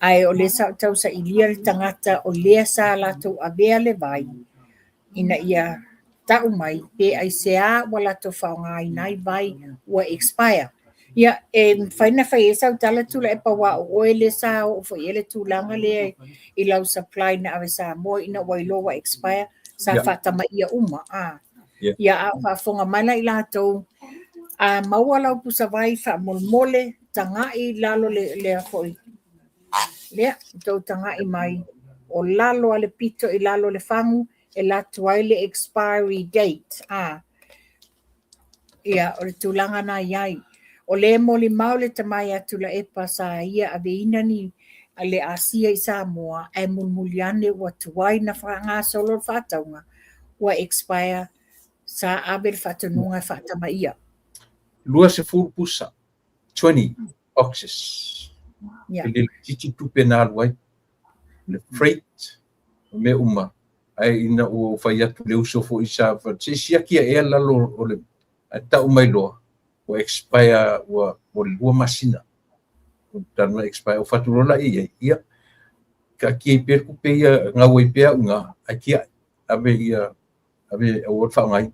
Ai o le tau sa ilia le tangata o lea sa lato a bea le vai, ina ia tau mai, pe ai sea wala to whaonga inai vai ua expire. Ia, whaina whai e sau tala tula e pawa o ele sa o whai ele tūlanga le i lau supply na awe sa mo ina wailoa expire sa whatama ia uma. Ia a whafonga mana i lātou maua lau pusa vai wha molmole tanga i lalo le a whoi. Lea, tau tanga i mai o lalo ale pito i lalo le whangu e latu ai le expiry date. Ia, o le tūlanga na iai. O le moli maule tamai atu la epa sa ia aveina ni ale asia i Samoa e mulmuliane ua tuai na whanga solo whataunga ua expire sa abe whatanunga whatama ia. Lua se full pusa, 20 boxes. Le titi tupe na aluai, le freight, me uma. Ai ina o whai atu le uso fo isa, se siakia e lalo o le ta umai loa. O expire o lua masina o tana expire o faturola ia ka ki perku pe ia ngau pe nga akia ave ia ave o fa ngai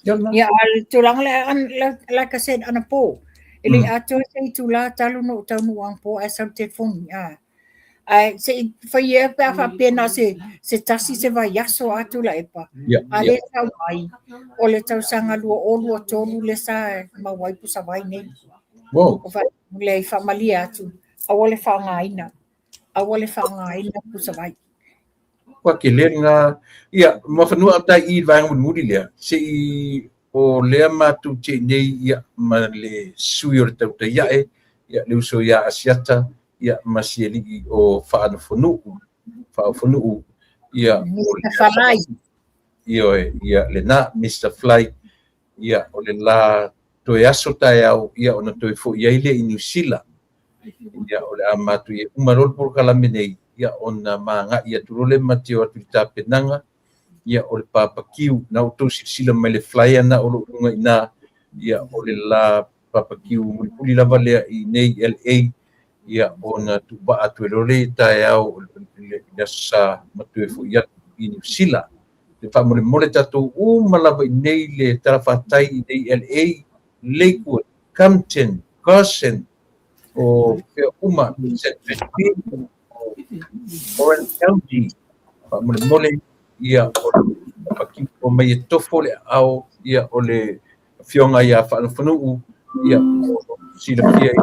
ya al tulang la ka said ana po ele ato se tula talu no tanu ang po as ang telefon ai se fa ia pa pena se tasi se vai yaso atu la epa ale tau mai o le tau sanga lua o lua tolu le sa mawai pu sa vai nei wow o fa le fa malia atu awole fa ngaina pu sa vai kwa ke lenga ia mafanua tai I vanga muri lea se o lea matu te nei ia ma le sui o le tauta ia ia le uso ia asiata ia masieli o whaanofonu ia Mr. Falai. ia le na Mr. Fly ia o le la toe aso tae au ia ona toe fo ia ile I New Zealand ia o le amatu ia umarol por kalame nei ia ona manga ia turole matio atu tapenanga ia o le papakiu na uto sila mai le Fly ana o lo unga ina ia o le la papakiu muli lava lea I nei LA ia ona tuba atu lole tae au le sa matue fo ia I New Zealand le whamole mole tatou malava I nei le tarafatai I nei LA, Lakewood, Compton, Carson, o Uma, St. Pete, Orange County, whamole mole ia o mai e tofo le au ia o le fionga ia whanau ia o sila pia I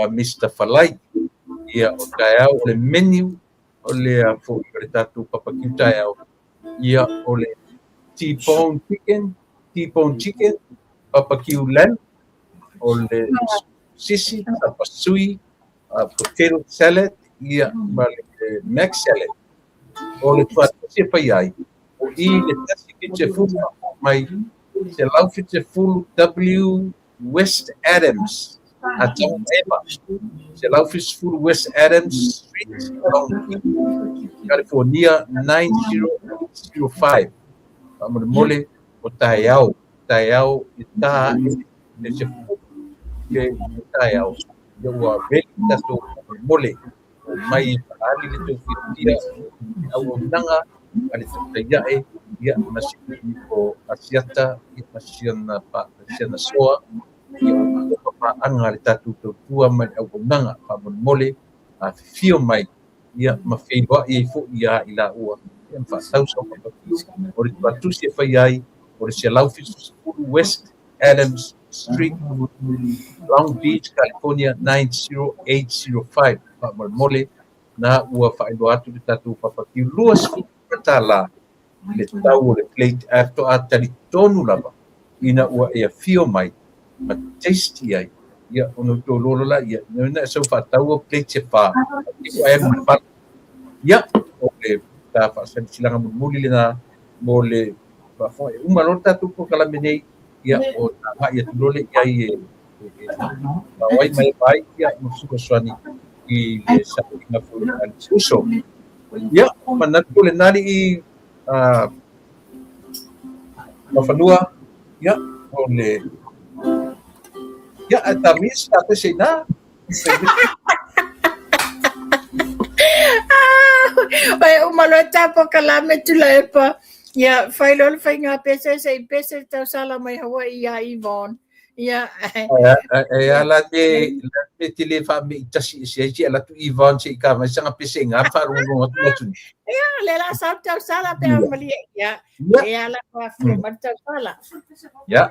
Mr. Falai ia o tae au o le menu o le fo I tatou papakiu tae au ia o le T-bone chicken, barbecue lamb, o le sisi, tapasui, potato salad, ia ma le mac salad, o le tuatasi e pai ai. O I le tasi ki te fulu mai, se laufi te fulu W. West Adams, a tau ema. Se laufi te fulu West Adams Street, California 90805. Mole o tae au I tā e se fu ke tae au ia ua veli tatou mole o mai ali le tau whitia au o nanga a le tau taiae ia masi o asiata ia masiana soa ia o paanga le tatou tautua mai au o nanga pa mole a fio mai ia mawheiloa I fo ia I la ua ia mwhasau sa o le tuatusi e whai ai o le se laufi West Adams Street, Long Beach, California 90805. Mole na ua whaelo atu le tatou papakiu luas tala le tau o le plate after a tali tonu lava ina ua e fio mai ma tasty ai ia ono to lolola ia na so whatau o plate se wha ia o le ta whaasani silanga muli le na mo le uma lor tatou po kalame nei ia o ta ia tulole ia I wai mai vai ia mo suka swani I le sa ina fu al uso ia manatu le nali I mafanua ia o le ia atamis ta se na Pai umalo tapo kalame tulaipa. Ya, failol fai ngā pese se I pese tau sala mai Hawaii ia Yvonne. Ya. ala te tele fa me tasi se ala tu Yvonne se ka mai sanga pese ngā farungo tu. Ya, le la sa tau sala pe amali ya. Ya la kwa fu mar tau sala. Ya.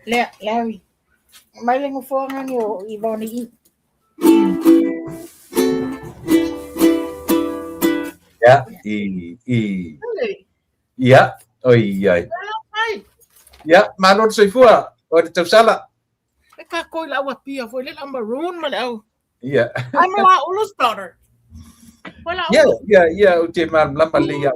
Le Larry. Mai le ngofonga ni o Yvonne I. Ya, ya, oi ai. Ya, malon soifua, o te tausala. Ka koi la wa pia foi le maroon ma lau. Ya. I'm la ulus daughter. Ya, o te mal lama le ya.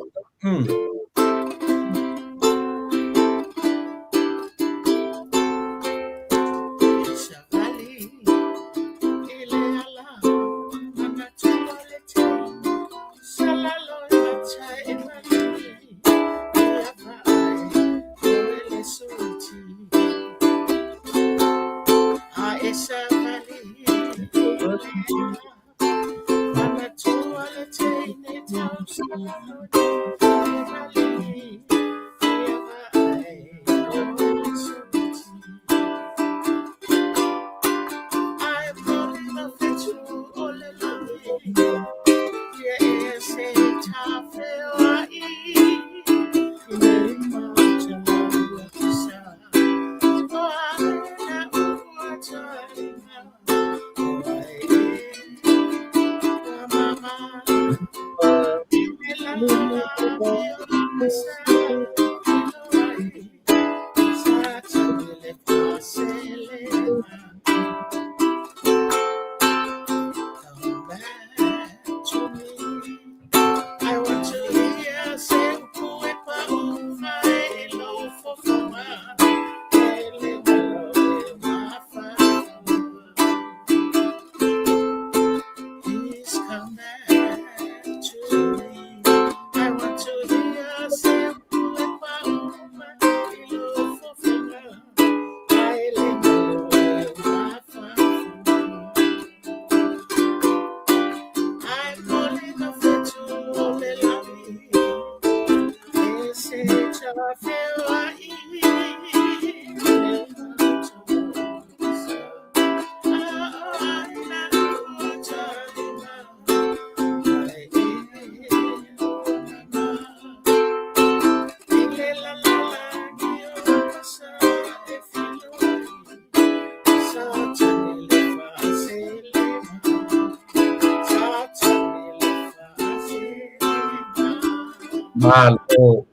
Malo.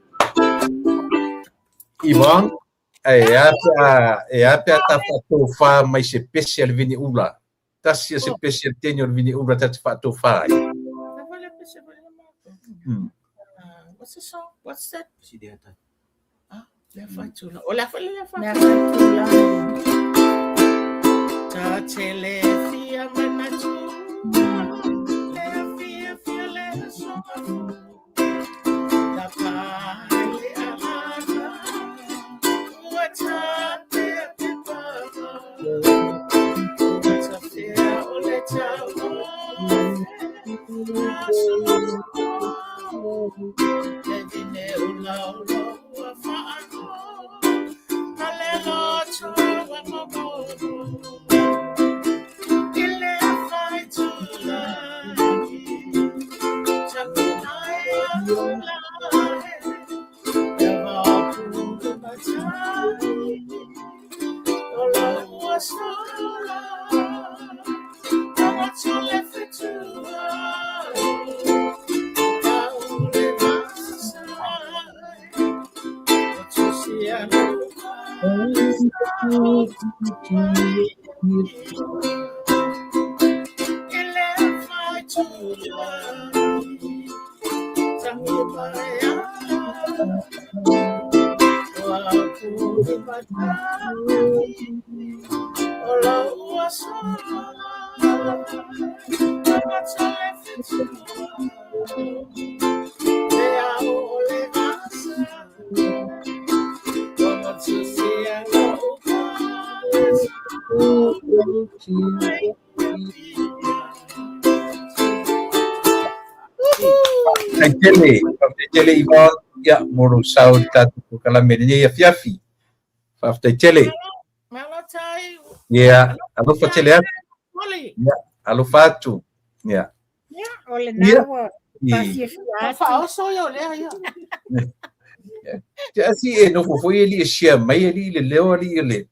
Ivan, e apia ta whatofa mai se pese al vini ula. Tasi se pese al tenio al vini ula tati whatofa. What's the song? What's that? Left right too long. Oh, left right. Telefia manatu. Telefia fiele so. La pali alana. Wata te papa. Wata fia oleta. Levine ula ula fa'ano. Alelo chua mamo. Ile fai tu la. Chapaya ula. Eva pu batai. Ola uasola. Como tu le fetua. Tele Ivan, ya moro saud tatu kalamenya ya fiafi. Fafta tele. Malatai. Ya, alo fa tele. Molly. Ya, alo fatu. Ya. Ole nawa. Fa so yo le ya. Ya si e no fo ele shia mai ele le leo ele.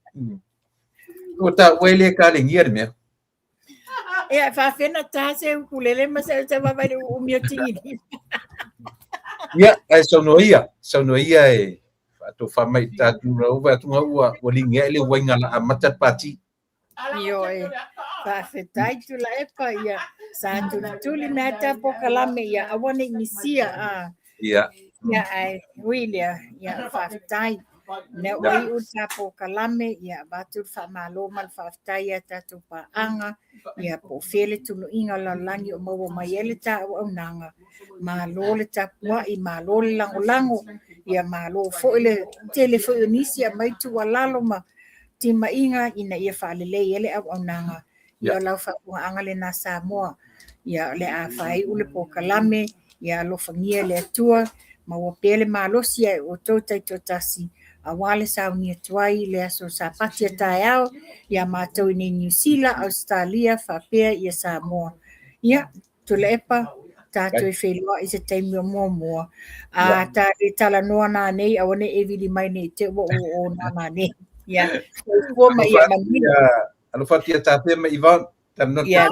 O ta wele ka le ngir me. E fa fena tase ukulele mas se va vai o meu tini. Ya, sonoia e to fa mai ta tu ro tu ua o linga ele wenga la amata pati. Yo e fa fetai tu la epa ya sa tu li nata pokalame ya awone misia a. Ya. Ya ai Willia ya fa fetai ne oi uta pokalame ya batu fa malo mal fa fetai ya tatu pa anga ya po fele tu no inga la langi o mo mai ele ta o nanga. Malo le tapua I malo le lango ia malo fo ile telefonisia mai tu walalo ma ti mainga ina ia falele ele au nanga ia lau fa anga le na Samoa ia le a fai ule po kalame ia lo fangia le tua ma wo pele malo sia o tota totasi a wale sa unia tuai le aso sa patia taiao ia matou ni New Zealand Australia fa pe ia Samoa ia tu le epa tatu e whelua I se taimi o mua. A ta e tala noa nā nei, a wane e vili mai nei te o nā nei. Ia. Kua mai ia mami. Alo fatia tape mai Ivan. Tam not Ia.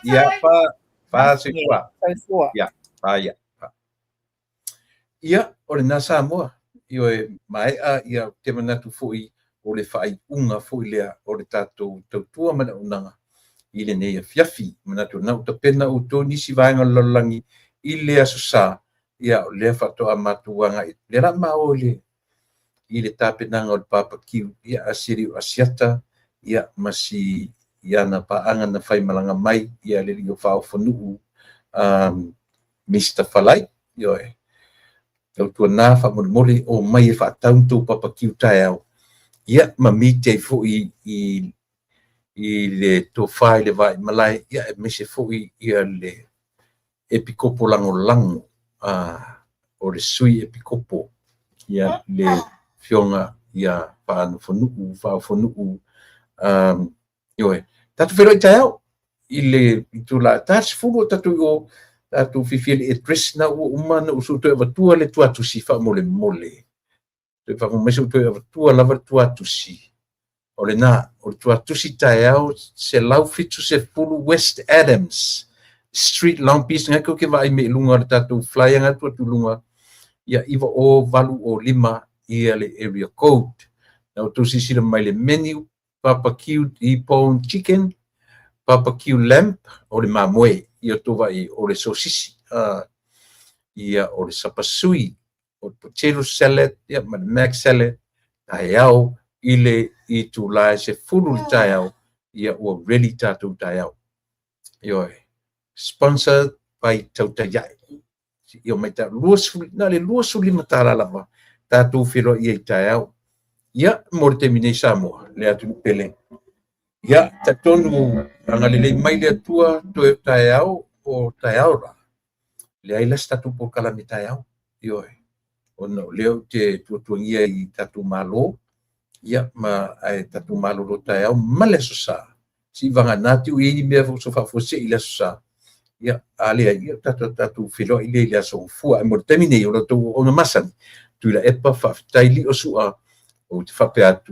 Ia, fa se kua. Ia. Ia, fa ia. ia o le nā Samoa io e maeʻa ia te manatu foʻi o le faaiʻuga foʻi lea o le tatou tautua manaʻunaga i lenei afiafi manatu na utapena outou nisi vaega lalolagi i le asosā ia o lea faatoʻa matuaga le la mao i le tapenaga o le papakiu ia asili o asiata ia masi ia na paaga na fai malaga mai ia le lio faofanuu Mr. Falai io e tautuanā faamolimoli o mai e faatautou papakiu taeao ia mamite ai foʻi i le tofā i le vaʻimalae ia e mese foʻi ia le epikopo lagolago o le sui epikopo ia le fioga ia faofanuu ioe tatu feloʻi taeao i le itula tasifulu o tatu o tatu fifia le address na ua uma na usu toe avatua le tuatusi faamolemole toe faamaisa toe avatua lava le tuatusi o le nā o le tuatusi taeao se lau fitu se fulu West Adams Street Long Beach ngai ko ke vai me lunga le tatou flyer nga tuatulunga ia iwa o valu o 5 ia le area code na tu sisi le mai le menu barbecue T-bone chicken barbecue lamb o le mamoe ia to vai o le sosisi ia o le sapasui o potato salad ia ma mac salad taeao ile i tu la se fulu taeao ia o really tatou taeao ioe sponsored by Tautayai io mai ta le luasuli matala lava tatou filo ia taeao ia mo le temine Samoa le atu pele ia tatonu angalele mai le atua to taeao o taeao la le ai las tatu por kalami taeao ioe ono leo te tuatuangia i tatu malo ia ma ai tatu malo lo taeao male sosa si vanga natu i me fo so fa fo se ila sosa ia ale ia tatu filo ile ile so fu mo termine o to o masani tu la epa fa taili o sua o te fa pe atu